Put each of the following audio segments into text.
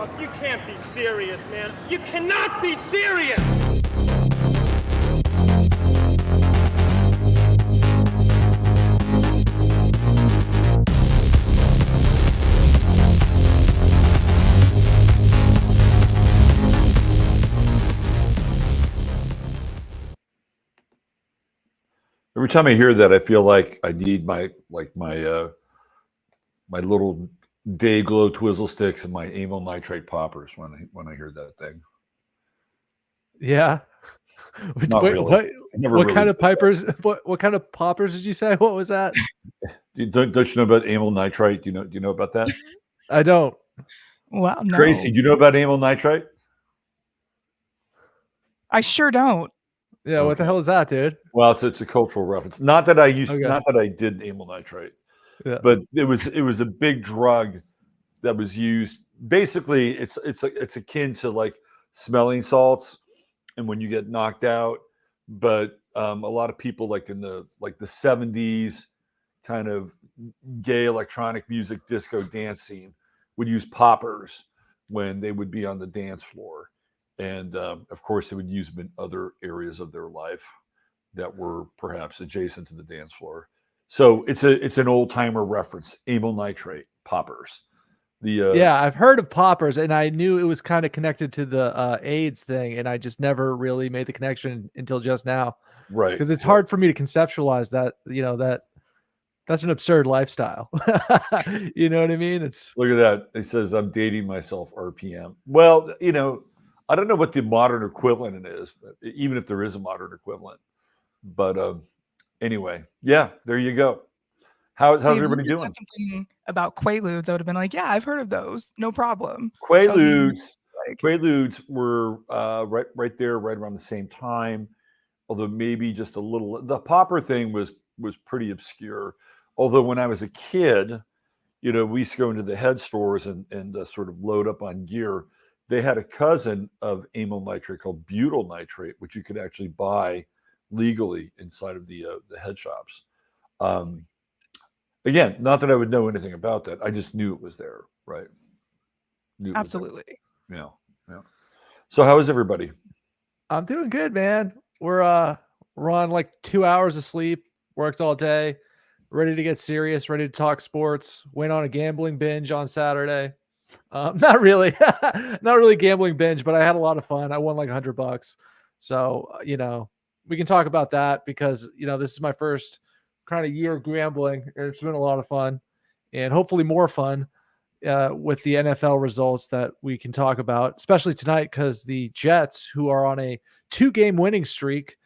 You can't be serious, man. You cannot be serious! Every time I hear that, I feel like I need my little Day Glow Twizzle sticks and my amyl nitrate poppers when I hear that thing. Yeah. Not really. What kind of pipers? What kind of poppers did you say? What was that? Don't you know about amyl nitrite? Do you know about that? I don't. Well, no. Gracey, do you know about amyl nitrite? I sure don't. Yeah, okay. What the hell is that, dude? Well, it's a cultural reference. Not that I did amyl nitrite, but it was a big drug that was used. Basically, it's akin to like smelling salts, and when you get knocked out. But a lot of people like in the 70s, kind of gay electronic music disco dance scene would use poppers when they would be on the dance floor. And of course, they would use them in other areas of their life that were perhaps adjacent to the dance floor. So it's an old timer reference. Amyl nitrate poppers. I've heard of poppers, and I knew it was kind of connected to the AIDS thing, and I just never really made the connection until just now. Right. Because it's hard for me to conceptualize that. That's an absurd lifestyle. You know what I mean? Look at that. It says I'm dating myself. RPM. Well, I don't know what the modern equivalent is, even if there is a modern equivalent. But anyway, yeah, there you go. How's everybody doing? Something about Quaaludes, I would have been like, yeah, I've heard of those. No problem. Quaaludes were right there, right around the same time. Although maybe just a little. The popper thing was pretty obscure. Although when I was a kid, we used to go into the head stores and sort of load up on gear. They had a cousin of amyl nitrate called butyl nitrate, which you could actually buy legally inside of the head shops. Again, not that I would know anything about that. I just knew it was there, right? Absolutely. Yeah. So how is everybody? I'm doing good, man. We're on like 2 hours of sleep, worked all day, ready to get serious, ready to talk sports. Went on a gambling binge on Saturday. Not really gambling binge, but I had a lot of fun. I won like $100. So, we can talk about that because, this is my first kind of year of gambling. It's been a lot of fun and hopefully more fun with the NFL results that we can talk about, especially tonight, because the Jets, who are on a 2-game winning streak,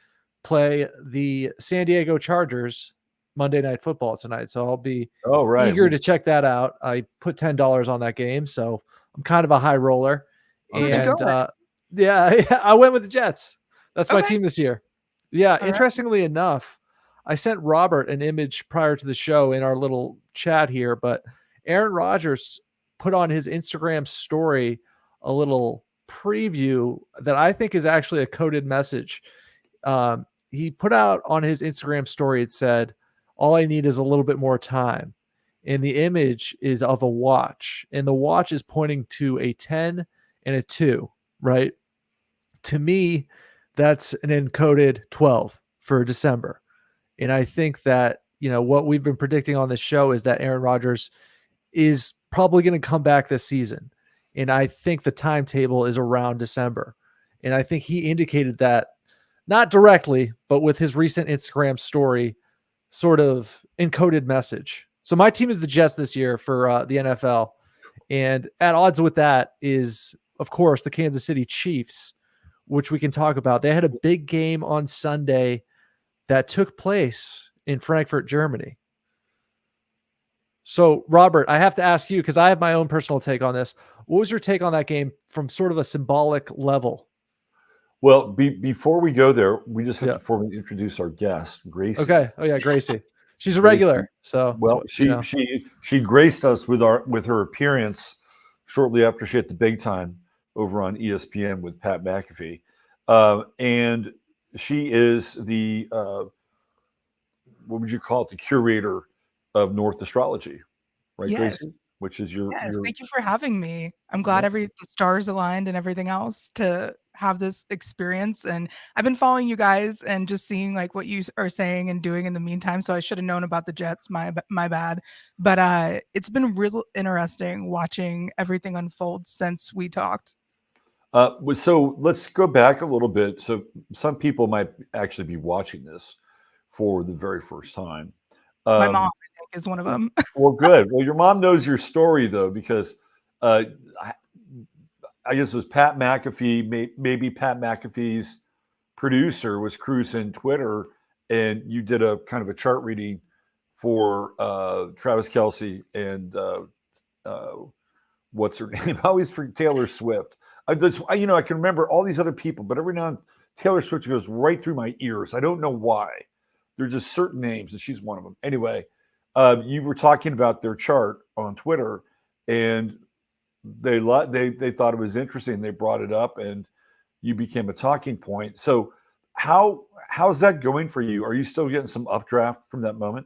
play the San Diego Chargers Monday Night Football tonight. So I'll be eager to check that out. I put $10 on that game, so I'm kind of a high roller. And I went with the Jets. That's my team this year. Yeah, all interestingly enough, I sent Robert an image prior to the show in our little chat here, but Aaron Rodgers put on his Instagram story a little preview that I think is actually a coded message. He put out on his Instagram story, it said, "All I need is a little bit more time." And the image is of a watch, and the watch is pointing to a 10 and a 2, right? To me, that's an encoded 12 for December. And I think that, what we've been predicting on this show is that Aaron Rodgers is probably going to come back this season. And I think the timetable is around December. And I think he indicated that not directly, but with his recent Instagram story, sort of encoded message. So my team is the Jets this year for the NFL. And at odds with that is, of course, the Kansas City Chiefs, which we can talk about. They had a big game on Sunday that took place in Frankfurt, Germany. So, Robert, I have to ask you, because I have my own personal take on this. What was your take on that game from sort of a symbolic level? Well, before we go there, we just have to formally introduce our guest, Gracey. Okay. Oh yeah, Gracey. She's a regular. So she graced us with her appearance shortly after she hit the big time over on ESPN with Pat McAfee, and she is the what would you call it? The curator of North Astrology, right, yes. Gracey? which is your. Yes, thank you for having me. I'm glad the stars aligned and everything else to have this experience. And I've been following you guys and just seeing like what you are saying and doing in the meantime. So I should have known about the Jets. My bad. But it's been real interesting watching everything unfold since we talked. So let's go back a little bit. So some people might actually be watching this for the very first time. My mom, I think, is one of them. Well, good. Well, your mom knows your story though, because I guess it was Pat McAfee. Maybe Pat McAfee's producer was cruising Twitter, and you did a kind of a chart reading for Travis Kelce and what's her name? I always forget Taylor Swift. I can remember all these other people, but every now and then Taylor Swift goes right through my ears. I don't know why. They're just certain names, and she's one of them. Anyway, you were talking about their chart on Twitter, and they thought it was interesting. They brought it up, and you became a talking point. So how's that going for you? Are you still getting some updraft from that moment?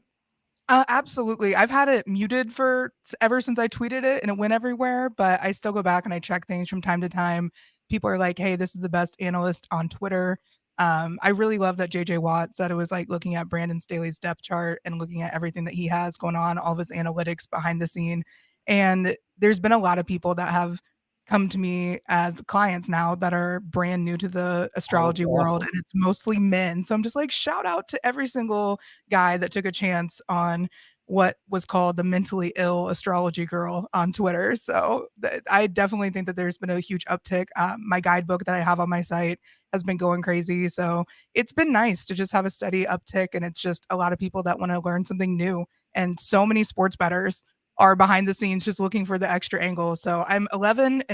Absolutely. I've had it muted for ever since I tweeted it, and it went everywhere, but I still go back and I check things from time to time. People are like, hey, this is the best analyst on Twitter. I really love that JJ Watt said it was like looking at Brandon Staley's depth chart and looking at everything that he has going on, all of his analytics behind the scene. And there's been a lot of people that have come to me as clients now that are brand new to the astrology world, and it's mostly men. So I'm just like, shout out to every single guy that took a chance on what was called the mentally ill astrology girl on Twitter. So I definitely think that there's been a huge uptick. My guidebook that I have on my site has been going crazy. So it's been nice to just have a steady uptick. And it's just a lot of people that want to learn something new. And so many sports bettors are behind the scenes just looking for the extra angle. So I'm 11-0-1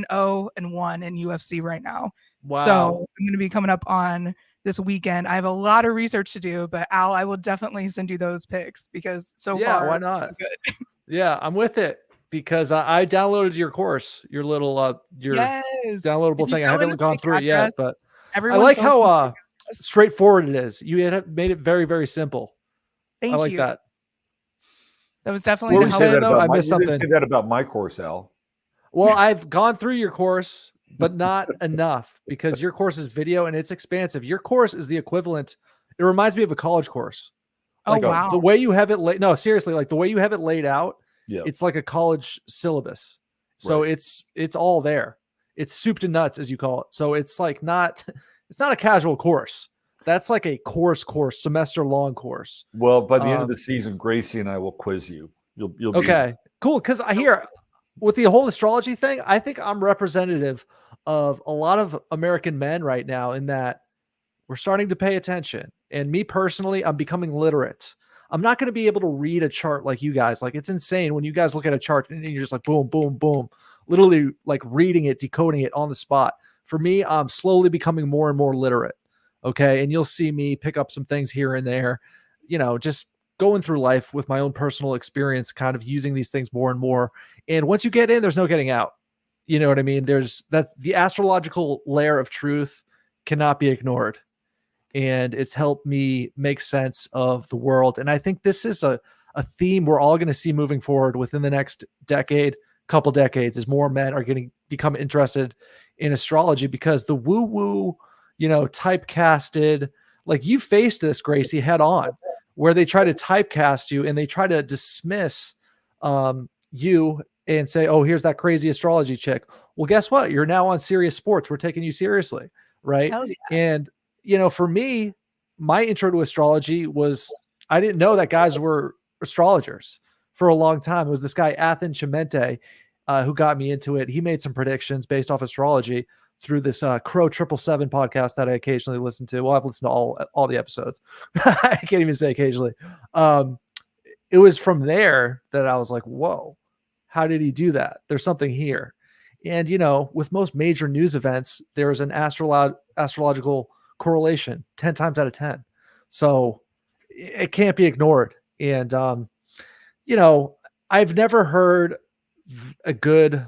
in UFC right now. Wow. So I'm going to be coming up on this weekend. I have a lot of research to do, but Al, I will definitely send you those picks because so far, why not? So good. Yeah, I'm with it because I downloaded your course, your little your downloadable thing. I haven't gone through it yet, but I like how straightforward it is. You made it very, very simple. Thank I like you. that. That was definitely the saying, though, I missed something. Say that about my course, Al. Well, I've gone through your course, but not enough because your course is video and it's expansive. Your course is the equivalent. It reminds me of a college course. Like, oh, wow. The way you have it laid. No, seriously, like the way you have it laid out. Yeah. It's like a college syllabus. So it's all there. It's soup to nuts, as you call it. So it's like it's not a casual course. That's like a course, semester long course. Well, by the end of the season, Gracey and I will quiz you. You'll okay, cool. Because I hear with the whole astrology thing, I think I'm representative of a lot of American men right now in that we're starting to pay attention. And me personally, I'm becoming literate. I'm not going to be able to read a chart like you guys. Like it's insane when you guys look at a chart and you're just like boom, boom, boom, literally like reading it, decoding it on the spot. For me, I'm slowly becoming more and more literate. Okay. And you'll see me pick up some things here and there, just going through life with my own personal experience, kind of using these things more and more. And once you get in, there's no getting out. You know what I mean? The astrological layer of truth cannot be ignored. And it's helped me make sense of the world. And I think this is a theme we're all going to see moving forward within the next couple decades, as more men are going to become interested in astrology because the woo-woo, typecasted, like you faced this, Gracey, head on, where they try to typecast you and they try to dismiss you and say, oh, here's that crazy astrology chick. Well, guess what? You're now on Sirius Sports. We're taking you seriously. Right. Hell yeah. And, for me, my intro to astrology was, I didn't know that guys were astrologers for a long time. It was this guy, Athen Chimente, who got me into it. He made some predictions based off astrology through this Crow 777 podcast that I occasionally listen to. Well, I've listened to all the episodes. I can't even say occasionally. It was from there that I was like, whoa, how did he do that? There's something here. And, with most major news events, there is an astrological correlation 10 times out of 10. So it can't be ignored. And, I've never heard a good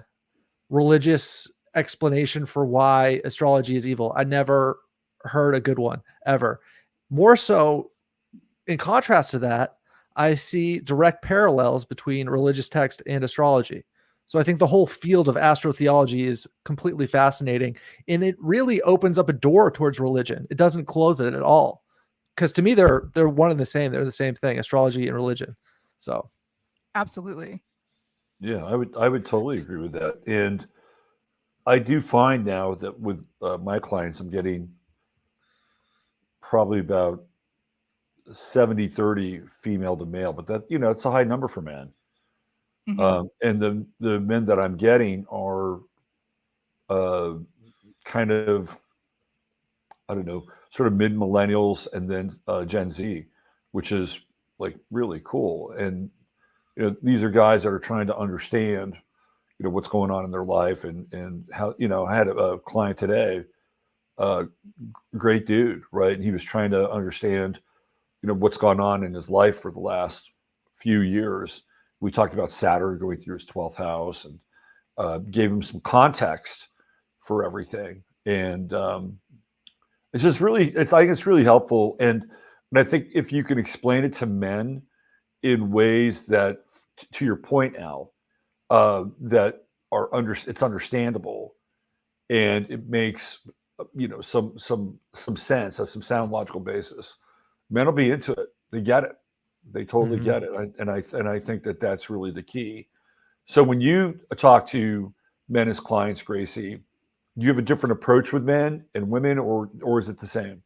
religious explanation for why astrology is evil. I never heard a good one ever. More so, in contrast to that, I see direct parallels between religious text and astrology. So I think the whole field of astrotheology is completely fascinating, and it really opens up a door towards religion. It doesn't close it at all, because to me they're one and the same. They're the same thing, astrology and religion. So absolutely. Yeah, I would totally agree with that. And I do find now that with my clients, I'm getting probably about 70-30 female to male, but that, it's a high number for men. And the men that I'm getting are kind of, I don't know, sort of mid millennials and then Gen Z, which is like really cool. And these are guys that are trying to understand, what's going on in their life and how, I had a client today, great dude, right? And he was trying to understand, what's gone on in his life for the last few years. We talked about Saturn going through his 12th house and gave him some context for everything. And it's just really, I think it's really helpful. And I think if you can explain it to men in ways that, to your point, Al, that are it's understandable, and it makes some sense, has some sound logical basis. Men will be into it. They get it. They totally get it. And I think that that's really the key. So when you talk to men as clients, Gracey, do you have a different approach with men and women, or is it the same?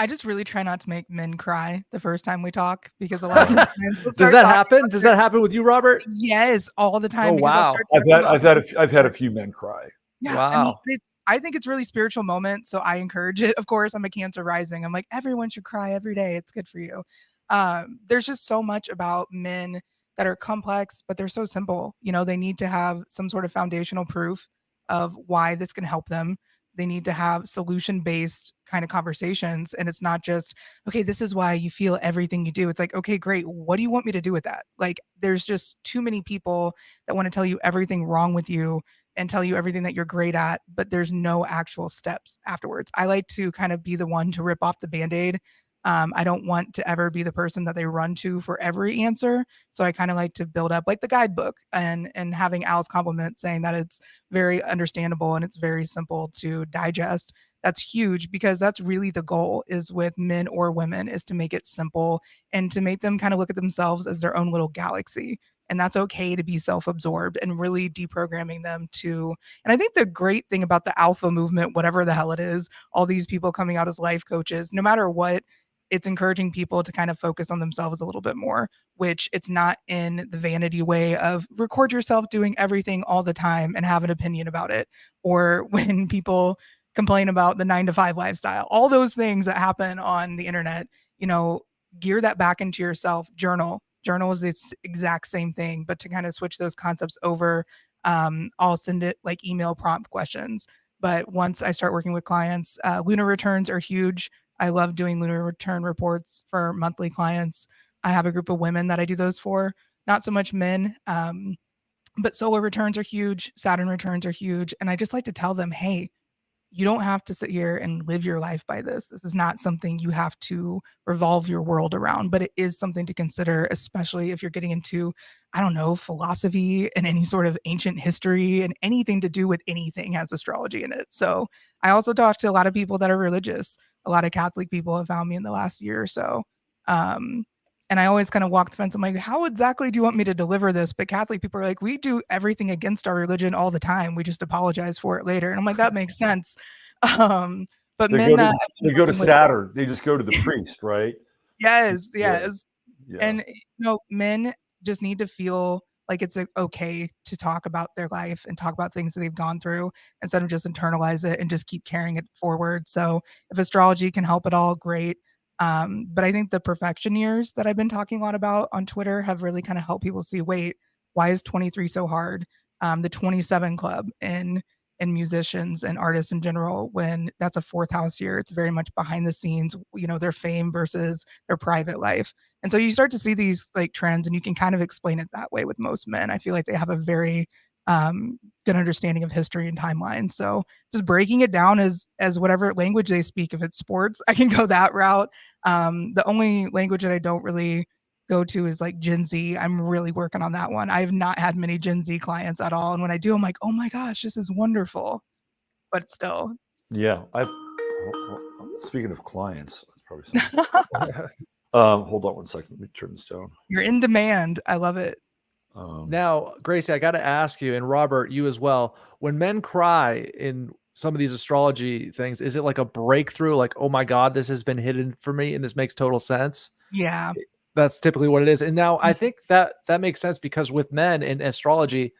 I just really try not to make men cry the first time we talk, because a lot of times does that happen? Does that happen with you, Robert? Yes, all the time. Oh, wow. I've had a few men cry. Yeah, wow. I mean, I think it's really spiritual moment, so I encourage it. Of course, I'm a Cancer rising. I'm like, everyone should cry every day. It's good for you. There's just so much about men that are complex, but they're so simple. They need to have some sort of foundational proof of why this can help them. They need to have solution-based kind of conversations. And it's not just, okay, this is why you feel everything you do. It's like, okay, great. What do you want me to do with that? Like, there's just too many people that want to tell you everything wrong with you and tell you everything that you're great at, but there's no actual steps afterwards. I like to kind of be the one to rip off the Band-Aid. I don't want to ever be the person that they run to for every answer. So I kind of like to build up like the guidebook, and having Al's compliment saying that it's very understandable and it's very simple to digest. That's huge, because that's really the goal, is with men or women, is to make it simple and to make them kind of look at themselves as their own little galaxy. And that's okay to be self-absorbed, and really deprogramming them to, and I think the great thing about the alpha movement, whatever the hell it is, all these people coming out as life coaches, no matter what, it's encouraging people to kind of focus on themselves a little bit more, which it's not in the vanity way of record yourself doing everything all the time and have an opinion about it. Or when people complain about the 9-to-5 lifestyle, all those things that happen on the internet, gear that back into yourself. Journal is this exact same thing, but to kind of switch those concepts over. I'll send it like email prompt questions. But once I start working with clients, lunar returns are huge. I love doing lunar return reports for monthly clients. I have a group of women that I do those for, not so much men. But solar returns are huge. Saturn returns are huge. And I just like to tell them, hey, you don't have to sit here and live your life by this. This is not something you have to revolve your world around, but it is something to consider, especially if you're getting into, I don't know, philosophy and any sort of ancient history, and anything to do with anything has astrology in it. So I also talk to a lot of people that are religious. A lot of Catholic people have found me in the last year or so. And I always kind of walk the fence. I'm like, how exactly do you want me to deliver this? But Catholic people are like, we do everything against our religion all the time. We just apologize for it later. And I'm like, that makes sense. But they go to Saturn. They just go to the priest, right? Yes. Yeah. And men just need to feel like it's okay to talk about their life and talk about things that they've gone through, instead of just internalize it and just keep carrying it forward. So if astrology can help at all, great. But I think the perfection years that I've been talking a lot about on Twitter have really kind of helped people see, wait, why is 23 so hard? The 27 club and musicians and artists in general, when that's a 4th house year, it's very much behind the scenes, their fame versus their private life. And so you start to see these like trends, and you can kind of explain it that way with most men. I feel like they have a very good understanding of history and timelines. So just breaking it down as whatever language they speak. If it's sports, I can go that route. The only language that I don't really go to is like Gen Z. I'm really working on that one. I've not had many Gen Z clients at all. And when I do, I'm like, oh my gosh, this is wonderful. But still. Yeah. Speaking of clients, that's probably something. Hold on one second. Let me turn this down. You're in demand. I love it. Now, Gracey, I got to ask you, and Robert, you as well, when men cry in some of these astrology things, is it like a breakthrough? Like, oh my God, this has been hidden for me and this makes total sense. Yeah. That's typically what it is. And now I think that makes sense because with men in astrology,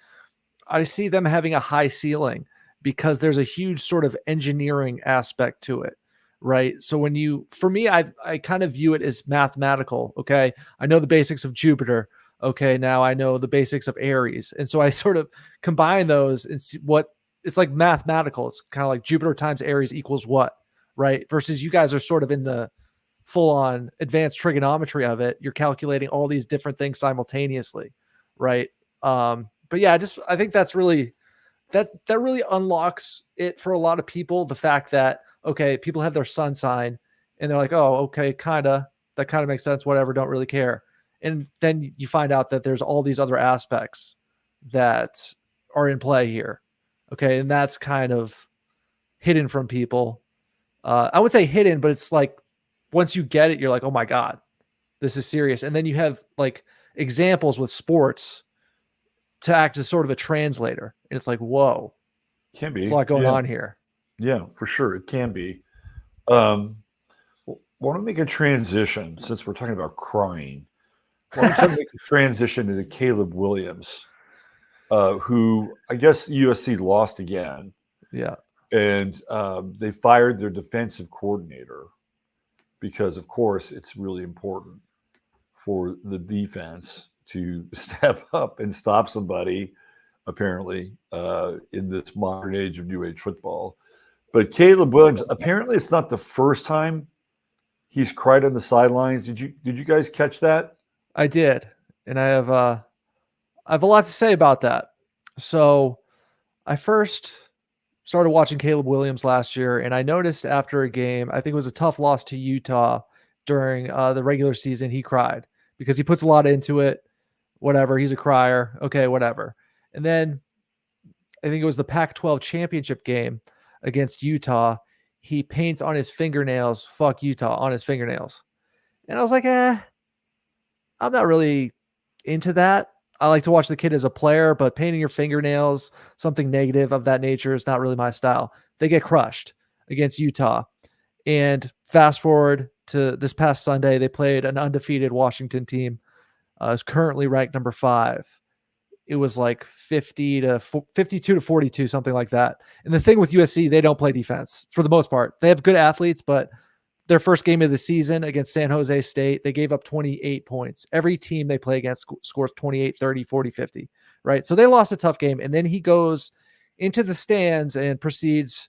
I see them having a high ceiling because there's a huge sort of engineering aspect to it. Right. So for me, I kind of view it as mathematical. Okay. I know the basics of Jupiter. Okay. Now I know the basics of Aries. And so I sort of combine those and see what it's like mathematical. It's kind of like Jupiter times Aries equals what, right? Versus you guys are sort of in the full on advanced trigonometry of it. You're calculating all these different things simultaneously. Right. But yeah, I think that's really, that really unlocks it for a lot of people. The fact that, okay, people have their sun sign and they're like, oh, okay, that kind of makes sense. Whatever. Don't really care. And then you find out that there's all these other aspects that are in play here. Okay. And that's kind of hidden from people. I would say hidden, but it's like, once you get it, you're like, oh my God, this is serious. And then you have like examples with sports to act as sort of a translator. And it's like, whoa, can be. There's a lot going on here. Yeah, for sure. It can be. Want to make a transition since we're talking about crying. Want to make a transition into Caleb Williams, who I guess USC lost again. Yeah. And they fired their defensive coordinator because, of course, it's really important for the defense to step up and stop somebody, apparently, in this modern age of new age football. But Caleb Williams, apparently it's not the first time he's cried on the sidelines. Did you guys catch that? I did. And I have a lot to say about that. So I first started watching Caleb Williams last year, and I noticed after a game, I think it was a tough loss to Utah during the regular season, he cried because he puts a lot into it. Whatever. He's a crier. Okay, whatever. And then I think it was the Pac-12 championship game against Utah. He paints on his fingernails, fuck Utah, on his fingernails. And I was like, I'm not really into that. I like to watch the kid as a player, but painting your fingernails, something negative of that nature, is not really my style. They get crushed against Utah. And fast forward to this past Sunday, they played an undefeated Washington team. Is currently ranked number 5. It was like 52 to 42, something like that. And the thing with USC, they don't play defense for the most part. They have good athletes, but their first game of the season against San Jose State, they gave up 28 points. Every team they play against scores 28, 30, 40, 50, right? So they lost a tough game. And then he goes into the stands and proceeds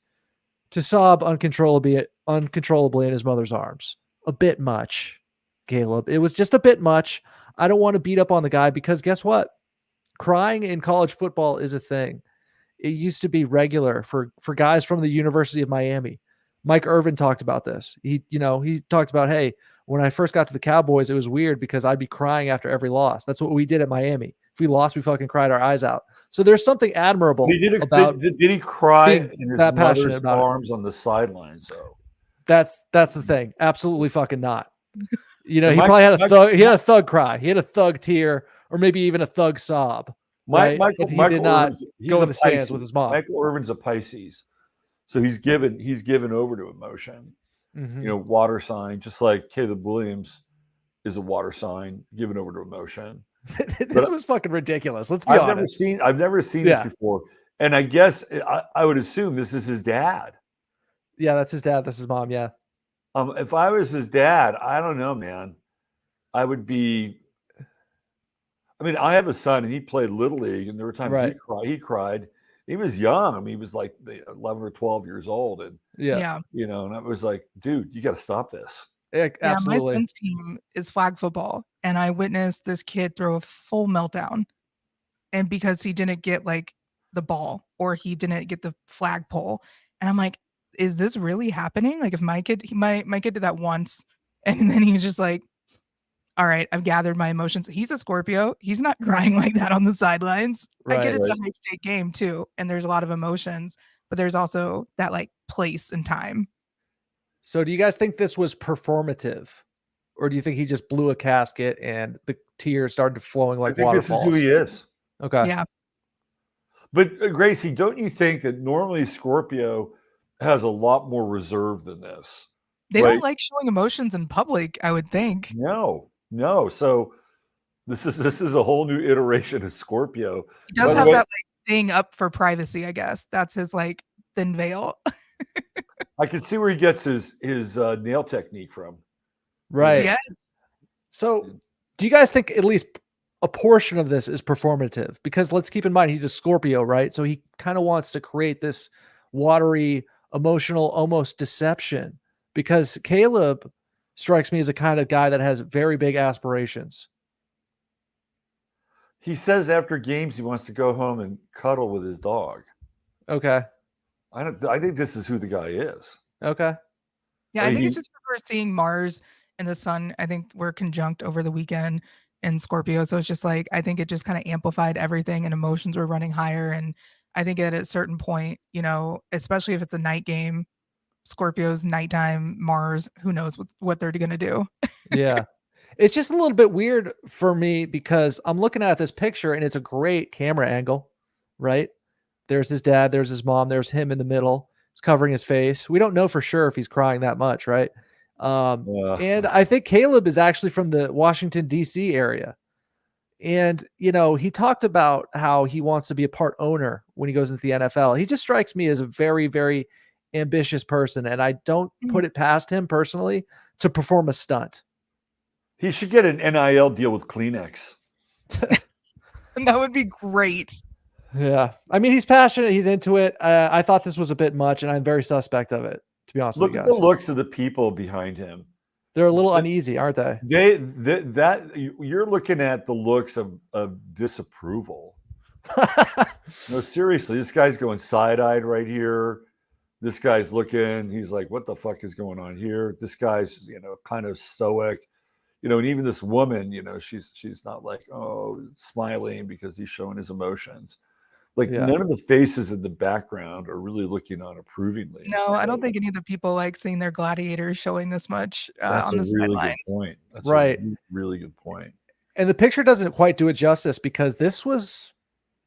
to sob uncontrollably in his mother's arms. A bit much, Caleb. It was just a bit much. I don't want to beat up on the guy because guess what? Crying in college football is a thing. It used to be regular for guys from the University of Miami. Mike Irvin talked about this. He talked about, hey, when I first got to the Cowboys, it was weird because I'd be crying after every loss. That's what we did at Miami. If we lost, we fucking cried our eyes out. So there's something admirable about. Did he cry in his mother's arms on the sidelines? Though that's the thing. Absolutely fucking not. He probably had a thug. He had a thug cry. He had a thug tear, or maybe even a thug sob. Right? He did not go in the stands with his mom. Michael Irvin's a Pisces, so he's given over to emotion. Mm-hmm. Water sign, just like Caleb Williams is a water sign, given over to emotion. This was fucking ridiculous. Let's be honest. I've never seen this before, and I guess I would assume this is his dad. Yeah, that's his dad. That's his mom. Yeah. If I was his dad, I don't know, man. I would be. I mean, I have a son, and he played Little League, and there were times he cried. He was young. I mean, he was like 11 or 12 years old, and and I was like, dude, you got to stop this. Yeah, absolutely. My son's team is flag football, and I witnessed this kid throw a full meltdown, and because he didn't get like the ball or he didn't get the flagpole, and I'm like, is this really happening? Like, if my kid, my kid did that once, and then he was just like, all right, I've gathered my emotions. He's a Scorpio. He's not crying like that on the sidelines. I get it's a high stake game too, and there's a lot of emotions, but there's also that like place and time. So do you guys think this was performative? Or do you think he just blew a casket and the tears started flowing like waterfalls? This is who he is. Okay. Yeah. But Gracey, don't you think that normally Scorpio has a lot more reserve than this? They don't like showing emotions in public, I would think. No. So this is a whole new iteration of Scorpio. He does have that like thing up for privacy, I guess. That's his like thin veil. I can see where he gets his nail technique from. Right. Yes. So do you guys think at least a portion of this is performative? Because let's keep in mind, he's a Scorpio, right? So he kind of wants to create this watery, emotional, almost deception, because Caleb strikes me as a kind of guy that has very big aspirations. He says after games, he wants to go home and cuddle with his dog. Okay. I think this is who the guy is. Okay. Yeah. I think it's just we're seeing Mars and the sun. I think we're conjunct over the weekend in Scorpio. So it's just like, I think it just kind of amplified everything and emotions were running higher. And I think at a certain point, you know, especially if it's a night game, Scorpio's nighttime, Mars, who knows what they're going to do. Yeah. It's just a little bit weird for me because I'm looking at this picture and it's a great camera angle, right? There's his dad, there's his mom, there's him in the middle. He's covering his face. We don't know for sure if he's crying that much, right? And I think Caleb is actually from the Washington, D.C. area. And, you know, he talked about how he wants to be a part owner when he goes into the NFL. He just strikes me as a very, very ambitious person. And I don't put it past him personally to perform a stunt. He should get an NIL deal with Kleenex. That would be great. Yeah. I mean, he's passionate. He's into it. I thought this was a bit much, and I'm very suspect of it, to be honest with you guys. Look at the looks of the people behind him. They're a little uneasy, aren't they? You're looking at the looks of disapproval. No, seriously, this guy's going side-eyed right here. This guy's looking. He's like, what the fuck is going on here? This guy's, you know, kind of stoic. You know, and even this woman, you know, she's not like, oh, smiling because he's showing his emotions. Like none of the faces in the background are really looking on approvingly. No, I don't think any of the people like seeing their gladiators showing this much on the really sidelines. Good point. That's right. a really good point. And the picture doesn't quite do it justice because this was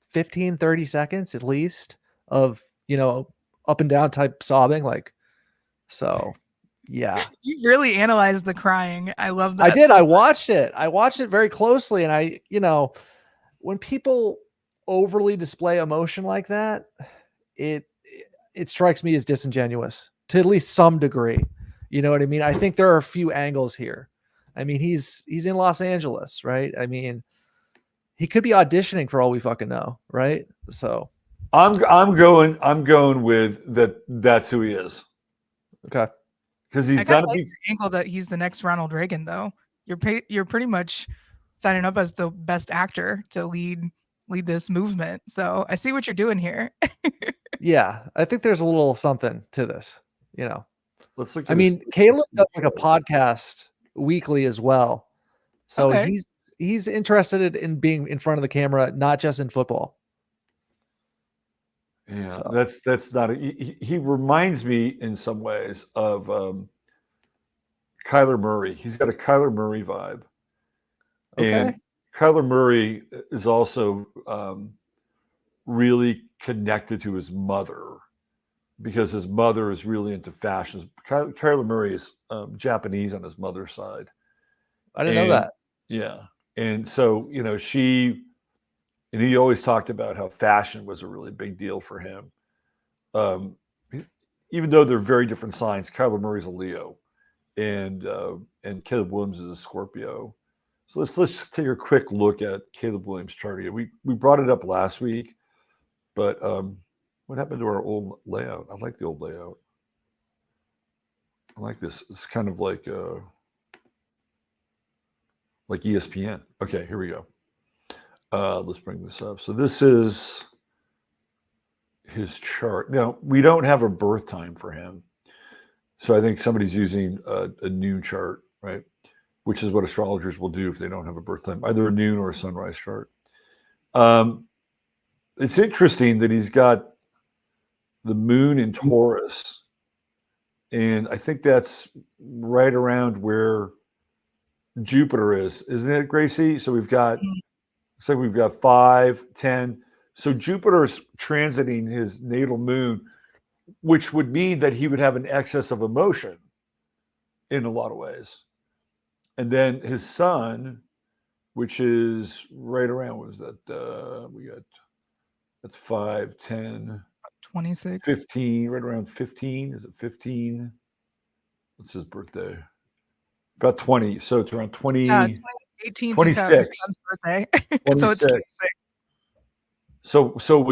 15, 30 seconds at least of, you know, up and down type sobbing. Like, so yeah. You really analyzed the crying. I love that. I did. I watched it very closely. And you know, when people overly display emotion like that, it strikes me as disingenuous to at least some degree. You know what I mean? I think there are a few angles here. I mean, he's in Los Angeles, right? I mean, he could be auditioning for all we fucking know, right? So I'm going with that. That's who he is. Okay. Because he's got to be angle that he's the next Ronald Reagan, though. You're pretty much signing up as the best actor to lead this movement. So I see what you're doing here. Yeah, I think there's a little something to this. You know, let's look. I mean, Caleb does like a podcast weekly as well, so he's interested in being in front of the camera, not just in football. Yeah, so. That's not. He reminds me in some ways of Kyler Murray. He's got a Kyler Murray vibe, and Kyler Murray is also really connected to his mother because his mother is really into fashions. Kyler Murray is Japanese on his mother's side. I didn't know that. Yeah, and so you know and he always talked about how fashion was a really big deal for him. Even though they're very different signs, Kyler Murray's a Leo, and Caleb Williams is a Scorpio. So let's take a quick look at Caleb Williams' chart again. We brought it up last week, but what happened to our old layout? I like the old layout. I like this. It's kind of like ESPN. Okay, here we go. Let's bring this up. So this is his chart. Now, we don't have a birth time for him. So I think somebody's using a new chart, right? which is what astrologers will do if they don't have a birth time, either a noon or a sunrise chart. It's interesting that he's got the moon in Taurus, and I think that's right around where Jupiter is, isn't it, Gracey? So we've got, looks like we've got 5, 10. So Jupiter is transiting his natal moon, which would mean that he would have an excess of emotion in a lot of ways. And then his sun, which is right around, what was that? We got, that's 5, 10, 26, 15, right around 15. Is it 15? What's his birthday? About 20. So it's around 20. Yeah, 18th 26. birthday. 26. So it's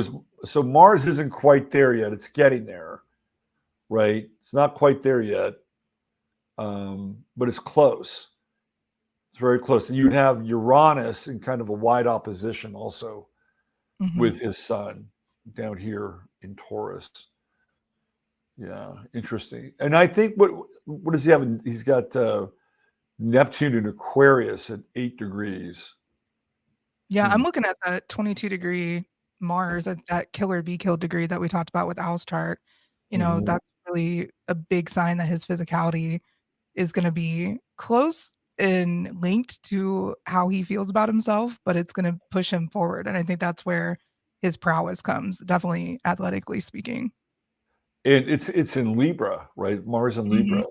26. So Mars isn't quite there yet. It's getting there, right? It's not quite there yet, but it's close. It's very close. And you'd have Uranus in kind of a wide opposition also with his sun down here in Taurus. Yeah, interesting. And I think what does he have? He's got Neptune in Aquarius at 8 degrees. Yeah, I'm looking at that 22-degree Mars at that killer be killed degree that we talked about with Al's chart. You know, that's really a big sign that his physicality is going to be close and linked to how he feels about himself, but it's going to push him forward. And I think that's where his prowess comes, definitely athletically speaking. And it's in Libra, right? Mars in Libra.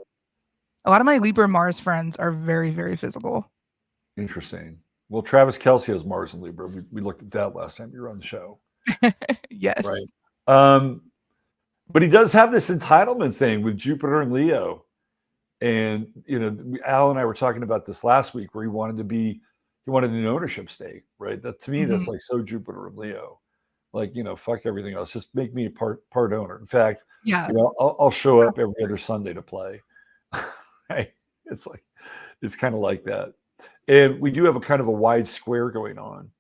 A lot of my Libra Mars friends are very, very physical. Interesting. Well, Travis Kelce has Mars in Libra. We looked at that last time you were on the show. Yes. Right. But he does have this entitlement thing with Jupiter and Leo. And, you know, Al and I were talking about this last week where he wanted an ownership stake, right? That to me, that's like so Jupiter and Leo. Like, you know, fuck everything else. Just make me a part owner. In fact, you know, I'll show up every other Sunday to play. Right? It's kind of like that. And we do have a kind of a wide square going on.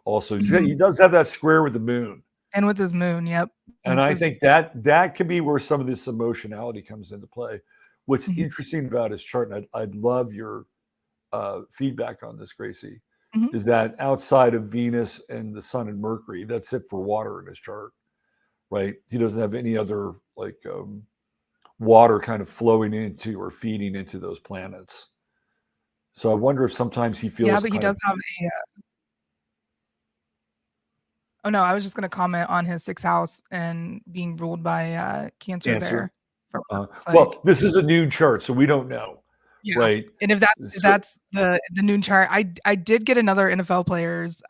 Also, he does have that square with the moon. And with his moon, yep. And I think that could be where some of this emotionality comes into play. What's interesting about his chart, and I'd love your feedback on this, Gracey, is that outside of Venus and the Sun and Mercury, that's it for water in his chart, right? He doesn't have any other like water kind of flowing into or feeding into those planets. So I wonder if sometimes he feels. Yeah, but he does have a. Oh no, I was just going to comment on his 6th house and being ruled by Cancer there. Well, this is a noon chart, so we don't know. Yeah. Right. And if that's the noon chart, I did get another NFL player's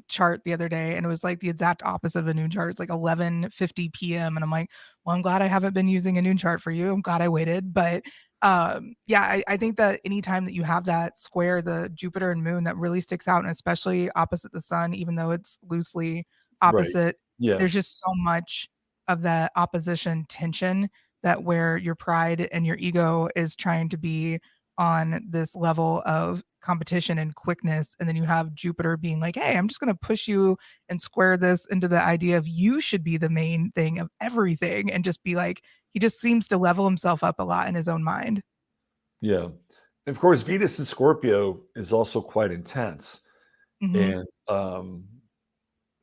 chart the other day, and it was like the exact opposite of a noon chart. It's like 11:50 p.m. And I'm like, well, I'm glad I haven't been using a noon chart for you. I'm glad I waited. But I think that anytime that you have that square, the Jupiter and moon, that really sticks out, and especially opposite the sun, even though it's loosely opposite, there's just so much of that opposition tension that where your pride and your ego is trying to be on this level of competition and quickness. And then you have Jupiter being like, hey, I'm just going to push you and square this into the idea of you should be the main thing of everything. And just be like, he just seems to level himself up a lot in his own mind. Yeah. Of course, Venus in Scorpio is also quite intense. And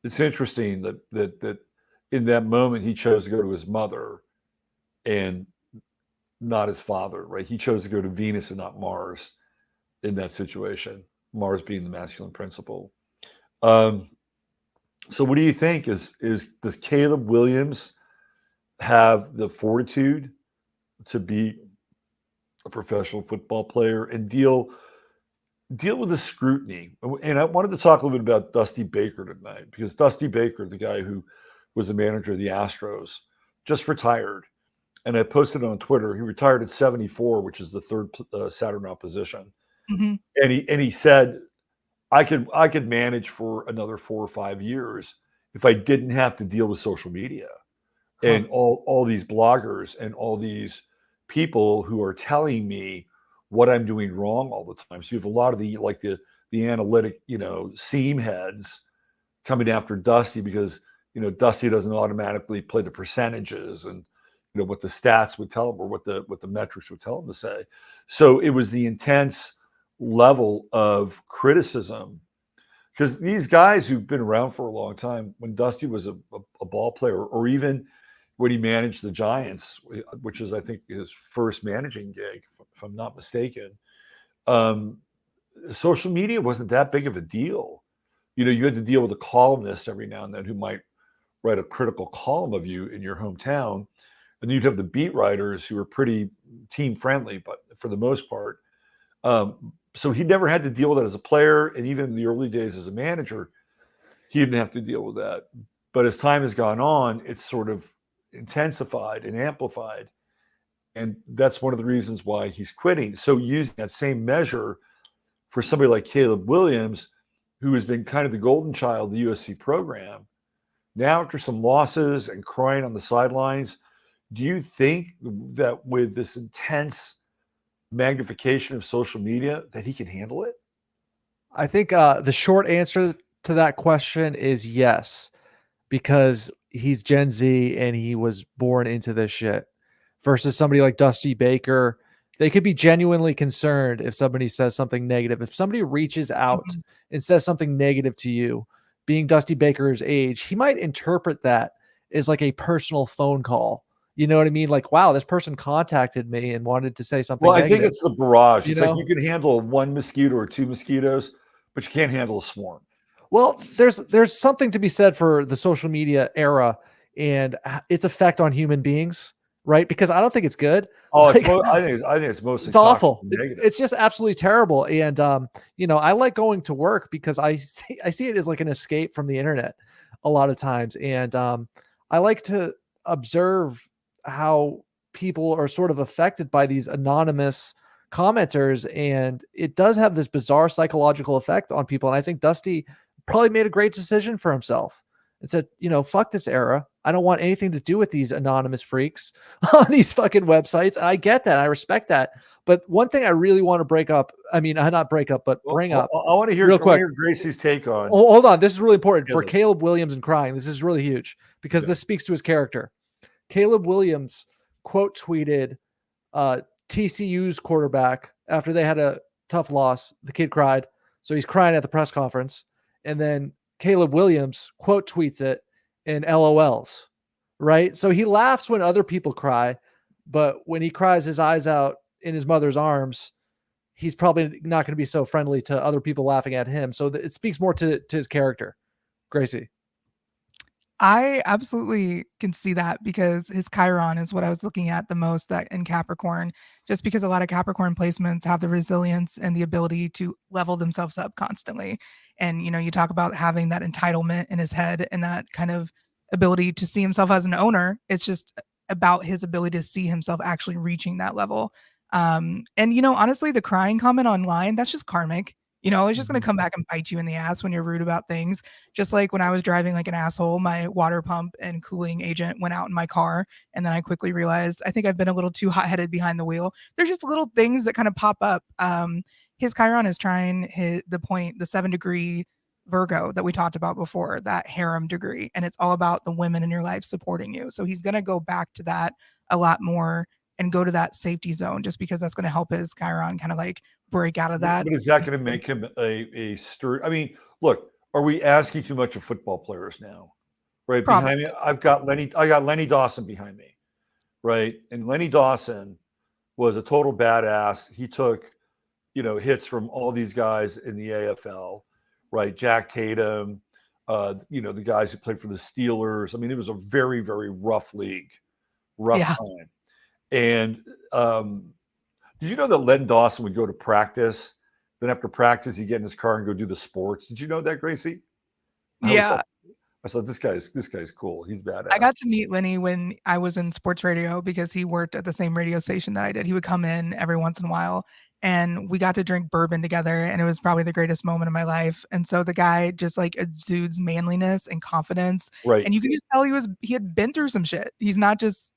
it's interesting that in that moment, he chose to go to his mother and not his father, right? He chose to go to Venus and not Mars in that situation, Mars being the masculine principle. So what do you think? Does Caleb Williams have the fortitude to be a professional football player and deal with the scrutiny? And I wanted to talk a little bit about Dusty Baker tonight, because Dusty Baker, the guy who was the manager of the Astros, just retired. And I posted on Twitter, he retired at 74, which is the third Saturn opposition. And he said, I could manage for another 4 or 5 years if I didn't have to deal with social media and all these bloggers and all these people who are telling me what I'm doing wrong all the time. So you have a lot of the analytic, seam heads coming after Dusty because, Dusty doesn't automatically play the percentages and, what the stats would tell him or what the metrics would tell him to say. So it was the intense level of criticism, because these guys who've been around for a long time, when Dusty was a ball player, or even when he managed the Giants, which is, I think, his first managing gig, if I'm not mistaken, social media wasn't that big of a deal. You had to deal with a columnist every now and then who might write a critical column of you in your hometown. And you'd have the beat writers who were pretty team friendly, but for the most part. So he never had to deal with that as a player. And even in the early days as a manager, he didn't have to deal with that. But as time has gone on, it's sort of intensified and amplified. And that's one of the reasons why he's quitting. So using that same measure for somebody like Caleb Williams, who has been kind of the golden child of the USC program, now after some losses and crying on the sidelines, do you think that with this intense magnification of social media that he can handle it? I think the short answer to that question is yes, because he's Gen Z and he was born into this shit, versus somebody like Dusty Baker. They could be genuinely concerned if somebody says something negative. If somebody reaches out and says something negative to you, being Dusty Baker's age, he might interpret that as like a personal phone call. You know what I mean? Like, wow, this person contacted me and wanted to say something negative. I think it's the barrage. It's like you can handle one mosquito or two mosquitoes, but you can't handle a swarm. Well, there's something to be said for the social media era and its effect on human beings, right? Because I don't think it's good. Oh, I think it's mostly it's awful. It's just absolutely terrible. And I like going to work because I see it as like an escape from the internet a lot of times, and I like to observe how people are sort of affected by these anonymous commenters, and it does have this bizarre psychological effect on people. And I think Dusty probably made a great decision for himself and said, fuck this era. I don't want anything to do with these anonymous freaks on these fucking websites. And I get that. I respect that. But one thing I really want to bring up. I want to hear real quick Gracey's take on. Hold on. This is really important for Caleb Williams and crying. This is really huge because this speaks to his character. Caleb Williams quote tweeted TCU's quarterback after they had a tough loss. The kid cried. So he's crying at the press conference. And then Caleb Williams quote tweets it in LOLs, right? So he laughs when other people cry, but when he cries his eyes out in his mother's arms, he's probably not going to be so friendly to other people laughing at him. So it speaks more to his character. Gracey. I absolutely can see that because his Chiron is what I was looking at the most that in Capricorn, just because a lot of Capricorn placements have the resilience and the ability to level themselves up constantly. And, you talk about having that entitlement in his head and that kind of ability to see himself as an owner. It's just about his ability to see himself actually reaching that level. And, honestly, the crying comment online, that's just karmic. It's just going to come back and bite you in the ass when you're rude about things. Just like when I was driving like an asshole, my water pump and cooling agent went out in my car. And then I quickly realized I think I've been a little too hot-headed behind the wheel. There's just little things that kind of pop up. His Chiron is trying the 7-degree Virgo that we talked about before, that harem degree. And it's all about the women in your life supporting you. So he's going to go back to that a lot more and go to that safety zone just because that's going to help his Chiron kind of like break out of that. But is that going to make him a stir? I mean, look, are we asking too much of football players now? Right. Probably. Behind me, I got Lenny Dawson behind me. Right. And Lenny Dawson was a total badass. He took, hits from all these guys in the AFL, right? Jack Tatum, the guys who played for the Steelers. I mean, it was a very, very rough league, time. And did you know that Len Dawson would go to practice? Then after practice, he'd get in his car and go do the sports. Did you know that, Gracey? Yeah. I thought this guy's cool. He's badass. I got to meet Lenny when I was in sports radio because he worked at the same radio station that I did. He would come in every once in a while and we got to drink bourbon together. And it was probably the greatest moment of my life. And so the guy just like exudes manliness and confidence. Right. And you can just tell he had been through some shit. He's not just,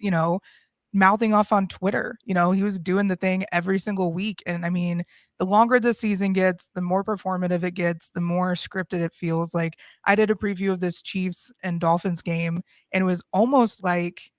mouthing off on Twitter. He was doing the thing every single week. And I mean, the longer the season gets, the more performative it gets, the more scripted it feels. Like I did a preview of this Chiefs and Dolphins game, and it was almost like,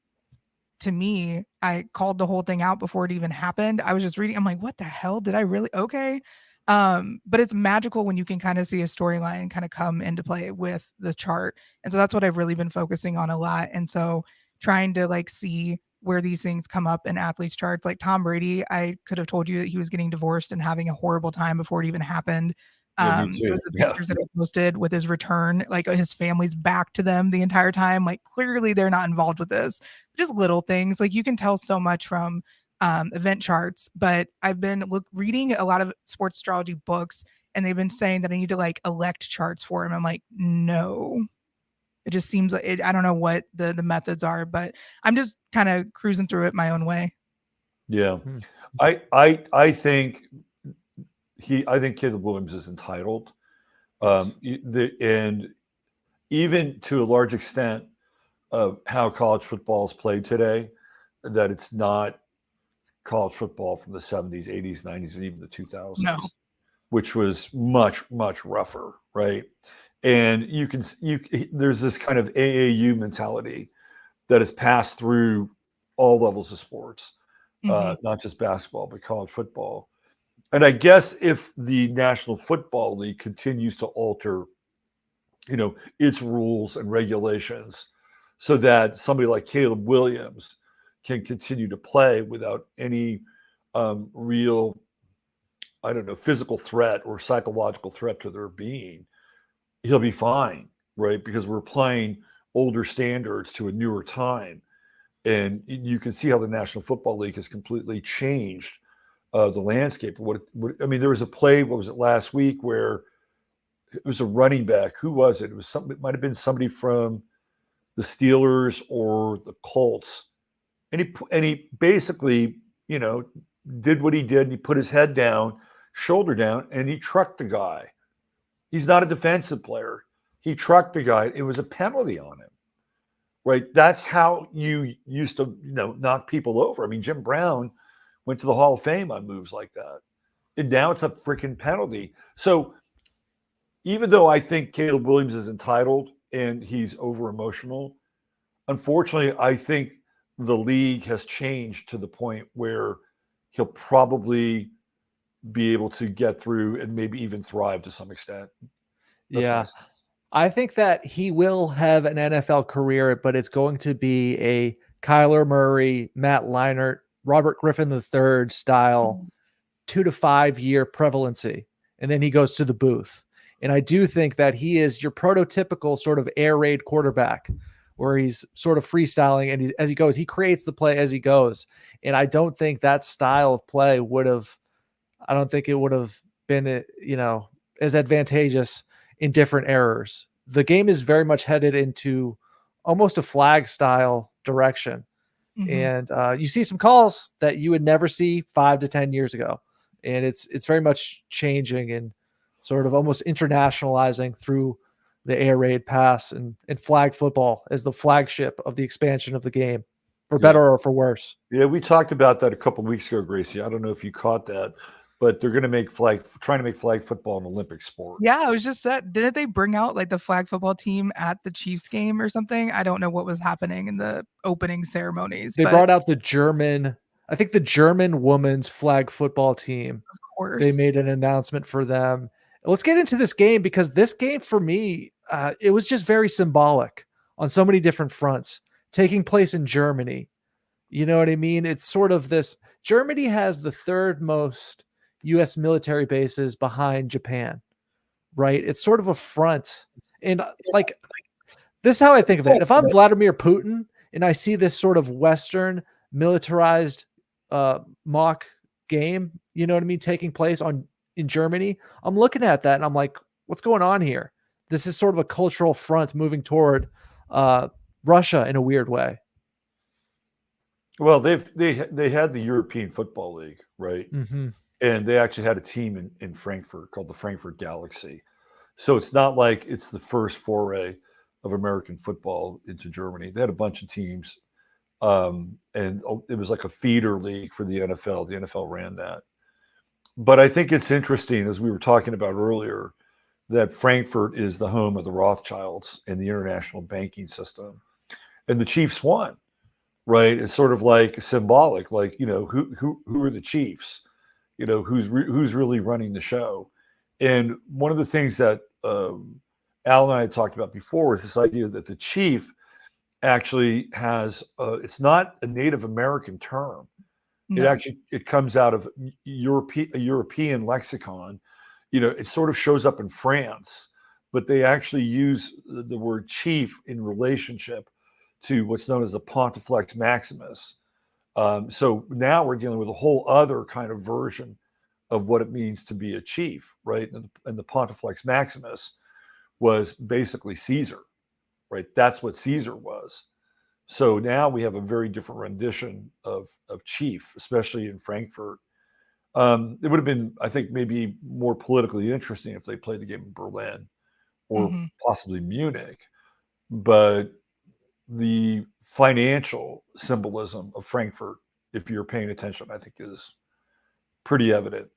to me, I called the whole thing out before it even happened. I was just reading. I'm like, what the hell? Did I really? Okay. But it's magical when you can kind of see a storyline kind of come into play with the chart. And so that's what I've really been focusing on a lot. And so trying to like see where these things come up in athletes charts, like Tom Brady, I could have told you that he was getting divorced and having a horrible time before it even happened. Yeah, me There too. was the pictures that I posted with his return, like his family's back to them the entire time. Like clearly they're not involved with this. Just little things. Like you can tell so much from event charts, but I've been reading a lot of sports astrology books, and they've been saying that I need to like elect charts for him. I'm like, no, it just seems like it. I don't know what the methods are, but I'm just kind of cruising through it my own way. Yeah, I think I think Caleb Williams is entitled, and even to a large extent of how college football is played today, that it's not college football from the 70s, 80s, 90s, and even the 2000s, No. which was much rougher, right? And there's this kind of AAU mentality that has passed through all levels of sports, not just basketball, but college football. And I guess if the National Football League continues to alter, its rules and regulations so that somebody like Caleb Williams can continue to play without any real, I don't know, physical threat or psychological threat to their being, he'll be fine, right? Because we're playing older standards to a newer time. And you can see how the National Football League has completely changed the landscape. I mean, there was a play, what was it, last week, where it was a running back. Who was it? It might have been somebody from the Steelers or the Colts. And he basically, did what he did. And he put his head down, shoulder down, and he trucked the guy. He's not a defensive player. He trucked the guy. It was a penalty on him, right? That's how you used to, knock people over. I mean, Jim Brown went to the Hall of Fame on moves like that. And now it's a freaking penalty. So even though I think Caleb Williams is entitled and he's over emotional, unfortunately, I think the league has changed to the point where he'll probably be able to get through and maybe even thrive to some extent. That's I think that he will have an NFL career, but it's going to be a Kyler Murray, Matt Leinart, Robert Griffin III style 2 to 5 year prevalency. And then he goes to the booth. And I do think that he is your prototypical sort of air raid quarterback, where he's sort of freestyling and as he goes, he creates the play as he goes. And I don't think that style of play would have been, as advantageous in different errors. The game is very much headed into almost a flag style direction. And you see some calls that you would never see 5 to 10 years ago. And it's very much changing and sort of almost internationalizing through the air raid pass and flag football as the flagship of the expansion of the game, for better or for worse. Yeah, we talked about that a couple of weeks ago, Gracey. I don't know if you caught that, but they're going to trying to make flag football an Olympic sport. Yeah, I was just said, didn't they bring out like the flag football team at the Chiefs game or something? I don't know what was happening in the opening ceremonies. They brought out the German women's flag football team. Of course. They made an announcement for them. Let's get into this game, because this game for me, it was just very symbolic on so many different fronts, taking place in Germany. You know what I mean? It's sort of this, Germany has the third most U.S. military bases behind Japan, right? It's sort of a front. And like, this is how I think of it. If I'm Vladimir Putin and I see this sort of Western militarized mock game, you know what I mean, taking place in Germany, I'm looking at that and I'm like, what's going on here? This is sort of a cultural front moving toward Russia in a weird way. Well, they had the European Football League, right? Mm-hmm. And they actually had a team in Frankfurt called the Frankfurt Galaxy. So it's not like it's the first foray of American football into Germany. They had a bunch of teams, and it was like a feeder league for the NFL. The NFL ran that. But I think it's interesting, as we were talking about earlier, that Frankfurt is the home of the Rothschilds in the international banking system. And the Chiefs won, right? It's sort of like symbolic, like, who are the Chiefs? who's really running the show. And one of the things that Al and I had talked about before is this idea that the chief actually has it's not a Native American term. No. It comes out of a European lexicon. It sort of shows up in France, but they actually use the word chief in relationship to what's known as the Pontifex Maximus. So now we're dealing with a whole other kind of version of what it means to be a chief, right? And the Pontifex Maximus was basically Caesar, right? That's what Caesar was. So now we have a very different rendition of chief, especially in Frankfurt. It would have been, I think, maybe more politically interesting if they played the game in Berlin or possibly Munich. But the financial symbolism of Frankfurt, if you're paying attention, I think is pretty evident.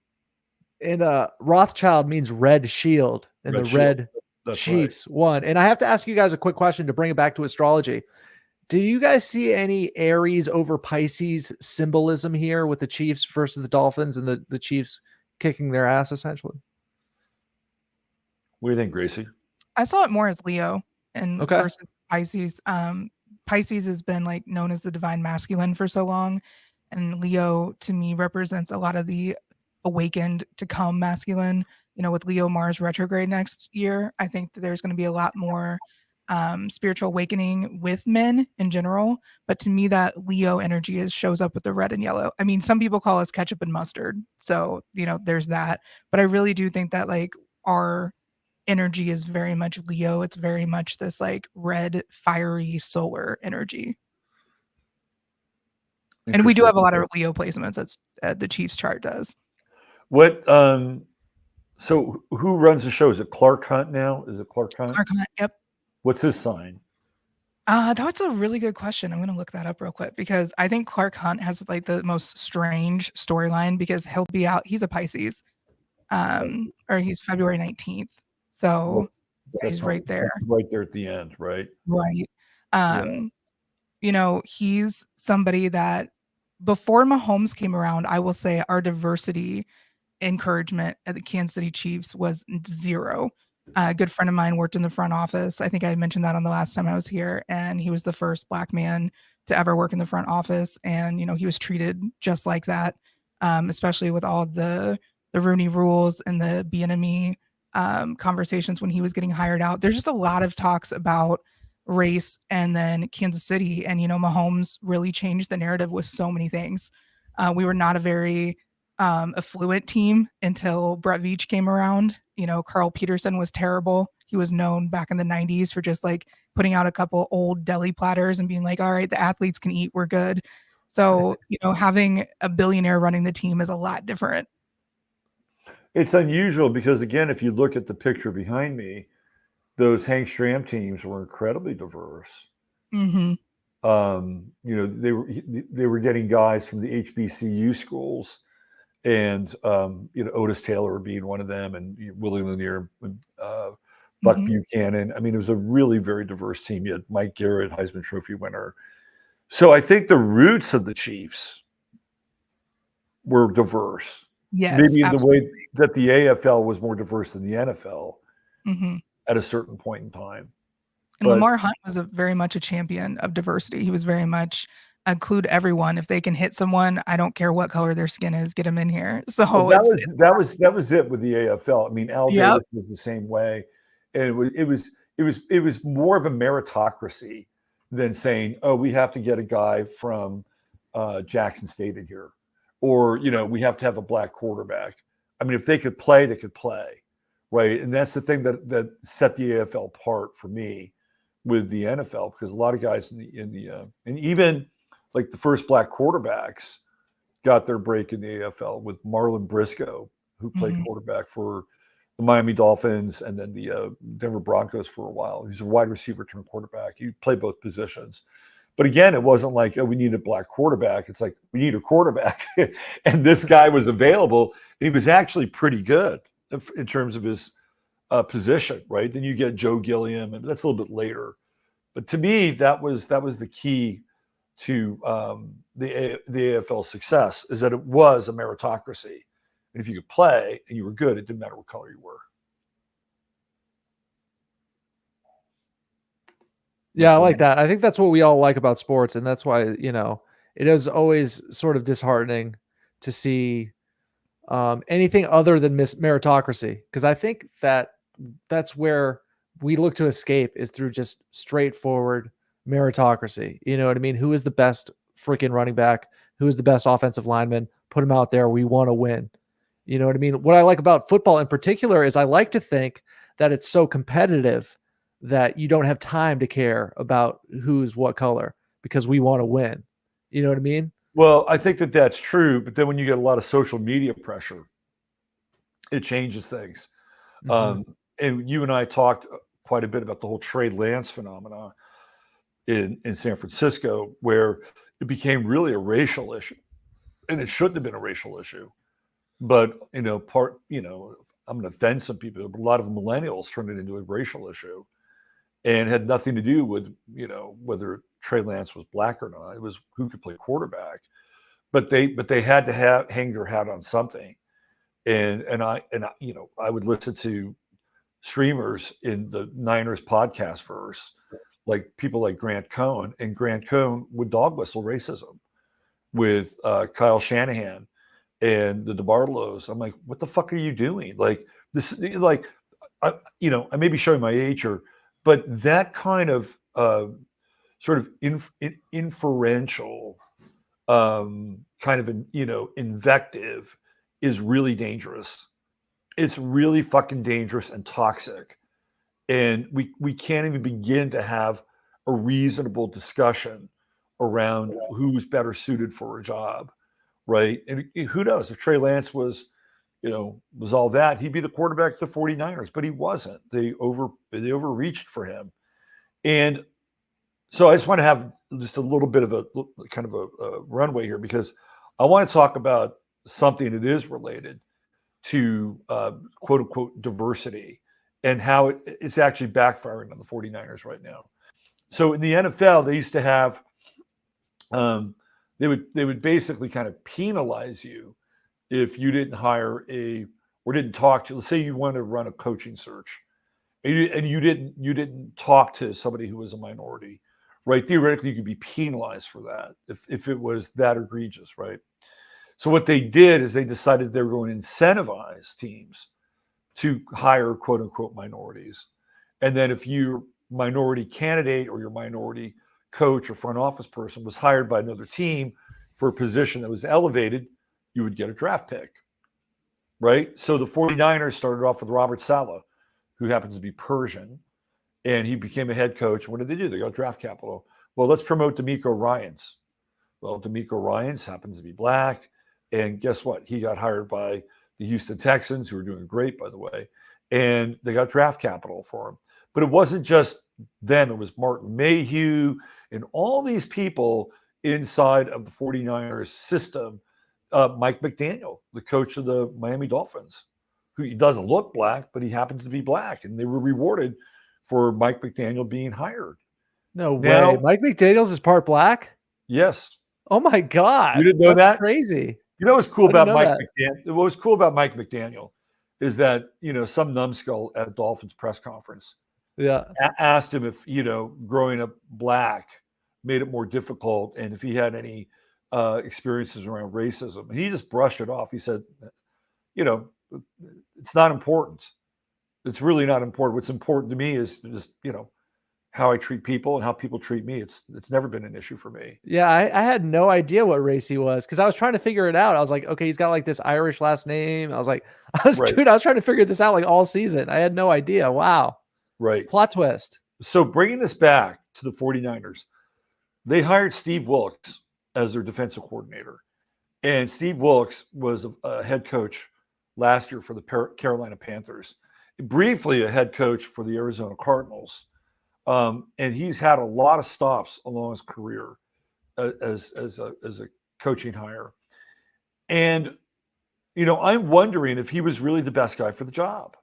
And Rothschild means red shield, and the red Chiefs won. And I have to ask you guys a quick question to bring it back to astrology. Do you guys see any Aries over Pisces symbolism here with the Chiefs versus the Dolphins and the Chiefs kicking their ass, essentially? What do you think, Gracey? I saw it more as Leo and versus Pisces. Pisces has been like known as the divine masculine for so long. And Leo to me represents a lot of the awakened to come masculine. With Leo Mars retrograde next year, I think that there's going to be a lot more spiritual awakening with men in general. But to me, that Leo energy shows up with the red and yellow. I mean, some people call us ketchup and mustard. So, there's that. But I really do think that like our energy is very much Leo. It's very much this like red, fiery solar energy. And we do have a lot of Leo placements. That's the Chiefs chart does. What, so who runs the show? Is it Clark Hunt now? Is it Clark Hunt? Clark Hunt, yep. What's his sign? That's a really good question. I'm going to look that up real quick because I think Clark Hunt has like the most strange storyline because he'll be out. He's a Pisces, or he's February 19th. So he's right there. Right there at the end, right? Right. He's somebody that before Mahomes came around, I will say our diversity encouragement at the Kansas City Chiefs was zero. A good friend of mine worked in the front office. I think I mentioned that on the last time I was here, and he was the first Black man to ever work in the front office. And, he was treated just like that, especially with all the Rooney rules and the Bieniemy conversations when he was getting hired out. There's just a lot of talks about race and then Kansas City. And, Mahomes really changed the narrative with so many things. We were not a very affluent team until Brett Veach came around. Carl Peterson was terrible. He was known back in the 90s for just like putting out a couple old deli platters and being like, all right, the athletes can eat, we're good. So, having a billionaire running the team is a lot different. It's unusual because, again, if you look at the picture behind me, those Hank Stram teams were incredibly diverse. Mm-hmm. They were getting guys from the HBCU schools. And, Otis Taylor being one of them, and Willie Lanier, and Buck Buchanan. I mean, it was a really very diverse team. You had Mike Garrett, Heisman Trophy winner. So I think the roots of the Chiefs were diverse. Yes, maybe in absolutely. the way that the AFL was more diverse than the NFL at a certain point in time. And Lamar Hunt was very much a champion of diversity. He was very much include everyone. If they can hit someone, I don't care what color their skin is, get them in here. So that was it with the AFL. I mean, Al Davis was the same way, and it was more of a meritocracy than saying, oh, we have to get a guy from Jackson State in here, or we have to have a black quarterback. I mean, if they could play, they could play, right? And that's the thing that set the AFL apart for me with the NFL, because a lot of guys and even like the first black quarterbacks got their break in the AFL with Marlon Briscoe, who played quarterback for the Miami Dolphins and then the Denver Broncos for a while. He's a wide receiver turned quarterback. He played both positions. But again, it wasn't like, oh, we need a black quarterback. It's like, we need a quarterback. And this guy was available. He was actually pretty good in terms of his position, right? Then you get Joe Gilliam, and that's a little bit later. But to me, that was the key to the AFL success, is that it was a meritocracy. And if you could play and you were good, it didn't matter what color you were. Yeah, I like that. I think that's what we all like about sports. And that's why, it is always sort of disheartening to see anything other than meritocracy. Because I think that's where we look to escape, is through just straightforward meritocracy. You know what I mean? Who is the best freaking running back? Who is the best offensive lineman? Put him out there. We want to win. You know what I mean? What I like about football in particular is I like to think that it's so competitive that you don't have time to care about who's what color, because we want to win. You know what I mean? Well, I think that that's true. But then when you get a lot of social media pressure, it changes things. Mm-hmm. And you and I talked quite a bit about the whole Trey Lance phenomenon in San Francisco, where it became really a racial issue. And it shouldn't have been a racial issue. But, I'm going to offend some people, but a lot of millennials turned it into a racial issue, and had nothing to do with, whether Trey Lance was black or not. It was who could play quarterback. But they had to hang their hat on something. And I would listen to streamers in the Niners podcast verse, like people like Grant Cohn, and Grant Cohn would dog whistle racism with Kyle Shanahan and the DeBartolos. I'm like, what the fuck are you doing? Like this, like, I may be showing my age here, but that kind of sort of inferential kind of invective is really dangerous. It's really fucking dangerous and toxic. And we can't even begin to have a reasonable discussion around who's better suited for a job, right? And who knows, if Trey Lance was all that, he'd be the quarterback of the 49ers, but he wasn't. They overreached for him. And so I just want to have just a little bit of a kind of a runway here, because I want to talk about something that is related to quote unquote diversity, and how it's actually backfiring on the 49ers right now. So in the NFL, they used to have, they would basically kind of penalize you if you didn't hire or didn't talk to, let's say you wanted to run a coaching search, and you didn't talk to somebody who was a minority, right? Theoretically, you could be penalized for that if it was that egregious, right? So what they did is they decided they were going to incentivize teams to hire quote unquote minorities. And then if your minority candidate or your minority coach or front office person was hired by another team for a position that was elevated, you would get a draft pick, right? So the 49ers started off with Robert Saleh, who happens to be Persian, and he became a head coach. What did they do? They got draft capital. Well, let's promote D'Amico Ryans. Well, D'Amico Ryans happens to be black. And guess what? He got hired by the Houston Texans, who are doing great, by the way. And they got draft capital for him. But it wasn't just them. It was Martin Mayhew and all these people inside of the 49ers system. Mike McDaniel, the coach of the Miami Dolphins, who he doesn't look black, but he happens to be black. And they were rewarded for Mike McDaniel being hired. No way. Mike McDaniel's is part black? Yes. Oh my God. You didn't know that? Crazy. You know what's cool about Mike McDaniel? What was cool about Mike McDaniel is that, some numbskull at a Dolphins press conference asked him if, growing up black made it more difficult, and if he had any experiences around racism. And he just brushed it off. He said, it's not important. It's really not important. What's important to me is just, how I treat people and how people treat me. It's never been an issue for me. Yeah, I had no idea what race he was, because I was trying to figure it out. I was like, okay, he's got like this Irish last name. I was trying to figure this out like all season. I had no idea. Wow. Right. Plot twist. So bringing this back to the 49ers, they hired Steve Wilkes as their defensive coordinator. And Steve Wilkes was a head coach last year for the Carolina Panthers, briefly a head coach for the Arizona Cardinals. And he's had a lot of stops along his career as a coaching hire. And, I'm wondering if he was really the best guy for the job.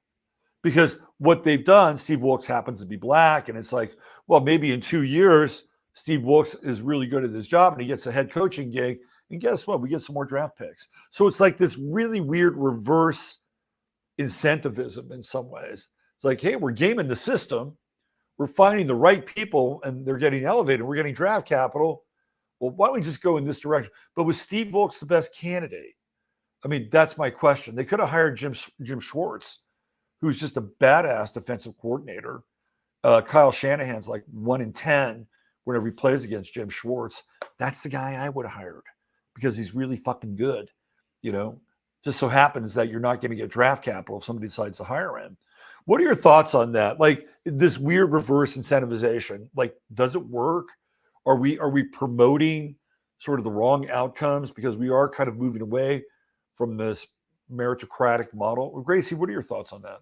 Because what they've done, Steve Wilkes happens to be black, and it's like, well, maybe in 2 years, Steve Wilkes is really good at his job and he gets a head coaching gig, And guess what? We get some more draft picks. So it's like this really weird reverse incentivism in some ways. It's like, hey, we're gaming the system. We're finding the right people and they're getting elevated. We're getting draft capital. Well, why don't we just go in this direction? But was Steve Wilkes the best candidate? I mean, that's my question. They could have hired Jim Schwartz, who's just a badass defensive coordinator. Kyle Shanahan's like 1 in 10 whenever he plays against Jim Schwartz. That's the guy I would have hired because he's really fucking good. Just so happens that you're not going to get draft capital if somebody decides to hire him. What are your thoughts on that? Like this weird reverse incentivization, like, does it work? Are we promoting sort of the wrong outcomes because we are kind of moving away from this meritocratic model? Gracey, what are your thoughts on that?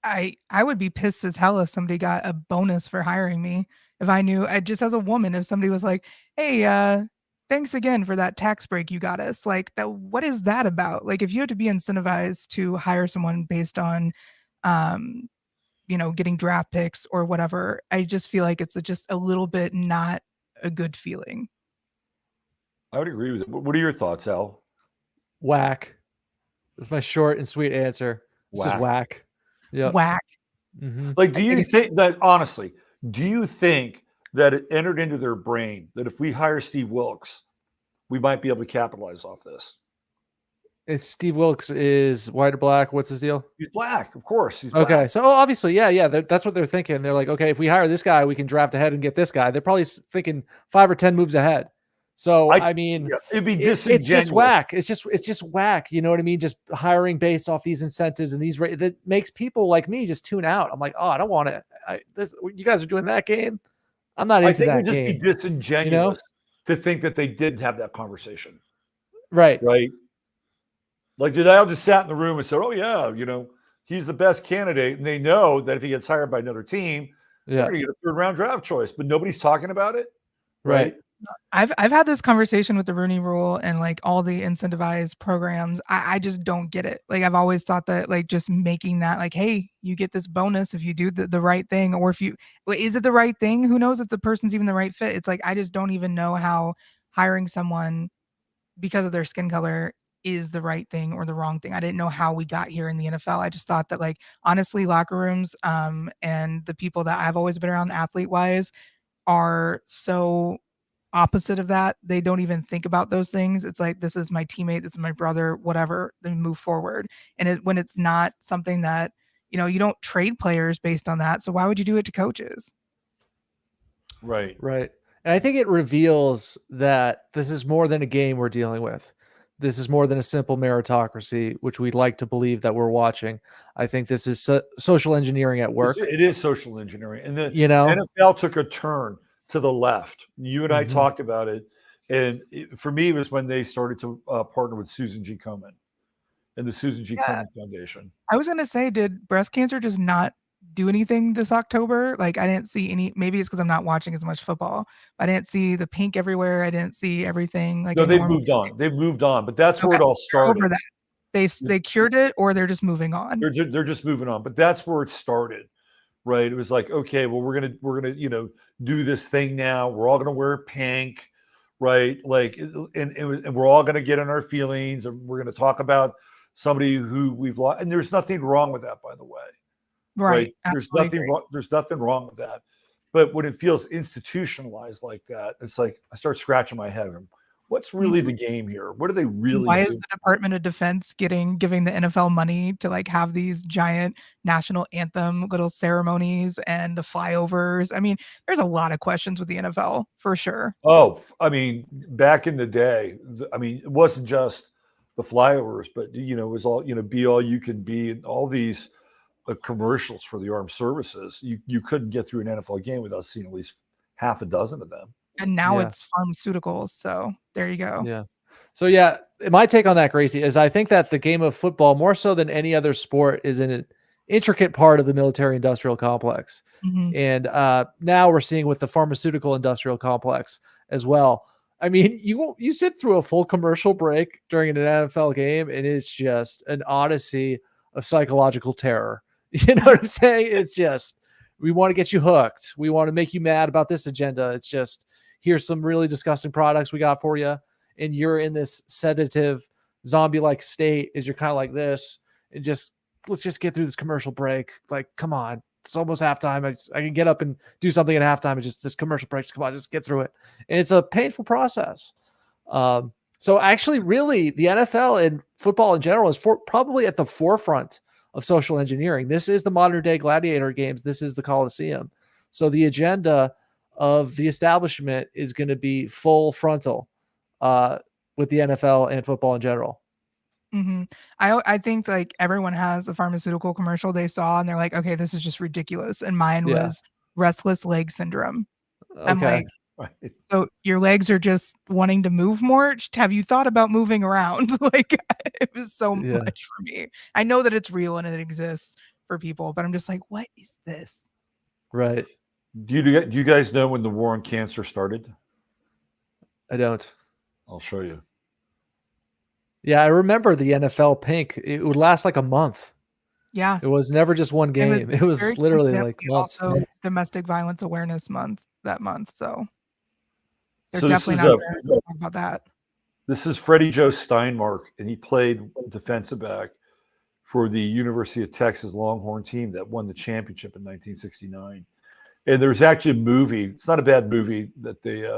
I would be pissed as hell if somebody got a bonus for hiring me. If I knew, just as a woman, if somebody was like, hey, thanks again for that tax break you got us. Like that, what is that about? Like if you have to be incentivized to hire someone based on, getting draft picks or whatever, I just feel like it's just a little bit not a good feeling. I would agree with it. What are your thoughts, Al? Whack. That's my short and sweet answer. It's just whack. Yeah. Whack. Mm-hmm. Like, do you think that, honestly, do you think that it entered into their brain that if we hire Steve Wilkes, we might be able to capitalize off this? And Steve Wilkes is white or black? What's his deal? He's black, of course. He's okay. Black. So obviously, yeah, that's what they're thinking. They're like, okay, if we hire this guy, we can draft ahead and get this guy. They're probably thinking 5 or 10 moves ahead. So I mean, it'd be disingenuous. It's just whack. It's just whack. You know what I mean? Just hiring based off these incentives and these that makes people like me just tune out. I'm like, oh, I don't want it. You guys are doing that game. I'm not into that game. I think it would just be disingenuous to think that they didn't have that conversation. Right. Like, did they all just sat in the room and said, oh, yeah, he's the best candidate. And they know that if he gets hired by another team, they're going to get a third-round draft choice. But nobody's talking about it. Right. I've had this conversation with the Rooney Rule and like all the incentivized programs. I just don't get it. Like I've always thought that like just making that like, hey, you get this bonus if you do the right thing, or is it the right thing? Who knows if the person's even the right fit? It's like I just don't even know how hiring someone because of their skin color is the right thing or the wrong thing. I didn't know how we got here in the NFL. I just thought that like honestly, locker rooms and the people that I've always been around athlete wise are so opposite of that. They don't even think about those things. It's like, this is my teammate, this is my brother, whatever, then move forward. And when it's not something that, you don't trade players based on that. So why would you do it to coaches? Right. And I think it reveals that this is more than a game we're dealing with. This is more than a simple meritocracy, which we'd like to believe that we're watching. I think this is social engineering at work. It is social engineering. And the NFL took a turn to the left. You and I talked about it. And for me, it was when they started to partner with Susan G. Komen and the Susan G. Komen Foundation. I was going to say, did breast cancer just not do anything this October? Like I didn't see any, maybe it's because I'm not watching as much football. I didn't see the pink everywhere. I didn't see everything. Like no, they've moved on. They've moved on, but that's where it all started. Over that. They cured it, or they're just moving on. They're just moving on, but that's where it started. Right. It was like, okay, well, we're gonna, do this thing now. We're all gonna wear pink, right? Like, and we're all gonna get in our feelings, and we're gonna talk about somebody who we've lost. And there's nothing wrong with that, by the way. Right. There's nothing wrong. There's nothing wrong with that. But when it feels institutionalized like that, it's like I start scratching my head. What's really the game here? What are they really? Why is the Department of Defense giving the NFL money to like have these giant national anthem little ceremonies and the flyovers? I mean, there's a lot of questions with the NFL for sure. Oh, I mean, back in the day, it wasn't just the flyovers, but it was all be all you can be, and all these commercials for the armed services. You couldn't get through an NFL game without seeing at least half a dozen of them. And now it's pharmaceuticals. So there you go. Yeah. So my take on that, Gracey, is I think that the game of football, more so than any other sport, is an intricate part of the military-industrial complex. Mm-hmm. And now we're seeing with the pharmaceutical-industrial complex as well. I mean, you sit through a full commercial break during an NFL game, and it's just an odyssey of psychological terror. You know what I'm saying? It's just, we want to get you hooked. We want to make you mad about this agenda. It's just, here's some really disgusting products we got for you. and you're in this sedative zombie-like state, is you're kind of like this and let's just get through this commercial break. Like, come on, it's almost halftime. I can get up and do something at halftime and just this commercial breaks. Come on, just get through it. And it's a painful process. So actually, really, the NFL and football in general is probably at the forefront of social engineering. This is the modern day gladiator games. This is the Coliseum. So the agenda of the establishment is going to be full frontal with the NFL and football in general. Mm-hmm. I think like everyone has a pharmaceutical commercial they saw and they're like, okay, this is just ridiculous. And mine was restless leg syndrome. Okay. I'm like, so your legs are just wanting to move more? Have you thought about moving around? Like, it was so much for me. I know that it's real and it exists for people, but I'm just like, what is this? Right. Do you guys know when the war on cancer started? I don't. I'll show you. Yeah, I remember the NFL pink. It would last like a month. Yeah. It was never just one game. It was literally like months. Also Domestic Violence Awareness Month that month. So they're So definitely not there to talk about that. This is Freddie Joe Steinmark, and he played defensive back for the University of Texas Longhorn team that won the championship in 1969. And there's actually a movie. It's not a bad movie that they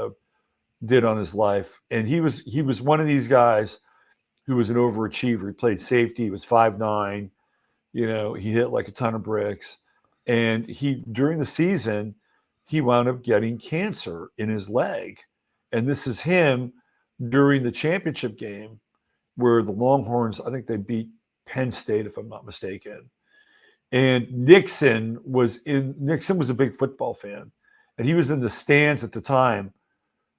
did on his life. And he was one of these guys who was an overachiever. He played safety. He was 5'9". You know, he hit like a ton of bricks. And during the season, he wound up getting cancer in his leg. And this is him during the championship game where the Longhorns, I think they beat Penn State, if I'm not mistaken. And Nixon was a big football fan. And he was in the stands at the time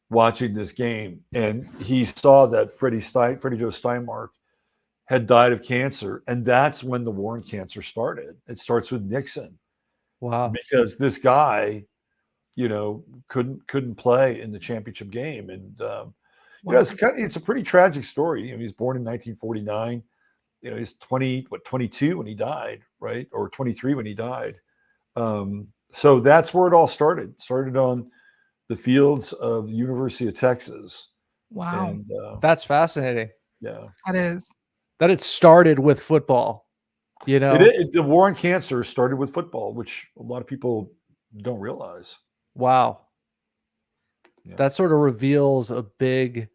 watching this game. And he saw that Freddie Joe Steinmark had died of cancer. And that's when the war on cancer started. It starts with Nixon. Wow. Because this guy, you know, couldn't play in the championship game. And you know, it's a pretty tragic story. You know, he was born in 1949. You know, he's 22 when he died, right? Or 23 when he died. So that's where it all started. Started on the fields of the University of Texas. Wow. And, that's fascinating. Yeah. That is. That it started with football, you know? The war on cancer started with football, which a lot of people don't realize. Wow. Yeah. That sort of reveals a big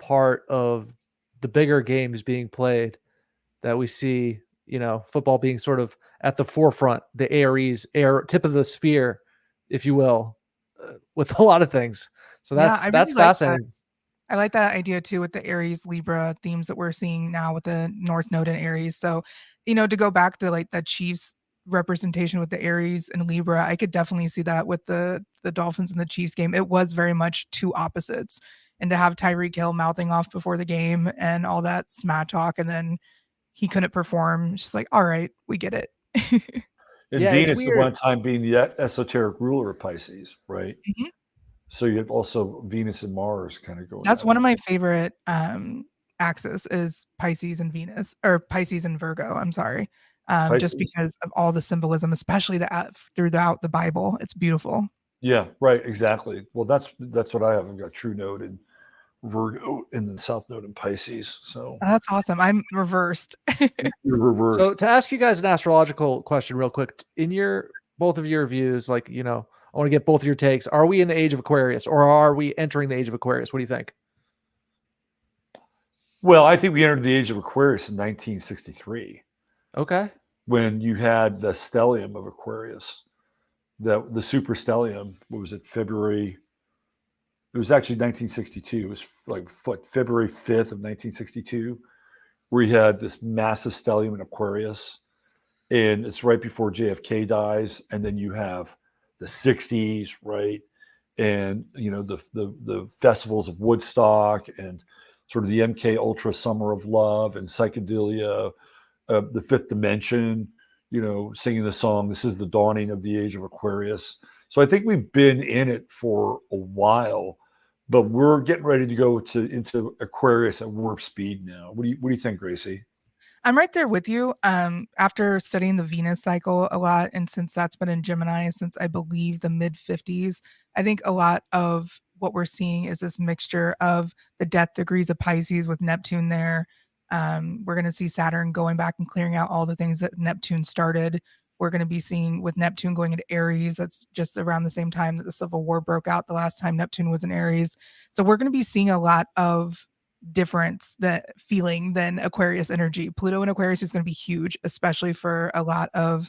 part of the bigger games being played that we see, you know, football being sort of at the forefront, the tip of the spear, if you will, with a lot of things. So that's fascinating. I like that idea too with the Aries Libra themes that we're seeing now with the North Node and Aries. So, you know, to go back to like the Chiefs representation with the Aries and Libra, I could definitely see that with the Dolphins and the Chiefs game. It was very much two opposites. And to have Tyreek Hill mouthing off before the game and all that smack talk, and then he couldn't perform. It's just like, all right, we get it. And Venus at one time being the esoteric ruler of Pisces, right? Mm-hmm. So you have also Venus and Mars kind of going. That's one of my favorite axis is Pisces and Venus, or Pisces and Virgo. I'm sorry. Just because of all the symbolism, especially throughout the Bible. It's beautiful. Yeah, right. Exactly. Well, that's what I have. I've got True Node in Virgo and the South Node in Pisces. So that's awesome. I'm reversed. You're reversed. So to ask you guys an astrological question real quick, in both of your views, like, you know, I want to get both of your takes. Are we in the age of Aquarius, or are we entering the age of Aquarius? What do you think? Well, I think we entered the age of Aquarius in 1963. Okay. When you had the stellium of Aquarius, the superstellium, what was it, February? It was actually 1962. It was like February 5th of 1962, where you had this massive stellium in Aquarius. And it's right before JFK dies. And then you have the 60s, right? And, you know, the festivals of Woodstock and sort of the MK Ultra Summer of Love and psychedelia, the Fifth Dimension, you know, singing the song, "This is the dawning of the age of Aquarius." So I think we've been in it for a while, but we're getting ready to go into Aquarius at warp speed now. What do you think, Gracey? I'm right there with you. After studying the Venus cycle a lot, and since that's been in Gemini since I believe the mid 50s, I think a lot of what we're seeing is this mixture of the death degrees of Pisces with Neptune there. We're going to see Saturn going back and clearing out all the things that Neptune started. We're going to be seeing with Neptune going into Aries. That's just around the same time that the Civil War broke out the last time Neptune was in Aries. So we're going to be seeing a lot of difference that feeling than Aquarius energy. Pluto in Aquarius is going to be huge, especially for a lot of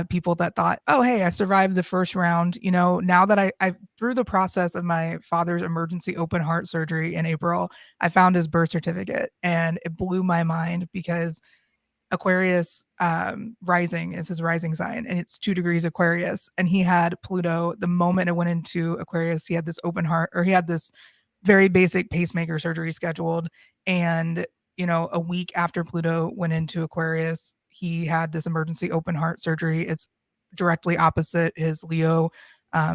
people that thought, oh, hey, I survived the first round. You know, now that I through the process of my father's emergency open heart surgery in April, I found his birth certificate and it blew my mind because Aquarius rising is his rising sign and it's 2 degrees Aquarius. And he had Pluto the moment it went into Aquarius. He had this open heart, or he had this very basic pacemaker surgery scheduled. And, you know, a week after Pluto went into Aquarius, he had this emergency open heart surgery. It's directly opposite his Leo,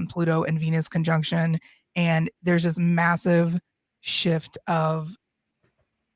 Pluto and Venus conjunction. And there's this massive shift of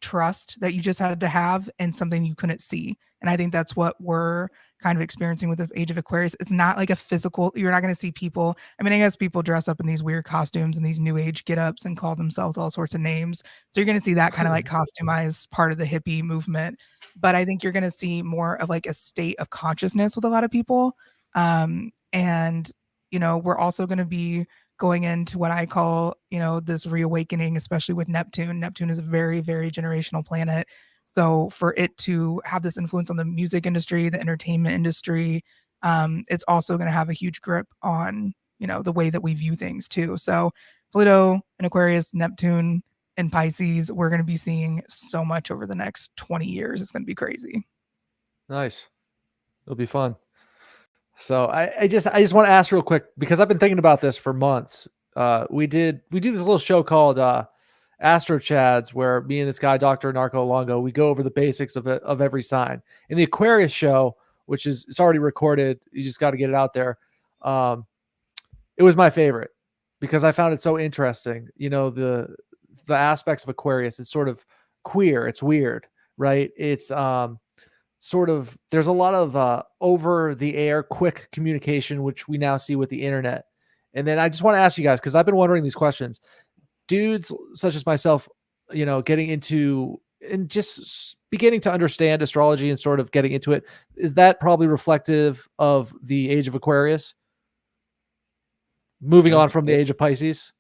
trust that you just had to have and something you couldn't see. And I think that's what we're kind of experiencing with this age of Aquarius. It's not like a physical, you're not going to see people. I mean, I guess people dress up in these weird costumes and these new age get ups and call themselves all sorts of names. So you're going to see that kind of like customized part of the hippie movement. But I think you're going to see more of like a state of consciousness with a lot of people. And, you know, we're also going to be going into what I call, you know, this reawakening, especially with Neptune. Neptune is a very, very generational planet. So for it to have this influence on the music industry, the entertainment industry, it's also going to have a huge grip on, you know, the way that we view things too. So Pluto and Aquarius, Neptune and Pisces, we're going to be seeing so much over the next 20 years. It's going to be crazy. Nice. It'll be fun. So I just want to ask real quick, because I've been thinking about this for months. We do this little show called Astro Chads, where me and this guy, Dr. Narco Longo, we go over the basics of every sign. In the Aquarius show, which is, it's already recorded, you just got to get it out there. It was my favorite because I found it so interesting. You know, the aspects of Aquarius. It's sort of queer. It's weird, right? It's sort of, there's a lot of over the air quick communication, which we now see with the internet. And then I just want to ask you guys, because I've been wondering these questions. Dudes such as myself, you know, getting into and just beginning to understand astrology and sort of getting into it, is that probably reflective of the age of Aquarius? Moving on from the age of Pisces?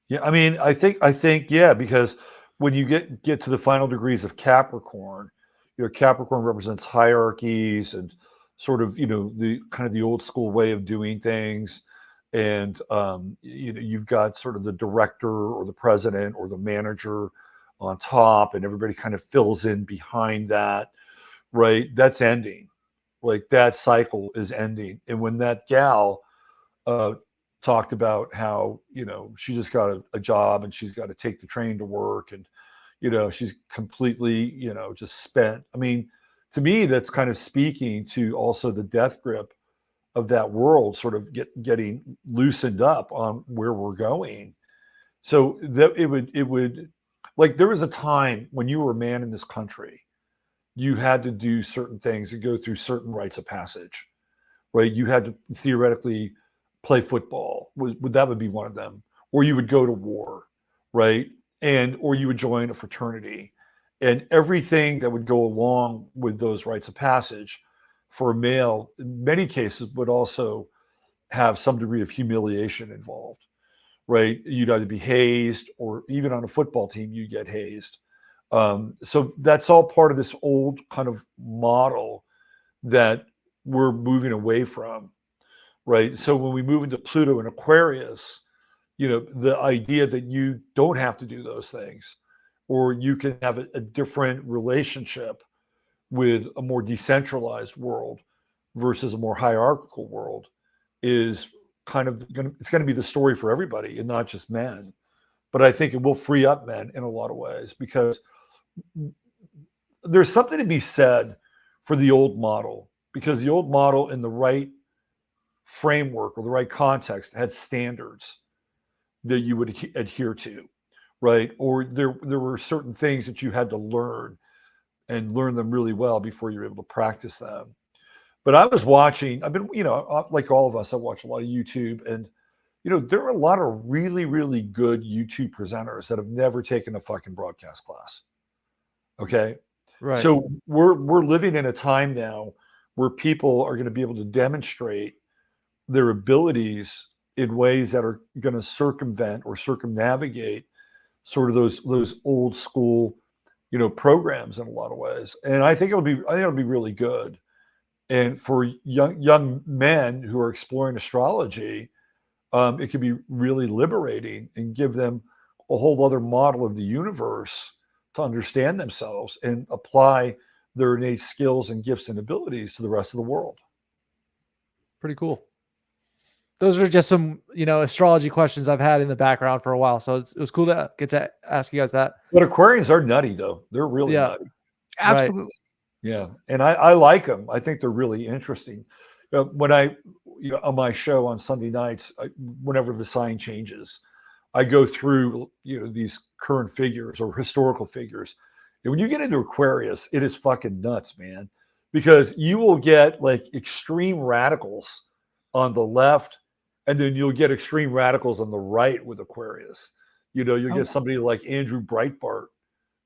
Yeah, I mean, I think, yeah, because when you get to the final degrees of Capricorn, you know, Capricorn represents hierarchies and sort of, you know, the kind of the old school way of doing things. And, you know, you've got sort of the director or the president or the manager on top, and everybody kind of fills in behind that, right? That's ending. Like that cycle is ending. And when that gal talked about how, you know, she just got a job and she's got to take the train to work, and, you know, she's completely, you know, just spent. I mean, to me, that's kind of speaking to also the death grip of that world sort of getting loosened up on where we're going. So that it would like, there was a time when you were a man in this country, you had to do certain things and go through certain rites of passage, right? You had to theoretically play football. That would be one of them, or you would go to war, right? Or you would join a fraternity, and everything that would go along with those rites of passage for a male, in many cases, would also have some degree of humiliation involved, right? You'd either be hazed, or even on a football team, you get hazed. So that's all part of this old kind of model that we're moving away from, right? So when we move into Pluto and Aquarius, you know, the idea that you don't have to do those things, or you can have a different relationship with a more decentralized world versus a more hierarchical world, is kind of it's going to be the story for everybody, and not just men. But I think it will free up men in a lot of ways, because there's something to be said for the old model, because the old model, in the right framework or the right context, had standards that you would adhere to, right? Or there were certain things that you had to learn, and learn them really well before you're able to practice them. But I was watching, I've been, you know, like all of us, I watch a lot of YouTube, and, there are a lot of really, really good YouTube presenters that have never taken a fucking broadcast class. Okay. Right. So we're living in a time now where people are going to be able to demonstrate their abilities in ways that are going to circumvent or circumnavigate sort of those old school, programs in a lot of ways. And I think it'll be really good. And for young men who are exploring astrology, it could be really liberating and give them a whole other model of the universe to understand themselves and apply their innate skills and gifts and abilities to the rest of the world. Pretty cool. Those are just some, astrology questions I've had in the background for a while. So it was cool to get to ask you guys that. But Aquarians are nutty, though. They're really nutty. Absolutely. Right. Yeah. And I like them. I think they're really interesting. When I, on my show on Sunday nights, whenever the sign changes, I go through, these current figures or historical figures. And when you get into Aquarius, it is fucking nuts, man, because you will get like extreme radicals on the left, and then you'll get extreme radicals on the right with Aquarius. You'll get somebody like Andrew Breitbart,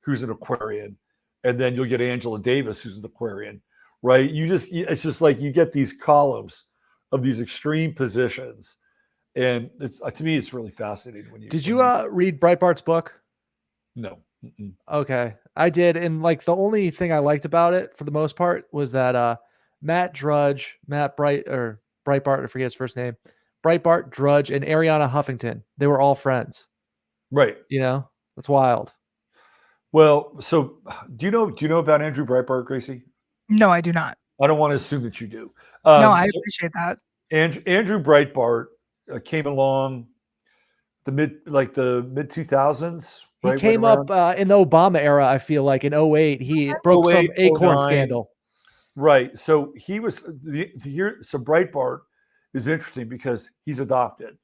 who's an Aquarian, and then you'll get Angela Davis, who's an Aquarian, right? It's just like you get these columns of these extreme positions. And it's, to me, it's really fascinating. Did you read Breitbart's book? No. Mm-mm. Okay. I did. And like the only thing I liked about it for the most part was that Breitbart, I forget his first name, Breitbart, Drudge, and Ariana Huffington, they were all friends. Right. That's wild. Well, so do you know about Andrew Breitbart, Gracey? No, I do not. I don't want to assume that you do. No, I appreciate that. Andrew Breitbart came along the mid 2000s. He right, came up in the Obama era. I feel like in 2008, he broke some Acorn scandal. Right. So he was here. So Breitbart is interesting because he's adopted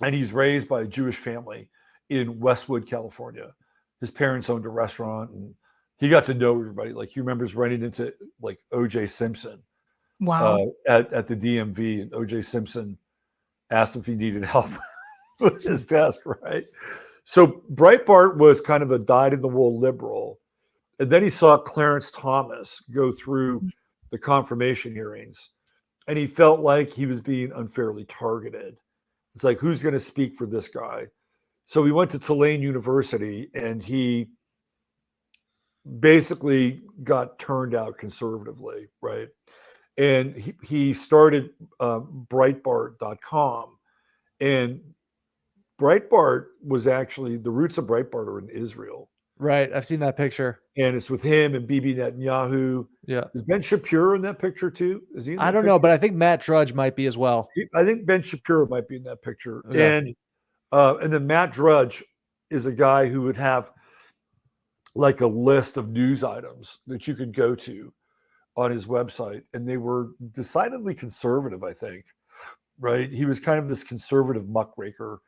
and he's raised by a Jewish family in Westwood, California. His parents owned a restaurant and he got to know everybody. Like he remembers running into like O.J. Simpson. Wow. At the DMV, and O.J. Simpson asked if he needed help with his test, right? So Breitbart was kind of a dyed-in-the-wool liberal. And then he saw Clarence Thomas go through the confirmation hearings, and he felt like he was being unfairly targeted. It's like, who's going to speak for this guy? So he went to Tulane University, and he basically got turned out conservatively, right? And he started Breitbart.com. And Breitbart was actually, the roots of Breitbart are in Israel. Right. I've seen that picture. And it's with him and Bibi Netanyahu. Yeah. Is Ben Shapiro in that picture too? Is he in that I don't know, but I think Matt Drudge might be as well. I think Ben Shapiro might be in that picture. Okay. And then Matt Drudge is a guy who would have like a list of news items that you could go to on his website. And they were decidedly conservative, I think. Right. He was kind of this conservative muckraker.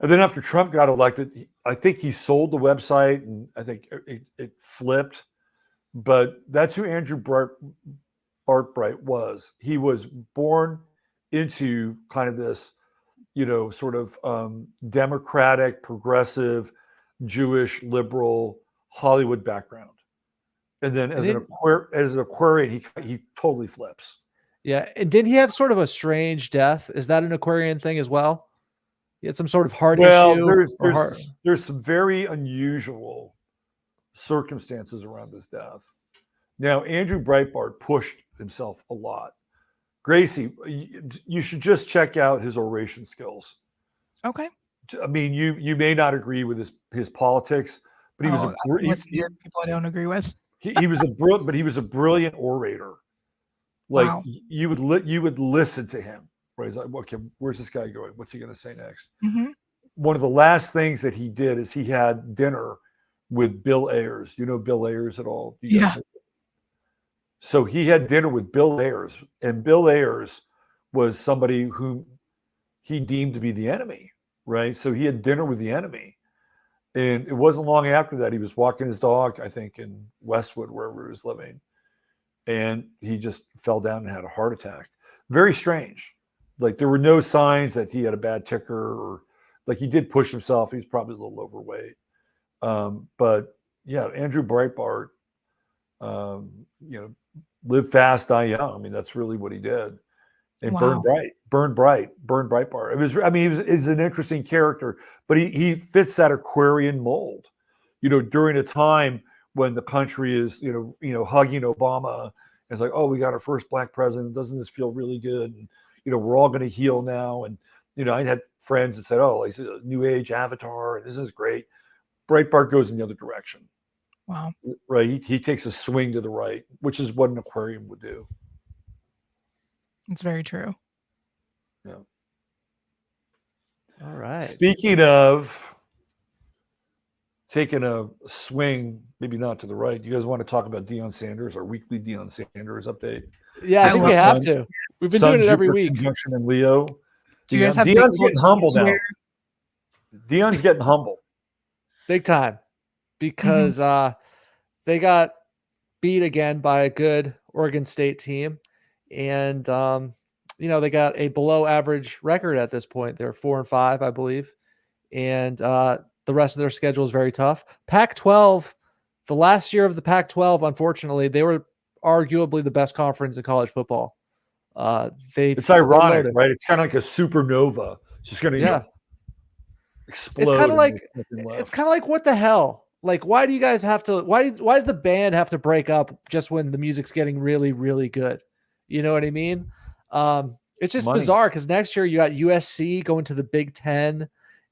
And then after Trump got elected, I think he sold the website and I think it flipped. But that's who Andrew Breitbart was. He was born into kind of this, sort of democratic, progressive, Jewish, liberal Hollywood background. And then as an Aquarian, he totally flips. Yeah. And didn't he have sort of a strange death? Is that an Aquarian thing as well? He had some sort of heart issue. There's some very unusual circumstances around his death. Now, Andrew Breitbart pushed himself a lot. Gracey, you should just check out his oration skills. Okay. I mean, you may not agree with his politics, but he was people I don't agree with. he was a brilliant orator. Like wow. you would listen to him. Right? He's like, okay, where's this guy going? What's he going to say next? Mm-hmm. One of the last things that he did is he had dinner with Bill Ayers. You know Bill Ayers at all? Yeah. So he had dinner with Bill Ayers, and Bill Ayers was somebody whom he deemed to be the enemy, right? So he had dinner with the enemy. And it wasn't long after that, he was walking his dog, I think, in Westwood, wherever he was living. And he just fell down and had a heart attack. Very strange. like there were no signs that he had a bad ticker or like he did push himself. He's probably a little overweight. But yeah, Andrew Breitbart, live fast, die young. I mean, that's really what he did. And Wow. Burn Breitbart. It was, I mean, he's an interesting character, but he fits that Aquarian mold, during a time when the country is, hugging Obama. It's like, oh, we got our first black president. Doesn't this feel really good? And, we're all going to heal now. And, I had friends that said, oh, it's a new age avatar. And this is great. Breitbart goes in the other direction. Wow. Right. He takes a swing to the right, which is what an Aquarian would do. It's very true. Yeah. All right. Speaking of taking a swing, maybe not to the right, you guys want to talk about Deion Sanders, our weekly Deion Sanders update? Yeah, I think we have to. We've been doing it every week. Conjunction and Leo. Do you guys have Deion's getting humble now. Deion's getting humble. Big time. Because they got beat again by a good Oregon State team. And, they got a below average record at this point. They're 4-5, I believe. And the rest of their schedule is very tough. Pac-12, the last year of the Pac-12, unfortunately, they were arguably the best conference in college football. It's ironic, right? It's kind of like a supernova. It's just going to explode. It's kind of like what the hell? Like, why do you guys have to? Why does the band have to break up just when the music's getting really, really good? You know what I mean? It's just bizarre because next year you got USC going to the Big Ten.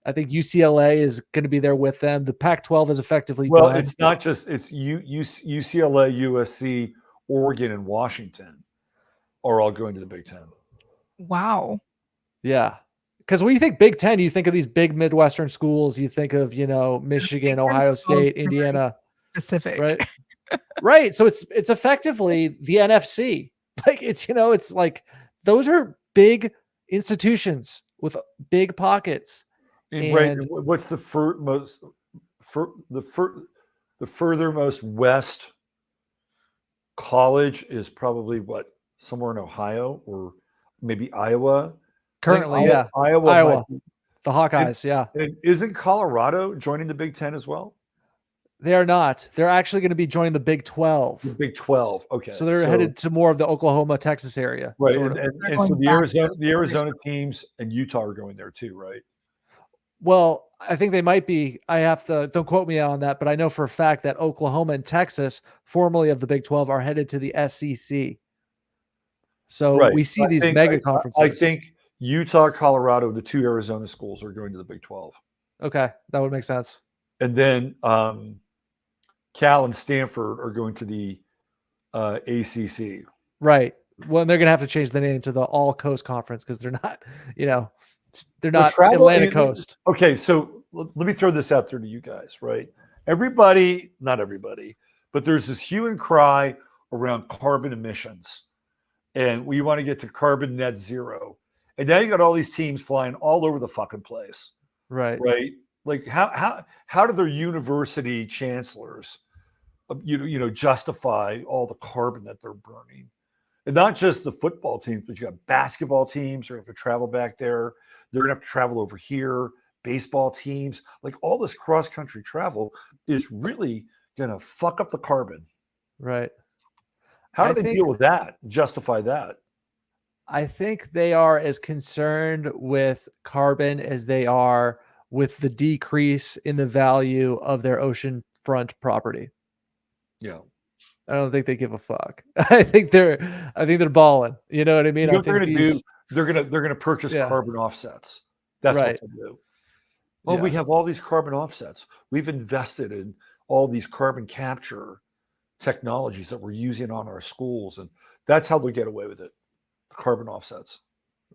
I think UCLA is going to be there with them. The Pac-12 is effectively done. It's not just UCLA, USC, Oregon, and Washington are all going to the Big Ten. Wow. Yeah. Because when you think Big Ten, you think of these big Midwestern schools. You think of, Michigan, Ohio State, Indiana. Specific. Right. Right. So it's effectively the NFC. Like it's like those are big institutions with big pockets. Right. What's the furthermost west college is probably somewhere in Ohio or maybe Iowa. Currently, yeah. Iowa. The Hawkeyes, yeah. And isn't Colorado joining the Big Ten as well? They are not. They're actually going to be joining the Big 12. The Big 12. Okay. So they're headed to more of the Oklahoma, Texas area. Right. And so the Arizona teams and Utah are going there too, right? Well, I think they might be. I have to, don't quote me on that, but I know for a fact that Oklahoma and Texas, formerly of the Big 12, are headed to the SEC. So we see these mega conferences. I think Utah, Colorado, the two Arizona schools are going to the Big 12. Okay. That would make sense. And then Cal and Stanford are going to the ACC. Right. Well, they're going to have to change the name to the All Coast Conference because they're not, they're not Atlantic Coast. Okay, so let me throw this out there to you guys, right? Not everybody, but there's this hue and cry around carbon emissions. And we want to get to carbon net zero. And now you got all these teams flying all over the fucking place. Right. Right. Like how do their university chancellors, justify all the carbon that they're burning? And not just the football teams, but you got basketball teams are going to have to travel back there. They're going to have to travel over here. Baseball teams, like all this cross-country travel is really going to fuck up the carbon. Right. How do they deal with that? Justify that? I think they are as concerned with carbon as they are with the decrease in the value of their oceanfront property. Yeah. I don't think they give a fuck. I think they're balling. You know what I mean? What they're going to do? They're going to purchase carbon offsets. That's what they do. Well, we have all these carbon offsets. We've invested in all these carbon capture technologies that we're using on our schools, and that's how they get away with it. The carbon offsets.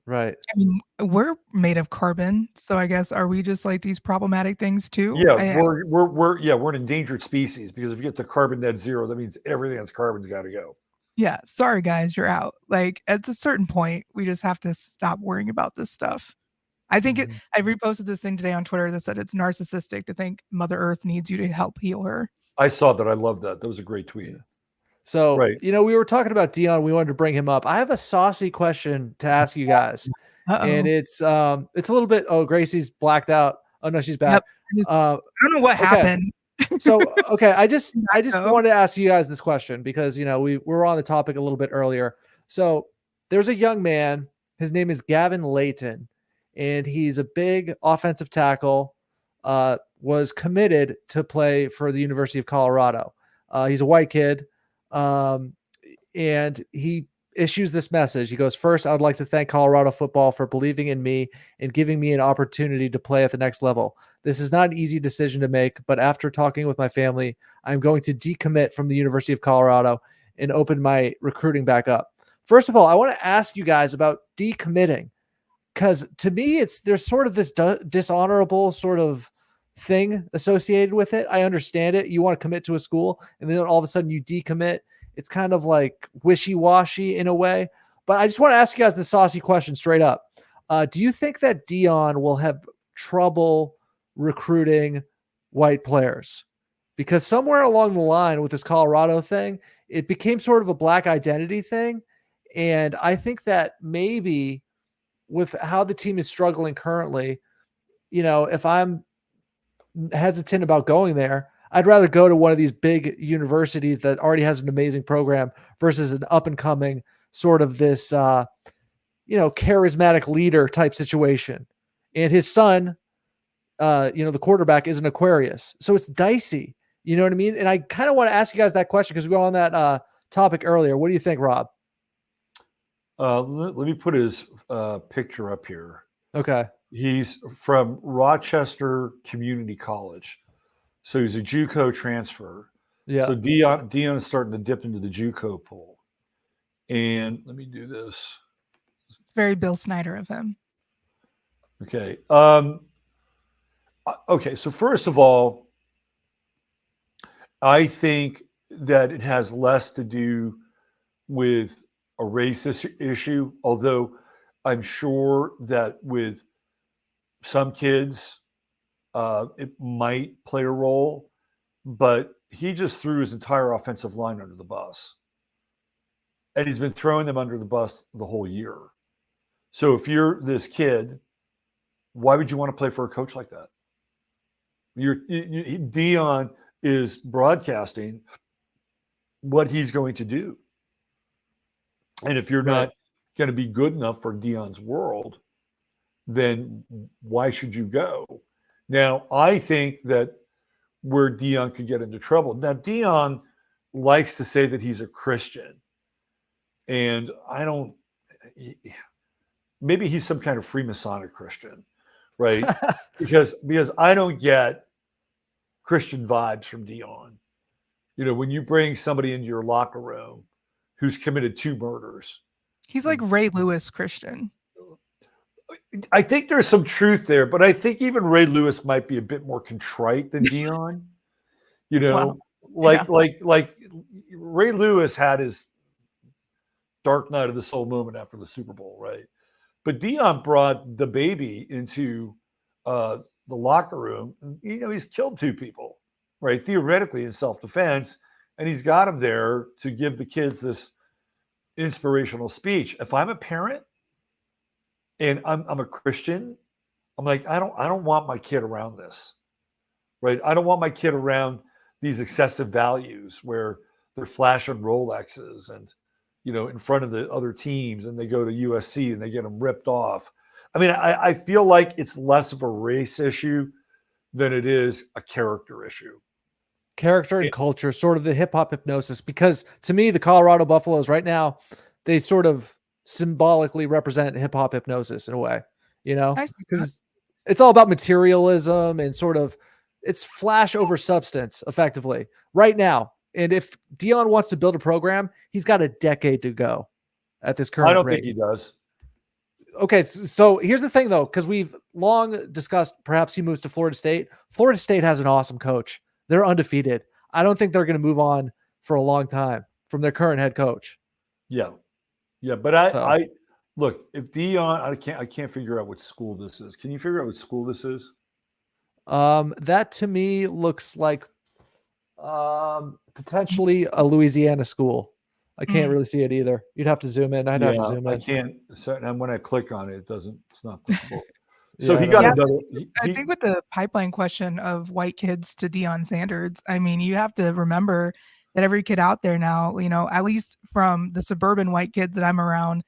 Right. I mean, we're made of carbon, so I guess are we just like these problematic things too? Yeah, we're an endangered species because if you get to carbon net zero, that means everything that's carbon's got to go. Yeah, sorry guys, you're out. Like at a certain point, we just have to stop worrying about this stuff. I think I reposted this thing today on Twitter that said it's narcissistic to think Mother Earth needs you to help heal her. I saw that. I love that. That was a great tweet. So, we were talking about Deion. We wanted to bring him up. I have a saucy question to ask you guys. and it's a little bit. Oh, Gracie's blacked out. Oh no, she's back. Yep. I don't know what happened. So okay, I just wanted to ask you guys this question because we were on the topic a little bit earlier. So there's a young man. His name is Gavin Layton, and he's a big offensive tackle. Was committed to play for the University of Colorado. He's a white kid, and he issues this message. He goes, "First, I would like to thank Colorado football for believing in me and giving me an opportunity to play at the next level. This is not an easy decision to make, but after talking with my family, I'm going to decommit from the University of Colorado and open my recruiting back up." First of all, I want to ask you guys about decommitting, because to me, there's sort of this dishonorable sort of thing associated with it. I understand it. You want to commit to a school, and then all of a sudden you decommit. It's kind of like wishy-washy in a way. But I just want to ask you guys the saucy question straight up. Do you think that Deion will have trouble recruiting white players? Because somewhere along the line with this Colorado thing, it became sort of a black identity thing. And I think that maybe with how the team is struggling currently, if I'm hesitant about going there, I'd rather go to one of these big universities that already has an amazing program versus an up and coming sort of this, charismatic leader type situation. And his son, the quarterback is an Aquarius. So it's dicey. You know what I mean? And I kind of want to ask you guys that question because we were on that topic earlier. What do you think, Rob? Let me put his picture up here. Okay. He's from Rochester Community College. So he's a JUCO transfer. Yeah. So Deion is starting to dip into the JUCO pool. And let me do this. It's very Bill Snyder of him. Okay. Okay. So first of all, I think that it has less to do with a racist issue, although I'm sure that with some kids, it might play a role, but he just threw his entire offensive line under the bus. And he's been throwing them under the bus the whole year. So if you're this kid, why would you want to play for a coach like that? Deion is broadcasting what he's going to do. And if you're not going to be good enough for Deion's world, then why should you go? Now, I think that where Deion could get into trouble. Now, Deion likes to say that he's a Christian. And maybe he's some kind of Freemasonic Christian, right? because I don't get Christian vibes from Deion. When you bring somebody into your locker room who's committed 2 murders. He's like Ray Lewis Christian. I think there's some truth there, but I think even Ray Lewis might be a bit more contrite than Deion. Like Ray Lewis had his dark night of the soul moment after the Super Bowl, right? But Deion brought the baby into the locker room. He's killed 2 people, right? Theoretically in self-defense, and he's got him there to give the kids this inspirational speech. If I'm a parent and I'm a Christian, I'm like, I don't want my kid around this, right? I don't want my kid around these excessive values where they're flashing Rolexes and, in front of the other teams, and they go to USC and they get them ripped off. I mean, I feel like it's less of a race issue than it is a character issue. Character and culture, sort of the hip hop hypnosis, because to me, the Colorado Buffaloes right now, they sort of symbolically represent hip hop hypnosis in a way, because it's all about materialism and sort of it's flash over substance effectively right now. And if Deion wants to build a program, he's got a decade to go at this current rate. I don't think he does. Okay, so here's the thing, though, because we've long discussed perhaps he moves to Florida State. Florida State has an awesome coach. They're undefeated. I don't think they're going to move on for a long time from their current head coach. Yeah. But I look, if Deion, I can't figure out what school this is. Can you figure out what school this is? That to me looks like potentially a Louisiana school. I can't really see it either. You'd have to zoom in. I'd have to zoom in. I can't. And when I click on it, it's not clickable. So Yeah, he got Yeah, another. I think with the pipeline question of white kids to Deion Sanders, I mean, you have to remember that every kid out there now, at least from the suburban white kids that I'm around,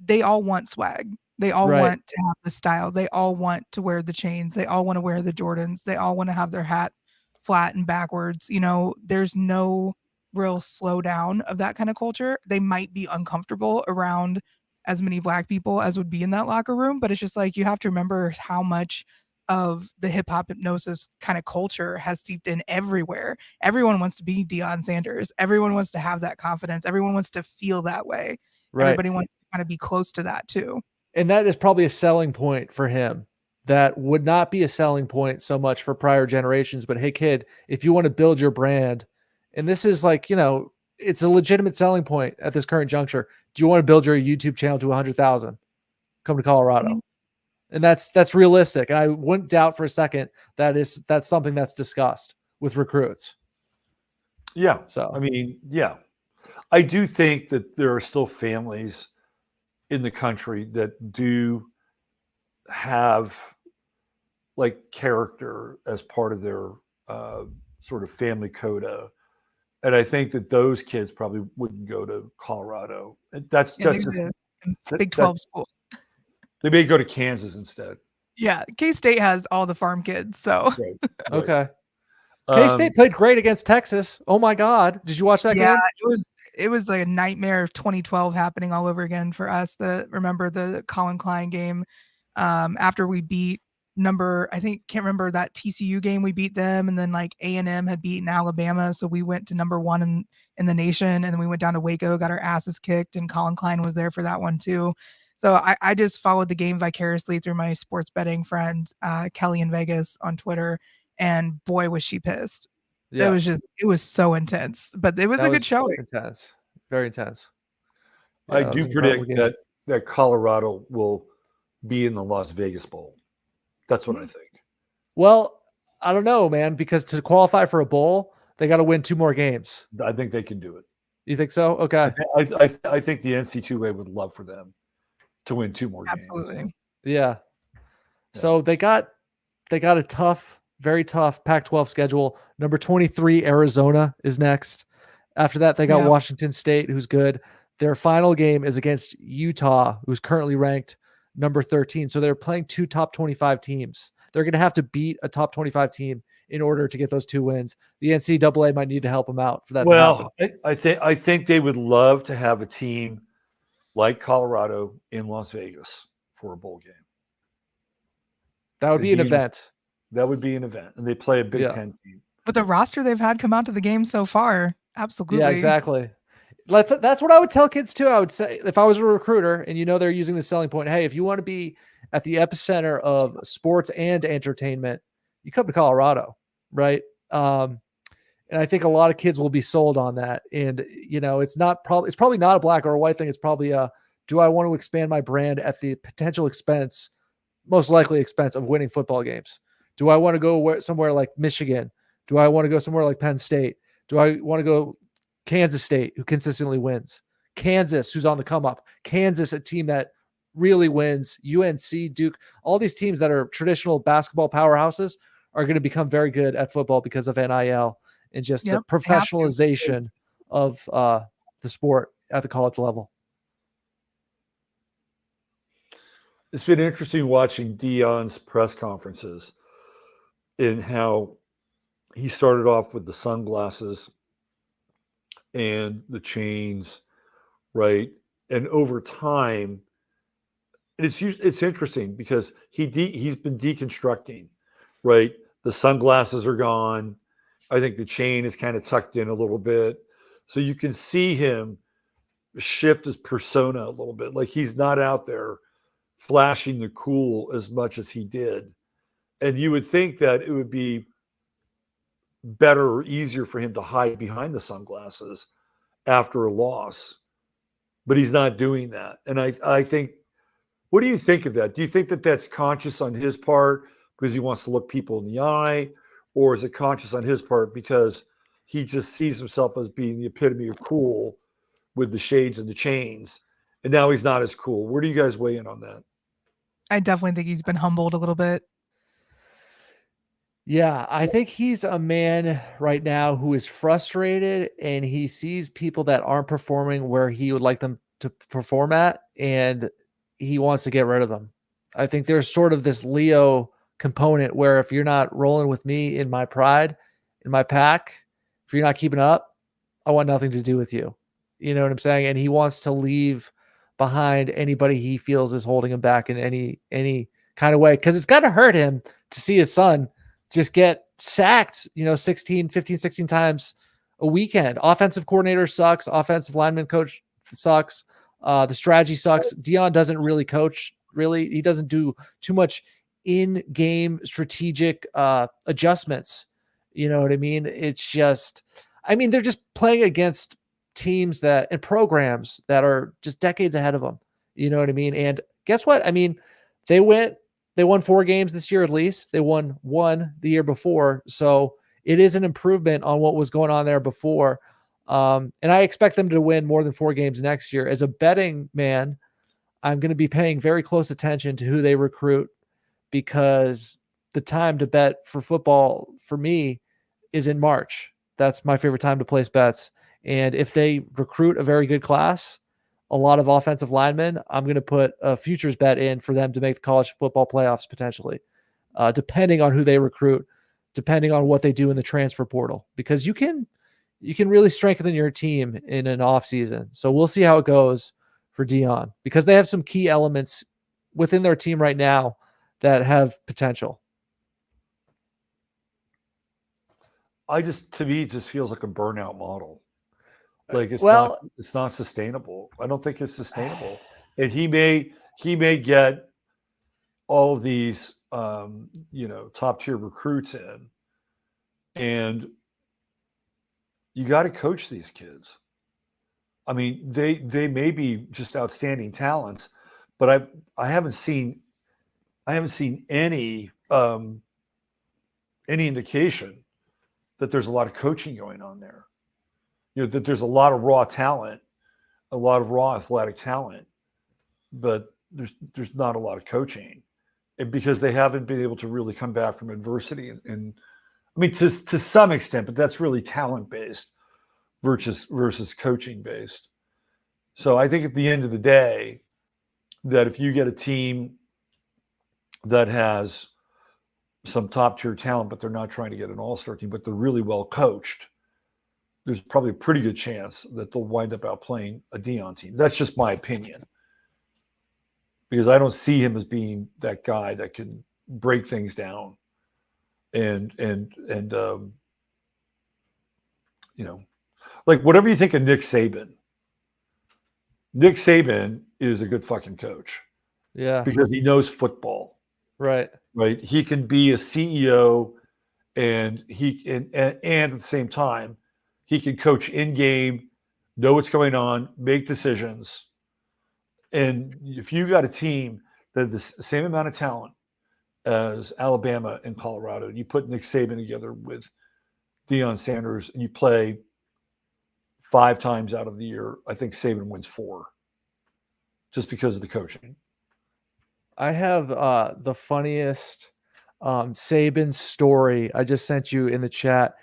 they all want swag. They all Right. want to have the style. They all want to wear the chains. They all want to wear the Jordans. They all want to have their hat flat and backwards. There's no real slowdown of that kind of culture. They might be uncomfortable around as many black people as would be in that locker room, but it's just like you have to remember how much of the hip hop hypnosis kind of culture has seeped in everywhere. Everyone wants to be Deion Sanders. Everyone wants to have that confidence. Everyone wants to feel that way. Right. Everybody wants to kind of be close to that too. And that is probably a selling point for him. That would not be a selling point so much for prior generations. But hey, kid, if you want to build your brand, and this is like, it's a legitimate selling point at this current juncture. Do you want to build your YouTube channel to 100,000? Come to Colorado. Mm-hmm. And that's realistic. And I wouldn't doubt for a second that's something that's discussed with recruits. Yeah. So, I mean, yeah. I do think that there are still families in the country that do have like character as part of their sort of family coda. And I think that those kids probably wouldn't go to Colorado. That's just Big 12 schools. They may go to Kansas instead. Yeah, K-State has all the farm kids. So right. Okay. K-State played great against Texas. Oh my God. Did you watch that game? Yeah, it was like a nightmare of 2012 happening all over again for us. Remember the Colin Klein game after we beat can't remember that TCU game, we beat them, and then like A&M had beaten Alabama, so we went to number 1 in the nation, and then we went down to Waco, got our asses kicked, and Colin Klein was there for that one too. So I just followed the game vicariously through my sports betting friend, Kelly in Vegas on Twitter, and boy, was she pissed. Yeah. It was so intense, but it was a good showing. Intense. Very intense. Yeah, I do predict that Colorado will be in the Las Vegas Bowl. That's what I think. Well, I don't know, man, because to qualify for a bowl, they got to win 2 more games. I think they can do it. You think so? Okay. I think the NC2A would love for them to win 2 more games. Absolutely. Yeah. So they got a tough, very tough Pac-12 schedule. Number 23, Arizona is next. After that, they got Washington State, who's good. Their final game is against Utah, who's currently ranked number 13. So they're playing 2 top 25 teams. They're going to have to beat a top 25 team in order to get those 2 wins. The NCAA might need to help them out for that. Well, I think they would love to have a team like Colorado in Las Vegas for a bowl game. That would be an event. That would be an event. And they play a Big Ten team. With the roster they've had come out to the game so far, absolutely. Yeah, exactly. That's what I would tell kids too. I would say if I was a recruiter and they're using the selling point, hey, if you want to be at the epicenter of sports and entertainment, you come to Colorado, right? And I think a lot of kids will be sold on that. And it's probably not a black or a white thing. It's probably do I want to expand my brand at the potential expense, most likely expense of winning football games? Do I want to go somewhere like Michigan? Do I want to go somewhere like Penn State? Do I want to go Kansas State, who consistently wins? Kansas, who's on the come up? Kansas, a team that really wins. UNC, Duke, all these teams that are traditional basketball powerhouses are going to become very good at football because of NIL and just the professionalization of the sport at the college level. It's been interesting watching Deion's press conferences and how he started off with the sunglasses and the chains, right? And over time, it's interesting because he's been deconstructing, right? The sunglasses are gone. I think the chain is kind of tucked in a little bit. So you can see him shift his persona a little bit. Like he's not out there flashing the cool as much as he did. And you would think that it would be better or easier for him to hide behind the sunglasses after a loss, but he's not doing that. And I think, what do you think of that? Do you think that that's conscious on his part because he wants to look people in the eye, or is it conscious on his part because he just sees himself as being the epitome of cool with the shades and the chains, and now he's not as cool. Where do you guys weigh in on that? I definitely think he's been humbled a little bit. Yeah, I think he's a man right now who is frustrated, and he sees people that aren't performing where he would like them to perform at, and he wants to get rid of them. I think there's sort of this Leo component where if you're not rolling with me in my pride, in my pack, if you're not keeping up, I want nothing to do with you. You know what I'm saying? And he wants to leave behind anybody he feels is holding him back in any kind of way, because it's got to hurt him to see his son just get sacked, 16 times a weekend. Offensive coordinator sucks. Offensive lineman coach sucks. The strategy sucks. Deion doesn't really coach. Really, he doesn't do too much in-game strategic adjustments. You know what I mean? It's just, they're just playing against teams and programs that are just decades ahead of them. You know what I mean? And guess what? They won 4 games this year at least. They won 1 the year before. So it is an improvement on what was going on there before. And I expect them to win more than 4 games next year. As a betting man, I'm going to be paying very close attention to who they recruit, because the time to bet for football for me is in March. That's my favorite time to place bets. And if they recruit a very good class, a lot of offensive linemen, I'm going to put a futures bet in for them to make the college football playoffs potentially, depending on who they recruit, depending on what they do in the transfer portal, because you can really strengthen your team in an off season. So we'll see how it goes for Deion, because they have some key elements within their team right now that have potential. To me, it just feels like a burnout model. Like it's not sustainable. I don't think it's sustainable. And he may get all of these top tier recruits in, and you got to coach these kids. They may be just outstanding talents, but I haven't seen any indication that there's a lot of coaching going on there. That there's a lot of raw talent, a lot of raw athletic talent, but there's not a lot of coaching, and because they haven't been able to really come back from adversity. And to some extent, but that's really talent based versus coaching based. So I think at the end of the day, that if you get a team that has some top tier talent, but they're not trying to get an all-star team, but they're really well coached, there's probably a pretty good chance that they'll wind up outplaying a Deion team. That's just my opinion, because I don't see him as being that guy that can break things down and like whatever you think of Nick Saban is a good fucking coach. Yeah. Because he knows football. Right. He can be a CEO and at the same time, he can coach in game, know what's going on, make decisions. And if you got a team that has the same amount of talent as Alabama and Colorado, and you put Nick Saban together with Deion Sanders, and you play 5 times out of the year, I think Saban wins 4, just because of the coaching. I have the funniest Saban story I just sent you in the chat,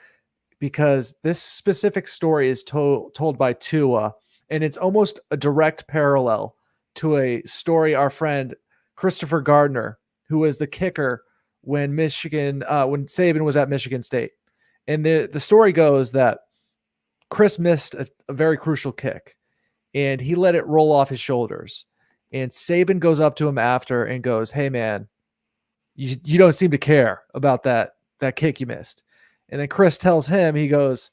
because this specific story is told by Tua, and it's almost a direct parallel to a story our friend Christopher Gardner, who was the kicker when Saban was at Michigan State. And the story goes that Chris missed a very crucial kick, and he let it roll off his shoulders. And Saban goes up to him after and goes, "Hey man, you don't seem to care about that kick you missed." And then Chris tells him, he goes,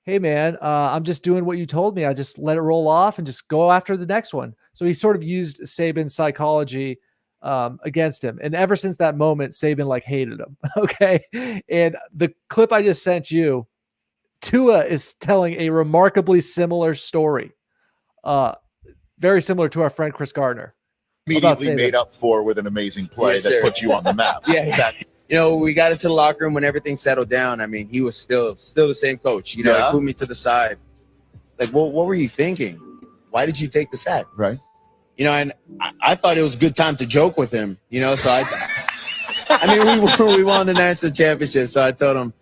"Hey man, I'm just doing what you told me. I just let it roll off and just go after the next one." So he sort of used Saban's psychology against him. And ever since that moment, Saban hated him. Okay. And the clip I just sent you, Tua is telling a remarkably similar story. Very similar to our friend Chris Gardner. Immediately made up for with an amazing play that puts you on the map. Yeah. We got into the locker room when everything settled down. He was still the same coach. He put me to the side. What were you thinking? why did you take the sack? Right. You know, and I thought it was a good time to joke with him, you know, so I mean, we won the national championship. So I told him,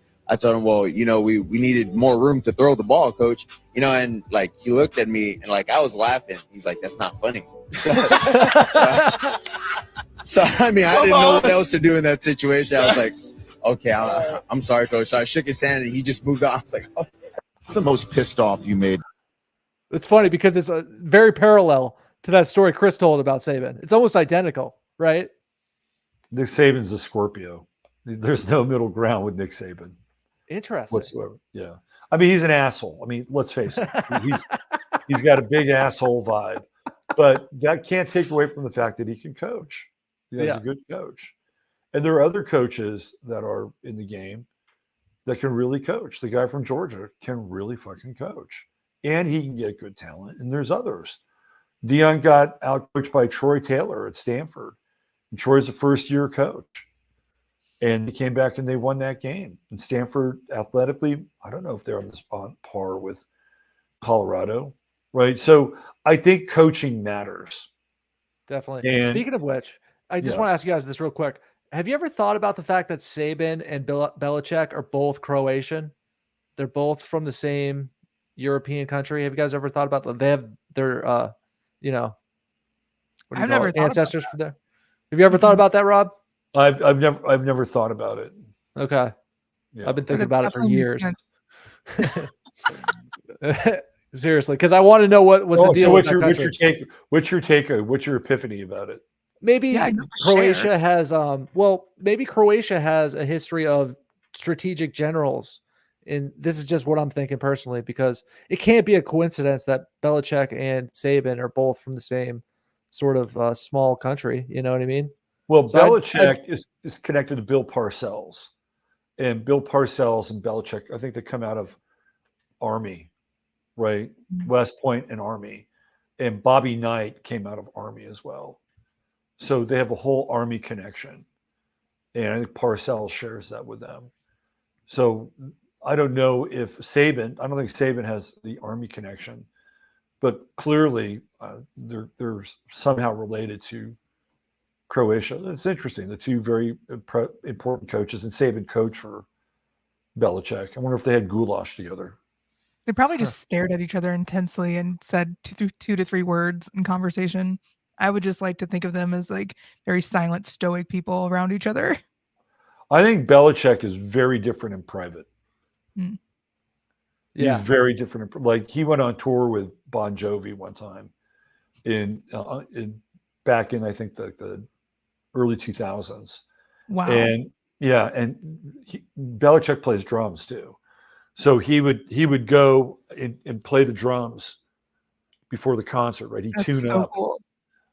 well, you know, we needed more room to throw the ball, coach, you know, and like, he looked at me and like, I was laughing. He's like, that's not funny. So, I mean, I didn't know what else to do in that situation. I was like, okay, I'm sorry, coach. So I shook his hand and he just moved on. I was like, oh. The most pissed off you made? It's funny because it's a very parallel to that story Chris told about Saban. It's almost identical, right? Nick Saban's a Scorpio. There's no middle ground with Nick Saban. Interesting. Whatsoever. Yeah. I mean, he's an asshole. I mean, let's face it. He's got a big asshole vibe. But that can't take away from the fact that he can coach. He's a good coach. And there are other coaches that are in the game that can really coach. The guy from Georgia can really fucking coach. And he can get good talent. And there's others. Deion got out-coached by Troy Taylor at Stanford. And Troy's a first-year coach. And they came back and they won that game. And Stanford, athletically, I don't know if they're on par with Colorado, right? So I think coaching matters. Definitely. And, speaking of which, I just want to ask you guys this real quick. Have you ever thought about the fact that Saban and Belichick are both Croatian? They're both from the same European country. Have you guys ever thought about that? They have their, you know, I've never thought ancestors from there. Have you ever thought about that, Rob? I've never thought about it. Okay. Yeah. I've been thinking about it for years. Seriously, because I want to know what's the deal. So what's your take? What's your epiphany about it? Maybe Croatia has maybe Croatia has a history of strategic generals. And this is just what I'm thinking personally, because it can't be a coincidence that Belichick and Saban are both from the same sort of small country. You know what I mean? Well, so Belichick is connected to Bill Parcells. And Bill Parcells and Belichick, I think they come out of Army, right? West Point and Army. And Bobby Knight came out of Army as well. So they have a whole Army connection. And I think Parcells shares that with them. So I don't know if I don't think Saban has the Army connection, but clearly they're somehow related to Croatia. It's interesting. The two very important coaches, and Saban coached for Belichick. I wonder if they had goulash together. They probably just stared at each other intensely and said two to three words in conversation. I would just like to think of them as like very silent, stoic people around each other. I think Belichick is very different in private. Yeah, he's very different. Like he went on tour with Bon Jovi one time back in I think the early 2000s. Wow. And Belichick plays drums too, so he would go and play the drums before the concert. Right, he'd tune up. Cool.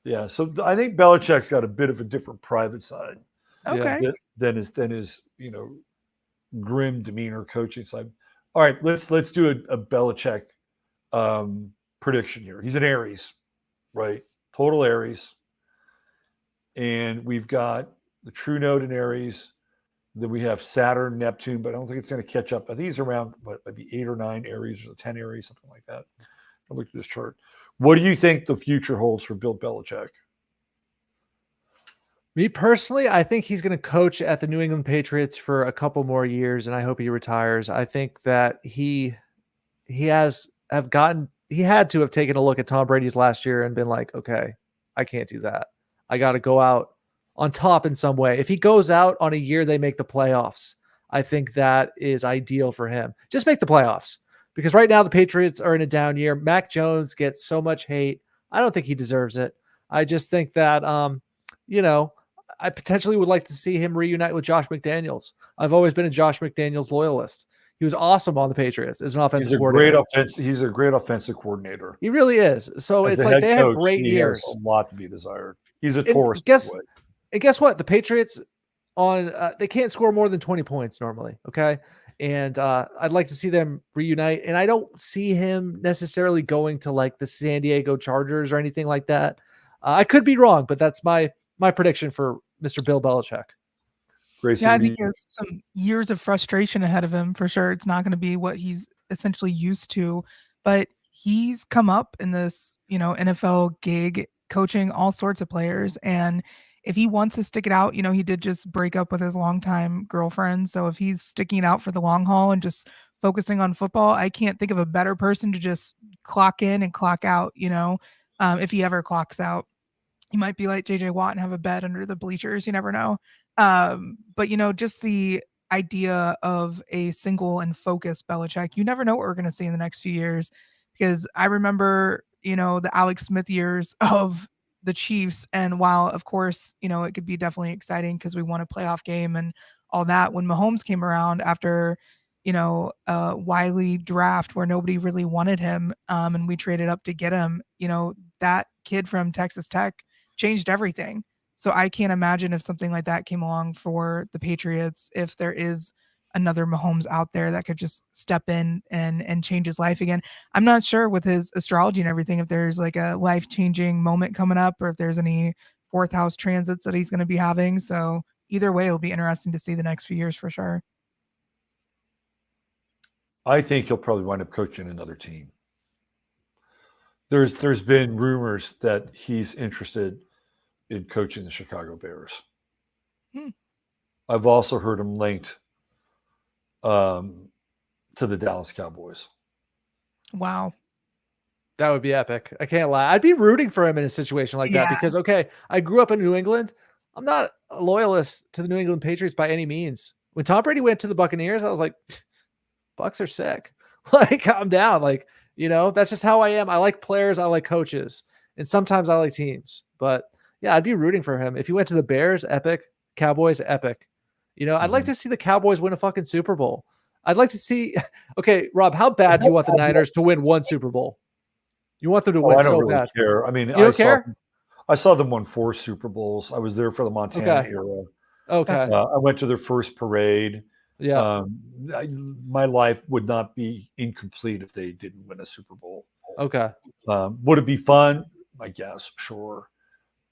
Yeah, so I think Belichick's got a bit of a different private side. Okay. Than his grim demeanor coaching side. All right, let's do a Belichick prediction here. He's an Aries, right? Total Aries. And we've got the true node in Aries. Then we have Saturn, Neptune, but I don't think it's going to catch up. I think he's around maybe 8 or 9 Aries or 10 Aries, something like that. I'll look at this chart. What do you think the future holds for Bill Belichick? Me personally, I think he's going to coach at the New England Patriots for a couple more years, and I hope he retires. I think that he had to have taken a look at Tom Brady's last year and been like, okay, I can't do that. I got to go out on top in some way. If he goes out on a year they make the playoffs, I think that is ideal for him. Just make the playoffs, because right now the Patriots are in a down year. Mac Jones gets so much hate. I don't think he deserves it. I just think that, I potentially would like to see him reunite with Josh McDaniels. I've always been a Josh McDaniels loyalist. He was awesome on the Patriots as an offensive coordinator. He's a great offensive coordinator. He really is. So it's like they have great years. A lot to be desired. He's a Taurus. And guess what? The Patriots they can't score more than 20 points normally. Okay. And I'd like to see them reunite. And I don't see him necessarily going to like the San Diego Chargers or anything like that. I could be wrong, but that's my prediction for Mr. Bill Belichick. Gracey, I think he has some years of frustration ahead of him for sure. It's not going to be what he's essentially used to, but he's come up in this, NFL gig coaching all sorts of players. And if he wants to stick it out, he did just break up with his longtime girlfriend. So if he's sticking it out for the long haul and just focusing on football, I can't think of a better person to just clock in and clock out, if he ever clocks out. He might be like JJ Watt and have a bed under the bleachers. You never know. But just the idea of a single and focused Belichick, you never know what we're going to see in the next few years. Because I remember, the Alex Smith years of the Chiefs. And while, of course, it could be definitely exciting because we won a playoff game and all that, when Mahomes came around after, Wiley draft where nobody really wanted him, and we traded up to get him, that kid from Texas Tech changed everything. So I can't imagine if something like that came along for the Patriots, if there is another Mahomes out there that could just step in and change his life again. I'm not sure with his astrology and everything, if there's like a life-changing moment coming up or if there's any fourth house transits that he's going to be having. So either way, it'll be interesting to see the next few years for sure. I think he'll probably wind up coaching another team. There's been rumors that he's interested in coaching the Chicago Bears. I've also heard him linked to the Dallas Cowboys. Wow. That would be epic. I can't lie. I'd be rooting for him in a situation like that because, okay, I grew up in New England. I'm not a loyalist to the New England Patriots by any means. When Tom Brady went to the Buccaneers, I was like, Bucs are sick. Like, I'm down. Like, that's just how I am. I like players. I like coaches. And sometimes I like teams. But, yeah, I'd be rooting for him. If he went to the Bears, epic. Cowboys, epic. I'd like to see the Cowboys win a fucking Super Bowl. I'd like to see – okay, Rob, how bad do you want the Niners to win one Super Bowl? You want them to win I don't so really bad. care. I mean, you don't care? I saw them win 4 Super Bowls. I was there for the Montana era. Okay. I went to their first parade. Yeah. My life would not be incomplete if they didn't win a Super Bowl. Okay. Would it be fun? I guess, sure.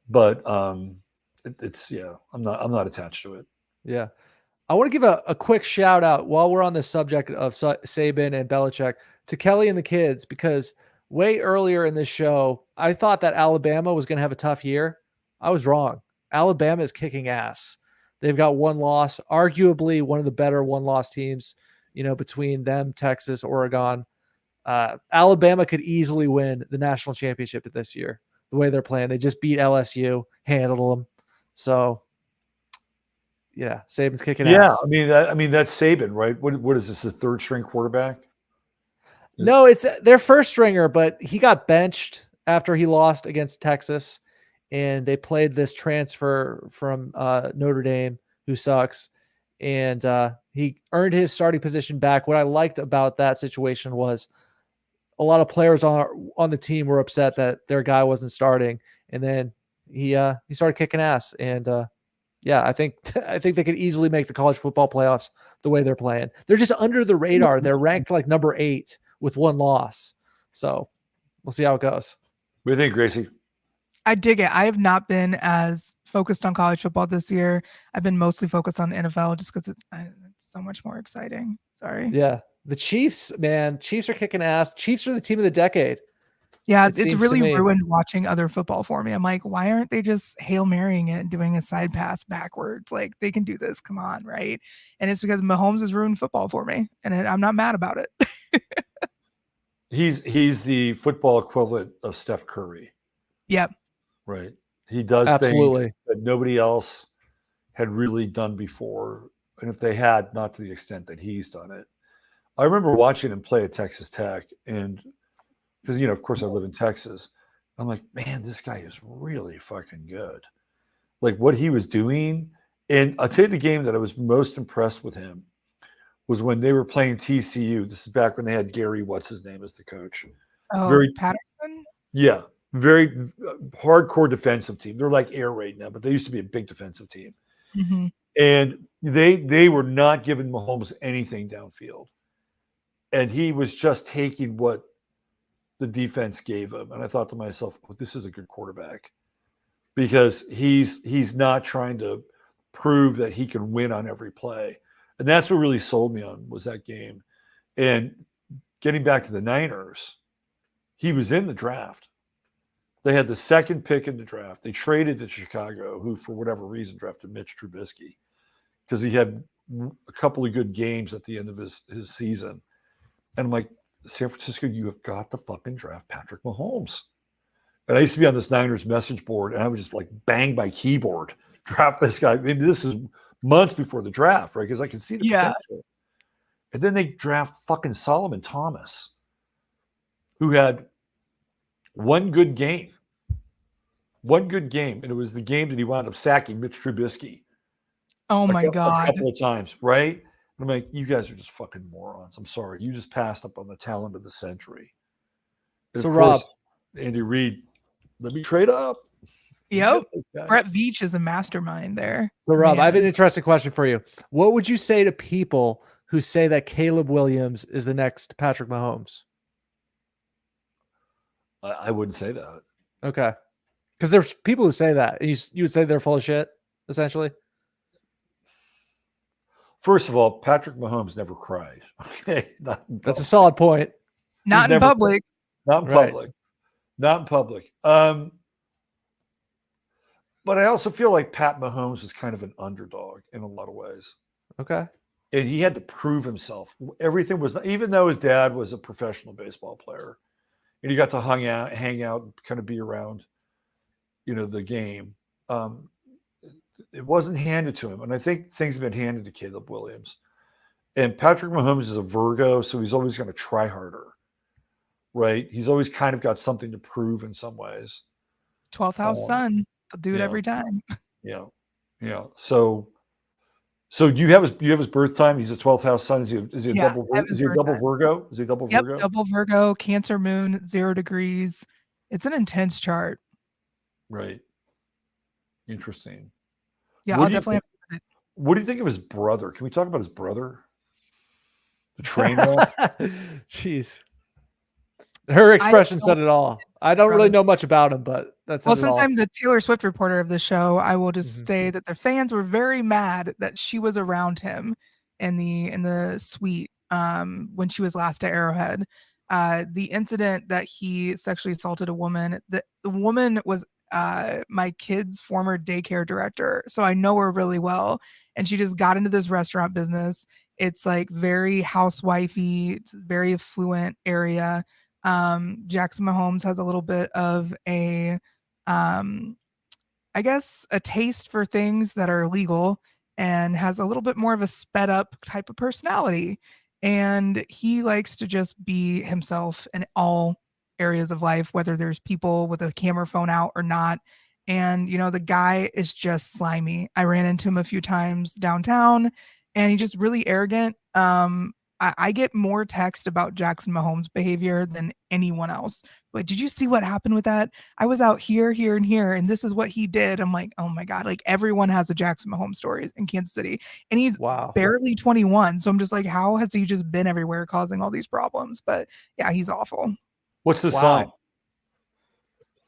But I'm not attached to it. Yeah. I want to give a quick shout out while we're on the subject of Saban and Belichick to Kelly and the kids, because way earlier in this show, I thought that Alabama was going to have a tough year. I was wrong. Alabama is kicking ass. They've got one loss, arguably one of the better one-loss teams, between them, Texas, Oregon. Alabama could easily win the national championship this year, the way they're playing. They just beat LSU, handled them. So, yeah, Saban's kicking ass. I mean that's Saban, right? What is this, a third-string quarterback? No, it's their first stringer, but he got benched after he lost against Texas, and they played this transfer from Notre Dame who sucks, and he earned his starting position back. What I liked about that situation was a lot of players on the team were upset that their guy wasn't starting, and then he started kicking ass, and I think they could easily make the college football playoffs the way they're playing. They're just under the radar. They're ranked like number 8 with 1 loss. So we'll see how it goes. What do you think, Gracey? I dig it. I have not been as focused on college football this year. I've been mostly focused on NFL just because it's so much more exciting. Sorry. Yeah. The Chiefs, man. Chiefs are kicking ass. Chiefs are the team of the decade. Yeah, it's really ruined watching other football for me. I'm like, why aren't they just Hail Marrying it and doing a side pass backwards? Like, they can do this. Come on, right? And it's because Mahomes has ruined football for me, and I'm not mad about it. He's the football equivalent of Steph Curry. Yep. Right. He does absolutely things that nobody else had really done before, and if they had, not to the extent that he's done it. I remember watching him play at Texas Tech, and because, of course, I live in Texas. I'm like, man, this guy is really fucking good. Like what he was doing. And I'll tell you the game that I was most impressed with him was when they were playing TCU. This is back when they had Gary, what's his name, as the coach. Oh, Patterson? Yeah. Very hardcore defensive team. They're like air raid now, but they used to be a big defensive team. Mm-hmm. And they were not giving Mahomes anything downfield. And he was just taking what the defense gave him. And I thought to myself, oh, this is a good quarterback, because he's not trying to prove that he can win on every play. And that's what really sold me on was that game. And getting back to the Niners, he was in the draft. They had the second pick in the draft. They traded to Chicago, who, for whatever reason, drafted Mitch Trubisky because he had a couple of good games at the end of his season. And I'm like, San Francisco, you have got to fucking draft Patrick Mahomes. And I used to be on this Niners message board, and I would just like bang my keyboard, draft this guy. Maybe this is months before the draft, right? Because I can see the potential. And then they draft fucking Solomon Thomas, who had one good game, and it was the game that he wound up sacking Mitch Trubisky. Oh my God. A couple of times, right? And I'm like, you guys are just fucking morons. I'm sorry. You just passed up on the talent of the century. And so, of Rob, course, Andy Reid, let me trade up. Yep. Brett Veach is a mastermind there. So, Rob, I have an interesting question for you. What would you say to people who say that Caleb Williams is the next Patrick Mahomes? I wouldn't say that. Okay. Because there's people who say that. You would say they're full of shit, essentially? First of all, Patrick Mahomes never cries. Okay, that's a solid point. Not in public. Not in public. Not in public. But I also feel like Pat Mahomes is kind of an underdog in a lot of ways. Okay. And he had to prove himself. Everything was, even though his dad was a professional baseball player, and he got to hang out, and kind of be around, the game. It wasn't handed to him. And I think things have been handed to Caleb Williams. And Patrick Mahomes is a Virgo, so he's always going to try harder, right? He's always kind of got something to prove in some ways. 12th house sun. He'll do it every time. Yeah. So you have his birth time. He's a 12th house sun. Is he a double Virgo? Is he a double Virgo? Double Virgo, Cancer moon, 0 degrees. It's an intense chart. Right. Interesting. Yeah, I'll definitely. What do you think of his brother? Can we talk about his brother? The train wreck? Jeez. Her expression said it all. I don't really know much about him, but that's well. Since I'm the Taylor Swift reporter of the show, I will just say that the fans were very mad that she was around him in the suite when she was last at Arrowhead. The incident that he sexually assaulted a woman. The woman was my kid's former daycare director, so I know her really well. And she just got into this restaurant business. It's like very housewifey. It's a very affluent area. Jackson Mahomes has a little bit of a taste for things that are legal and has a little bit more of a sped up type of personality. And he likes to just be himself in all areas of life, whether there's people with a camera phone out or not. And, the guy is just slimy. I ran into him a few times downtown and he's just really arrogant. I get more text about Jackson Mahomes' behavior than anyone else. But did you see what happened with that? I was out here, and here, and this is what he did. I'm like, oh my God, like everyone has a Jackson Mahomes story in Kansas City. And he's barely 21. So I'm just like, how has he just been everywhere causing all these problems? But yeah, he's awful. What's the sign?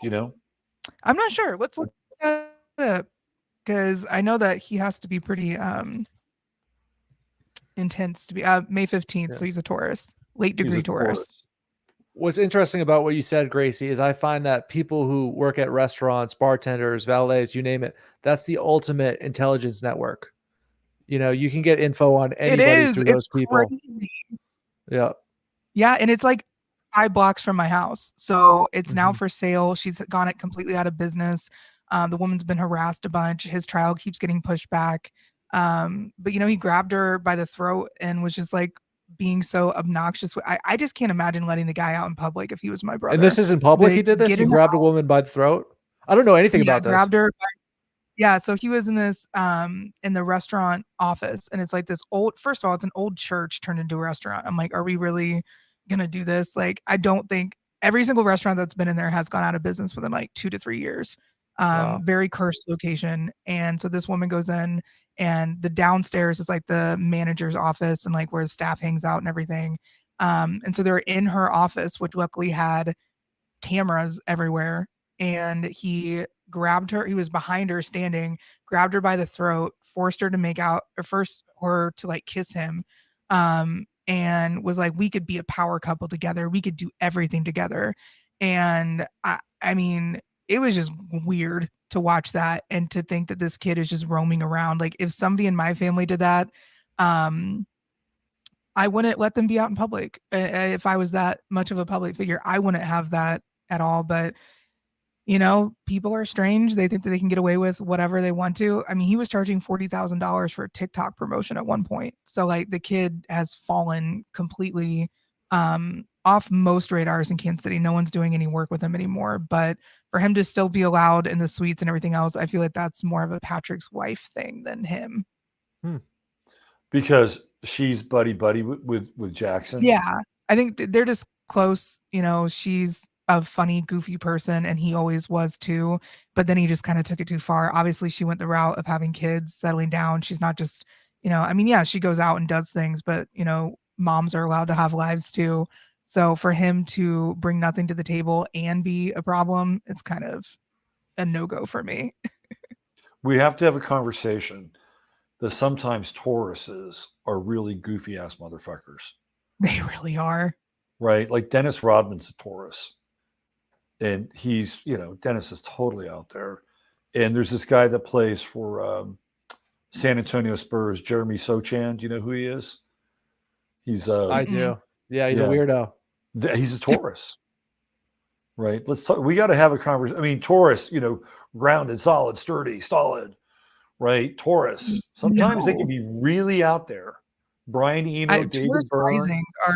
I'm not sure. Let's look that up because I know that he has to be pretty intense to be May 15th. So he's a Taurus, late degree Taurus. What's interesting about what you said, Gracey, is I find that people who work at restaurants, bartenders, valets, you name it, that's the ultimate intelligence network. You can get info on anybody through those people. Crazy. Yeah. Yeah. And it's like 5 blocks from my house. So it's now for sale. She's gone it completely out of business. The woman's been harassed a bunch. His trial keeps getting pushed back. But he grabbed her by the throat and was just like being so obnoxious. I just can't imagine letting the guy out in public if he was my brother. And this is in public. He did this. He grabbed a woman by the throat. I don't know anything about this. Grabbed her. Yeah. So he was in this, in the restaurant office, and it's like this old, first of all, it's an old church turned into a restaurant. I'm like, are we really going to do this? Like, I don't think every single restaurant that's been in there has gone out of business within like 2 to 3 years. Very cursed location. And so this woman goes in, and the downstairs is like the manager's office and like where the staff hangs out and everything. And so they're in her office, which luckily had cameras everywhere. And he grabbed her. He was behind her standing, grabbed her by the throat, forced her to make out, or forced her to like kiss him. and was like, we could be a power couple together. We could do everything together. And I mean, it was just weird to watch that and to think that this kid is just roaming around. Like if somebody in my family did that, I wouldn't let them be out in public. If I was that much of a public figure, I wouldn't have that at all. But you know, people are strange. They think that they can get away with whatever they want to. I mean, he was charging $40,000 for a TikTok promotion at one point. So like the kid has fallen completely off most radars in Kansas City. No one's doing any work with him anymore. But for him to still be allowed in the suites and everything else, I feel like that's more of a Patrick's wife thing than him. Because she's buddy with Jackson. Yeah, I think they're just close. You know, she's a funny, goofy person, and he always was too. But then he just kind of took it too far. Obviously, she went the route of having kids, settling down. She's not just, you know, I mean, yeah, she goes out and does things, but you know, moms are allowed to have lives too. So for him to bring nothing to the table and be a problem, it's kind of a no-go for me. We have to have a conversation that sometimes Tauruses are really goofy ass motherfuckers. They really are. Right? Like Dennis Rodman's a Taurus. And he's, you know, Dennis is totally out there. And there's this guy that plays for San Antonio Spurs, Jeremy Sochan. Do you know who he is? He's I do. Yeah, he's a weirdo. He's a Taurus. Right? Let's talk. We got to have a conversation. I mean, Taurus, you know, grounded, solid, sturdy, stolid. Right? Taurus. Sometimes they can be really out there. Brian Eno, David Taurus Byrne. Risings are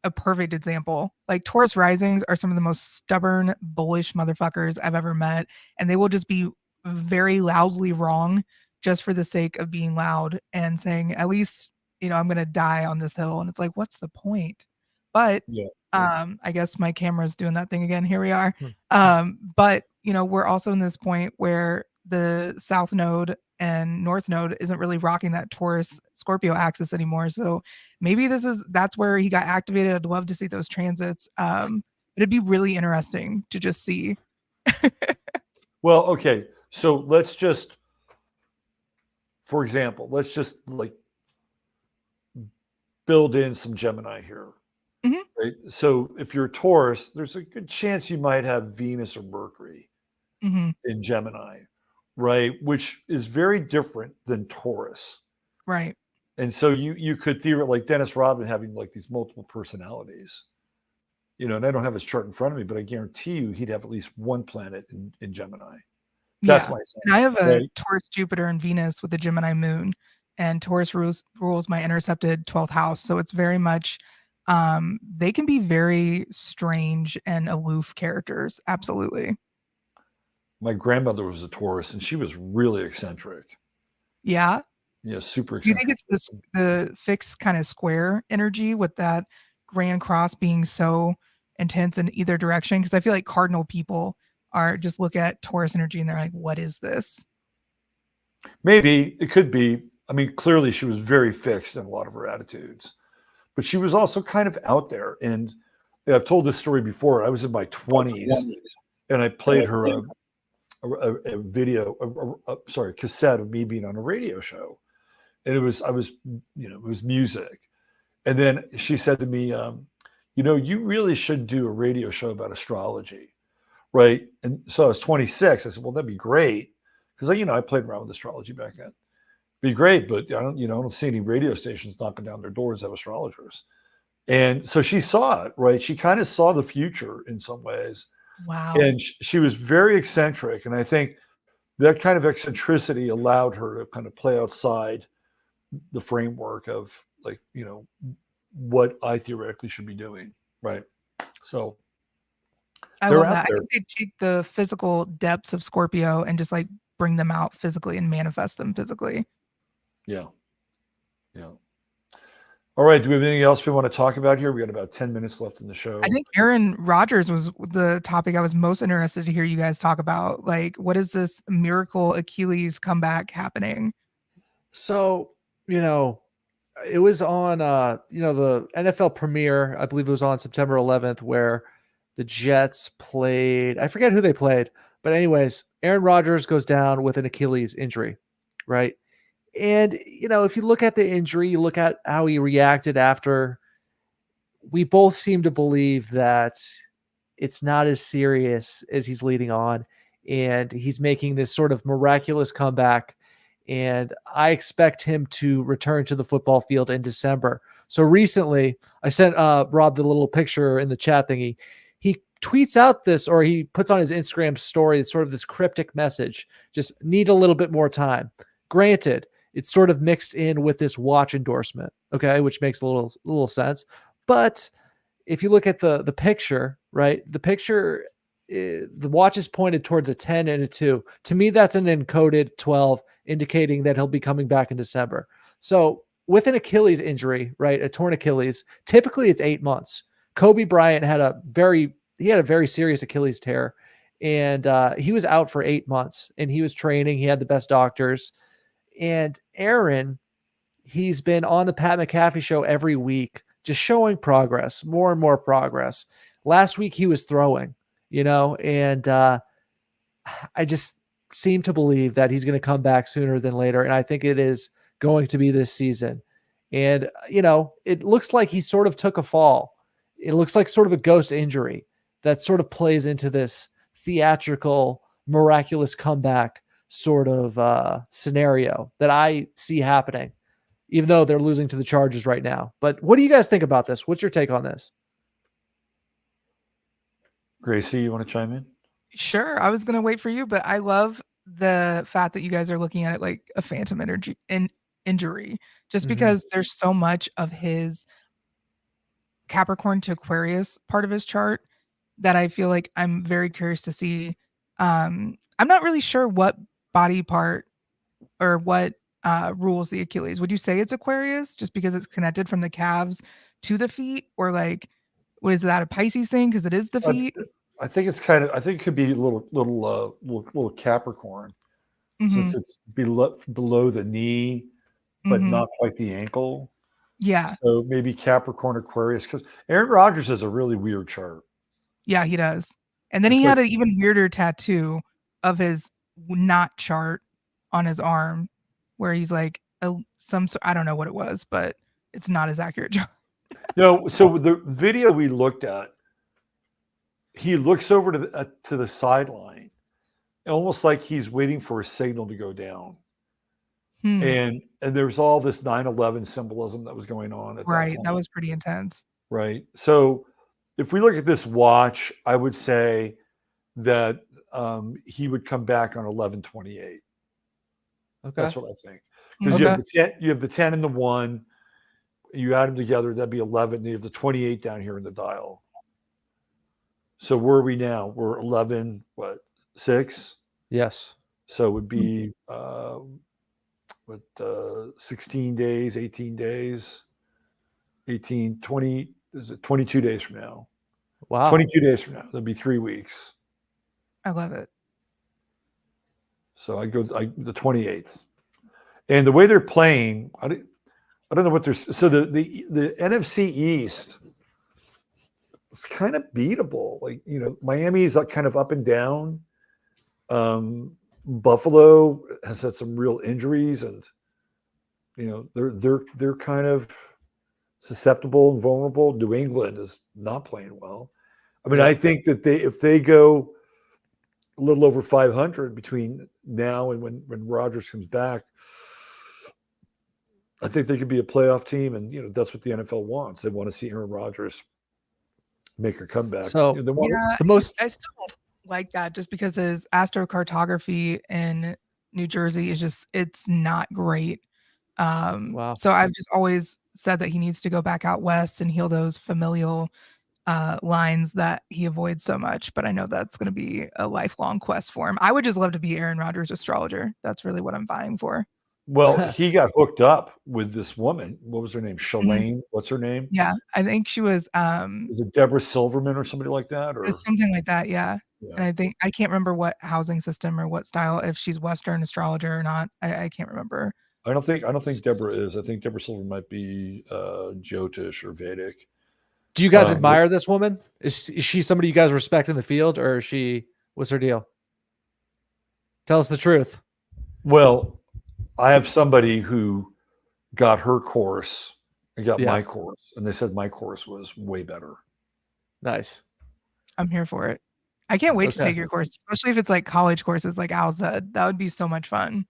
a perfect example. Like Taurus Risings are some of the most stubborn, bullish motherfuckers I've ever met. And they will just be very loudly wrong just for the sake of being loud and saying, at least, you know, I'm going to die on this hill. And it's like, what's the point? But I guess my camera's doing that thing again. Here we are. But, you know, we're also in this point where the South Node and North Node isn't really rocking that Taurus Scorpio axis anymore. So maybe that's where he got activated. I'd love to see those transits. It'd be really interesting to just see. Well, okay. So let's just, for example, let's just like build in some Gemini here. Right? So if you're a Taurus, there's a good chance you might have Venus or Mercury in Gemini. Right, which is very different than Taurus. Right. And so you could theorize like Dennis Rodman having like these multiple personalities. You know, and I don't have his chart in front of me, but I guarantee you he'd have at least one planet in Gemini. That's my sense. And I have a Taurus, Jupiter, and Venus with the Gemini moon, and Taurus rules my intercepted 12th house. So it's very much they can be very strange and aloof characters. Absolutely. My grandmother was a Taurus, and she was really eccentric. Yeah. Yeah, super eccentric. Do you think it's the fixed kind of square energy with that grand cross being so intense in either direction? Because I feel like cardinal people are just look at Taurus energy and they're like, what is this? Maybe it could be. I mean, clearly she was very fixed in a lot of her attitudes, but she was also kind of out there. And I've told this story before. I was in my 20s, and I played her a video, cassette of me being on a radio show. And it was music. And then she said to me, you know, you really should do a radio show about astrology. Right. And so I was 26. I said, well, that'd be great. Because, you know, I played around with astrology back then. Be great. But I don't see any radio stations knocking down their doors of astrologers. And so she saw it, right? She kind of saw the future in some ways. Wow. And she was very eccentric. And I think that kind of eccentricity allowed her to kind of play outside the framework of like, you know, what I theoretically should be doing. Right. So I love that. I think they take the physical depths of Scorpio and just like bring them out physically and manifest them physically. Yeah. Yeah. All right. Do we have anything else we want to talk about here? We got about 10 minutes left in the show. I think Aaron Rodgers was the topic I was most interested to hear you guys talk about. Like, what is this miracle Achilles comeback happening? So, you know, it was on, the NFL premiere. I believe it was on September 11th, where the Jets played. I forget who they played. But anyways, Aaron Rodgers goes down with an Achilles injury, right? And, you know, if you look at the injury, you look at how he reacted after we both seem to believe that it's not as serious as he's leading on, and he's making this sort of miraculous comeback. And I expect him to return to the football field in December. So recently, I sent Rob the little picture in the chat thingy. He tweets out this, or he puts on his Instagram story, it's sort of this cryptic message, just need a little bit more time. Granted, it's sort of mixed in with this watch endorsement, okay, which makes a little sense. But if you look at the picture, right, the picture, the watch is pointed towards a 10 and a 2. To me, that's an encoded 12, indicating that he'll be coming back in December. So with an Achilles injury, right, a torn Achilles, typically it's 8 months. Kobe Bryant had a very serious Achilles tear, and he was out for 8 months, and he was training. He had the best doctors. And Aaron, he's been on the Pat McAfee show every week, just showing progress, more and more progress. Last week he was throwing, and I just seem to believe that he's going to come back sooner than later. And I think it is going to be this season. And, it looks like he sort of took a fall. It looks like sort of a ghost injury that sort of plays into this theatrical, miraculous comeback sort of scenario that I see happening, even though they're losing to the Chargers right now. But what do you guys think about this? What's your take on this? Gracey, you want to chime in? Sure. I was going to wait for you, but I love the fact that you guys are looking at it like a phantom injury, just because there's so much of his Capricorn to Aquarius part of his chart that I feel like I'm very curious to see. I'm not really sure what body part or what rules the Achilles. Would you say it's Aquarius just because it's connected from the calves to the feet, or like, what is that, a Pisces thing? Because it is the feet. I think it's I think it could be a little Capricorn, since it's below the knee, but not quite the ankle. Yeah. So maybe Capricorn, Aquarius, because Aaron Rodgers has a really weird chart. Yeah, he does. And then he had an even weirder tattoo of his knot chart on his arm, where he's like I don't know what it was, but it's not as accurate. So the video we looked at, he looks over to the sideline, almost like he's waiting for a signal to go down. And there's all this 9/11 symbolism that was going on at right. that was pretty intense. Right. So if we look at this watch, I would say that he would come back on 11/28. Okay. That's what I think. Because you have the 10 and the 1. You add them together, that'd be 11. You have the 28 down here in the dial. So where are we now? We're 11, 6? Yes. So it would be 16 days, 18 days, 18, 20, is it 22 days from now? Wow. 22 days from now. That'd be 3 weeks. I love it. So the 28th. And the way they're playing, I don't know what they're. So the NFC East, it's kind of beatable. Like, Miami's kind of up and down. Buffalo has had some real injuries, and they're kind of susceptible and vulnerable. New England is not playing well. I mean, I think that if they go a little over 500 between now and when Rodgers comes back, I think they could be a playoff team, and that's what the NFL wants. They want to see Aaron Rodgers make a comeback. So I still like that, just because his astrocartography in New Jersey is it's not great. Wow. So I've just always said that he needs to go back out west and heal those familial lines that he avoids so much. But I know that's going to be a lifelong quest for him. I would just love to be Aaron Rodgers' astrologer. That's really what I'm vying for. Well, he got hooked up with this woman. What was her name? Shalane. What's her name? Yeah, I think she was. Was it Deborah Silverman or somebody like that, or something like that? Yeah. And I can't remember what housing system or what style, if she's Western astrologer or not. I can't remember. I don't think Deborah is. I think Deborah Silverman might be Jyotish or Vedic. Do you guys admire this woman? Is she somebody you guys respect in the field, or what's her deal? Tell us the truth. Well, I have somebody who got her course I got my course, and they said my course was way better. Nice. I'm here for it. I can't wait to take your course, especially if it's like college courses like Al said. That would be so much fun.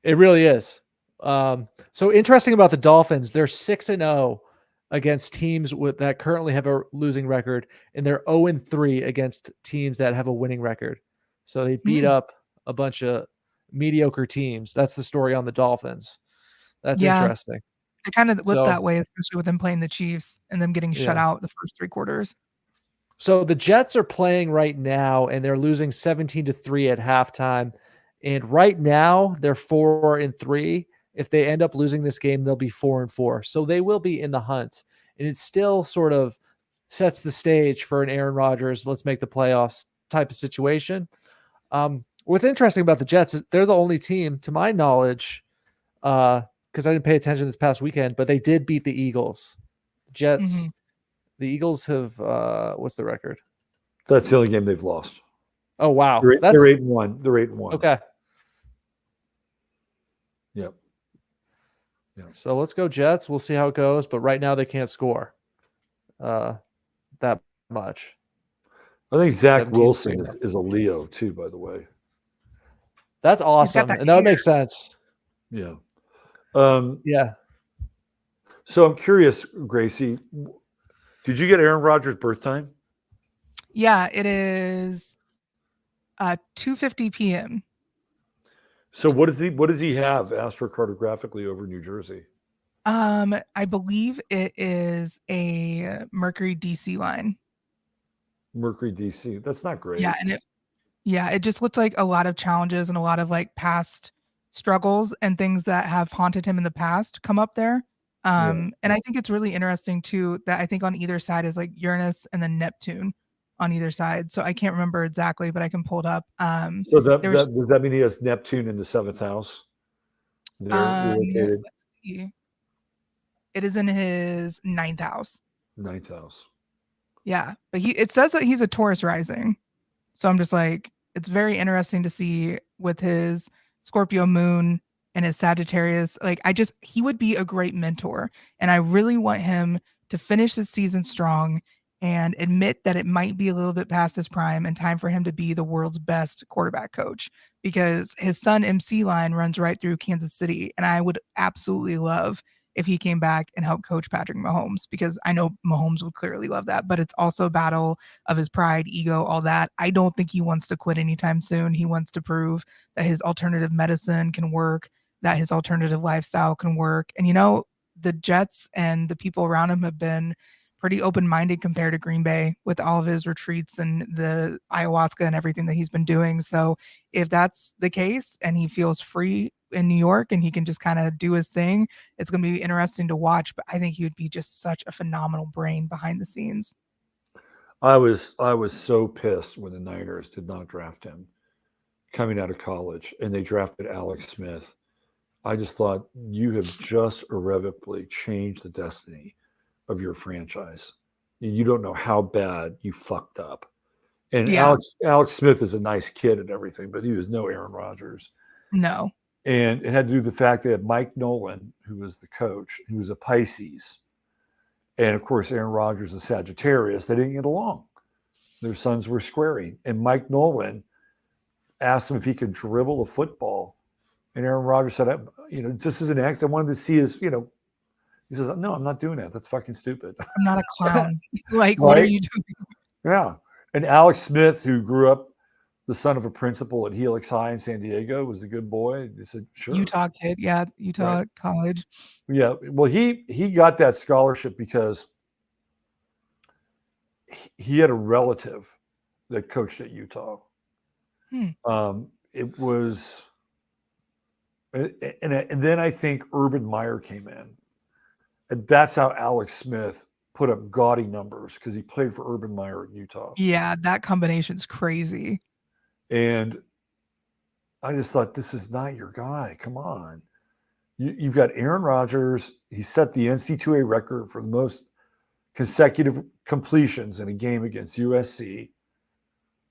It really is. So interesting about the Dolphins, they're 6-0 against teams that currently have a losing record, and they're 0-3 against teams that have a winning record. So they beat up a bunch of mediocre teams. That's the story on the Dolphins. That's interesting. It kind of looked that way, especially with them playing the Chiefs and them getting shut out the first 3 quarters. So the Jets are playing right now, and they're losing 17-3 at halftime. And right now, they're 4-3. If they end up losing this game, they'll be 4-4. So they will be in the hunt. And it still sort of sets the stage for an Aaron Rodgers, let's make the playoffs type of situation. What's interesting about the Jets is they're the only team, to my knowledge, because I didn't pay attention this past weekend, but they did beat the Eagles. The Jets, the Eagles have, what's the record? That's the only game they've lost. Oh, wow. They're 8-1. They're 8-1. Okay. Yep. So let's go Jets. We'll see how it goes. But right now they can't score that much. I think Zach Wilson is a Leo too, by the way. That's awesome. And that would make sense. Yeah. Yeah. So I'm curious, Gracey, did you get Aaron Rodgers' birth time? Yeah, it is 2:50 p.m. So what does he have astrocartographically over New Jersey? I believe it is a Mercury DC line. Mercury DC. That's not great. Yeah, and it just looks like a lot of challenges and a lot of like past struggles and things that have haunted him in the past come up there. And I think it's really interesting too that I think on either side is like Uranus and then Neptune on either side. So I can't remember exactly, but I can pull it up. So does that mean he has Neptune in the 7th house? Let's see. It is in his 9th house. 9th house. Yeah, but it says that he's a Taurus rising. So I'm just like, it's very interesting to see with his Scorpio moon and his Sagittarius. Like, he would be a great mentor. And I really want him to finish the season strong and admit that it might be a little bit past his prime and time for him to be the world's best quarterback coach, because his son MC line runs right through Kansas City. And I would absolutely love if he came back and helped coach Patrick Mahomes, because I know Mahomes would clearly love that, but it's also a battle of his pride, ego, all that. I don't think he wants to quit anytime soon. He wants to prove that his alternative medicine can work, that his alternative lifestyle can work. And, the Jets and the people around him have been pretty open-minded compared to Green Bay with all of his retreats and the ayahuasca and everything that he's been doing. So if that's the case and he feels free in New York and he can just kind of do his thing, it's going to be interesting to watch. But I think he would be just such a phenomenal brain behind the scenes. I was so pissed when the Niners did not draft him coming out of college and they drafted Alex Smith. I just thought, you have just irrevocably changed the destiny of your franchise. You don't know how bad you fucked up. And Alex Smith is a nice kid and everything, but he was no Aaron Rodgers. No. And it had to do with the fact that Mike Nolan, who was the coach, he was a Pisces. And of course, Aaron Rodgers is Sagittarius. They didn't get along. Their sons were squaring. And Mike Nolan asked him if he could dribble a football. And Aaron Rodgers said, just as an act, I wanted to see his, he says, no, I'm not doing that. That's fucking stupid. I'm not a clown. Like, what are you doing? Yeah. And Alex Smith, who grew up the son of a principal at Helix High in San Diego, was a good boy. He said, sure. Utah kid. Yeah. Utah college. Yeah. Well, he got that scholarship because he had a relative that coached at Utah. It was, and then I think Urban Meyer came in. And that's how Alex Smith put up gaudy numbers, because he played for Urban Meyer in Utah. Yeah, that combination's crazy. And I just thought, this is not your guy. Come on. You've got Aaron Rodgers. He set the NC2A record for the most consecutive completions in a game against USC.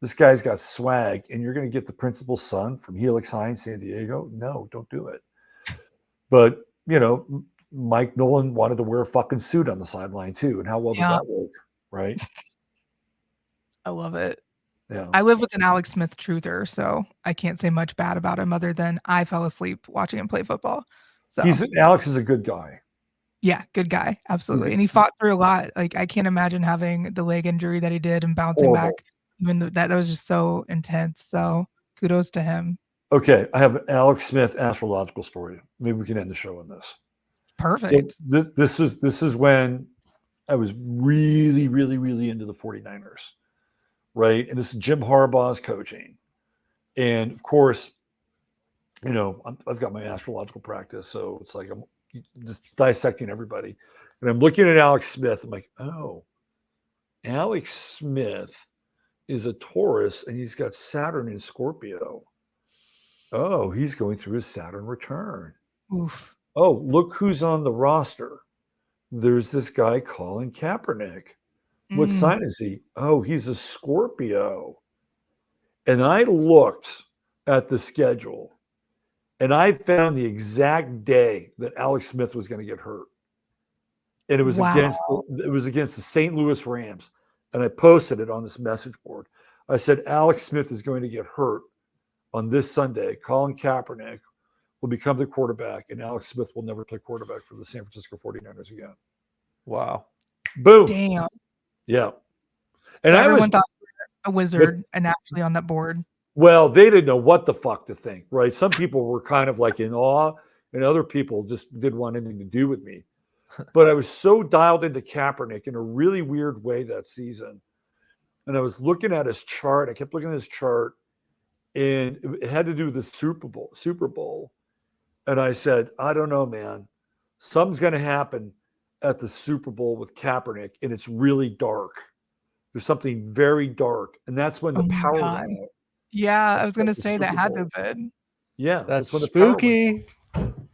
This guy's got swag, and you're going to get the principal's son from Helix High in San Diego? No, don't do it. But, Mike Nolan wanted to wear a fucking suit on the sideline too. And how well did that work? Right. I love it. Yeah. I live with an Alex Smith truther, so I can't say much bad about him other than I fell asleep watching him play football. So Alex is a good guy. Yeah, good guy. Absolutely. And he fought through a lot. Like, I can't imagine having the leg injury that he did and bouncing back. Even that was just so intense. So kudos to him. Okay. I have an Alex Smith astrological story. Maybe we can end the show on this. Perfect. So this is when I was really, really, really into the 49ers. Right. And this is Jim Harbaugh's coaching. And of course, I've got my astrological practice. So it's like I'm just dissecting everybody. And I'm looking at Alex Smith. I'm like, oh, Alex Smith is a Taurus and he's got Saturn in Scorpio. Oh, he's going through his Saturn return. Oof. Oh, look who's on the roster. There's this guy, Colin Kaepernick. What sign is he? Oh, he's a Scorpio. And I looked at the schedule and I found the exact day that Alex Smith was going to get hurt. And it was against the St. Louis Rams. And I posted it on this message board. I said, Alex Smith is going to get hurt on this Sunday. Colin Kaepernick will become the quarterback, and Alex Smith will never play quarterback for the San Francisco 49ers again. Wow. Boom. Damn. Yeah. And everyone thought you were a wizard and actually on that board. Well, they didn't know what the fuck to think, right? Some people were kind of like in awe, and other people just didn't want anything to do with me. But I was so dialed into Kaepernick in a really weird way that season. And I was looking at his chart. I kept looking at his chart, and it had to do with the Super Bowl. And I said, I don't know, man. Something's going to happen at the Super Bowl with Kaepernick, and it's really dark. There's something very dark. And that's when the power went out. Yeah, I was going to say that had to have been. Yeah. That's spooky.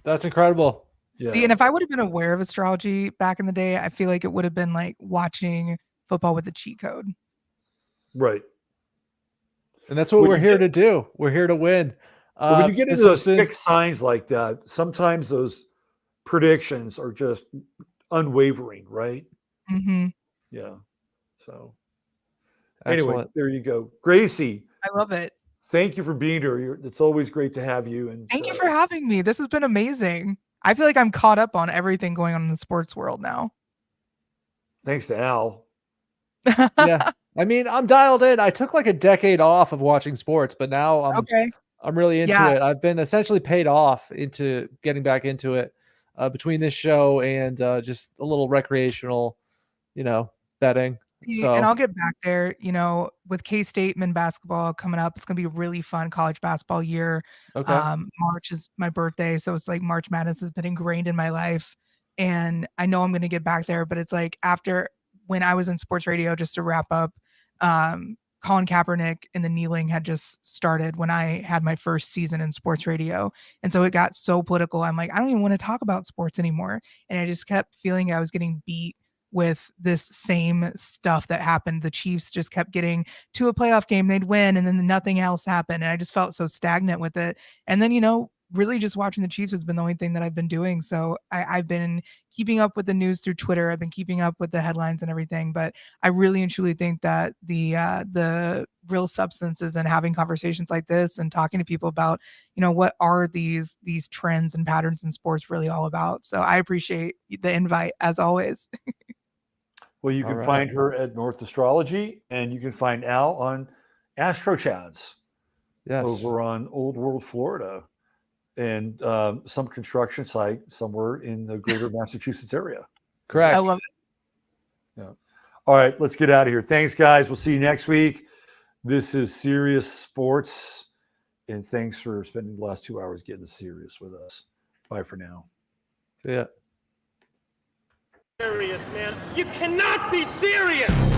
That's incredible. Yeah. See, and if I would have been aware of astrology back in the day, I feel like it would have been like watching football with a cheat code. Right. And that's what we're here to do. We're here to win. When you get into those fixed signs like that, sometimes those predictions are just unwavering, right? Mm-hmm. Yeah. So excellent. Anyway, there you go. Gracey. I love it. Thank you for being here. It's always great to have you. And thank you for having me. This has been amazing. I feel like I'm caught up on everything going on in the sports world now. Thanks to Al. Yeah. I mean, I'm dialed in. I took like a decade off of watching sports, but now I'm really into it. I've been essentially paid off into getting back into it between this show and just a little recreational, betting. So, and I'll get back there, with K-State men basketball coming up. It's going to be a really fun college basketball year. Okay. March is my birthday. So it's like March Madness has been ingrained in my life. And I know I'm going to get back there, but it's like after when I was in sports radio, just to wrap up, Colin Kaepernick and the kneeling had just started when I had my first season in sports radio. And so it got so political. I'm like, I don't even want to talk about sports anymore. And I just kept feeling I was getting beat with this same stuff that happened. The Chiefs just kept getting to a playoff game, they'd win, and then nothing else happened. And I just felt so stagnant with it. And then, really just watching the Chiefs has been the only thing that I've been doing. So I've been keeping up with the news through Twitter. I've been keeping up with the headlines and everything. But I really and truly think that the real substance is in having conversations like this and talking to people about, what are these trends and patterns in sports really all about. So I appreciate the invite as always. Well, you can find her at North Astrology, and you can find Al on Astro Chads over on Old World, Florida, and some construction site somewhere in the greater Massachusetts area. Correct. I love it. Yeah. All right, let's get out of here. Thanks, guys. We'll see you next week. This is Sirius Sports, and thanks for spending the last 2 hours getting serious with us. Bye for now. See ya. Serious, man. You cannot be serious.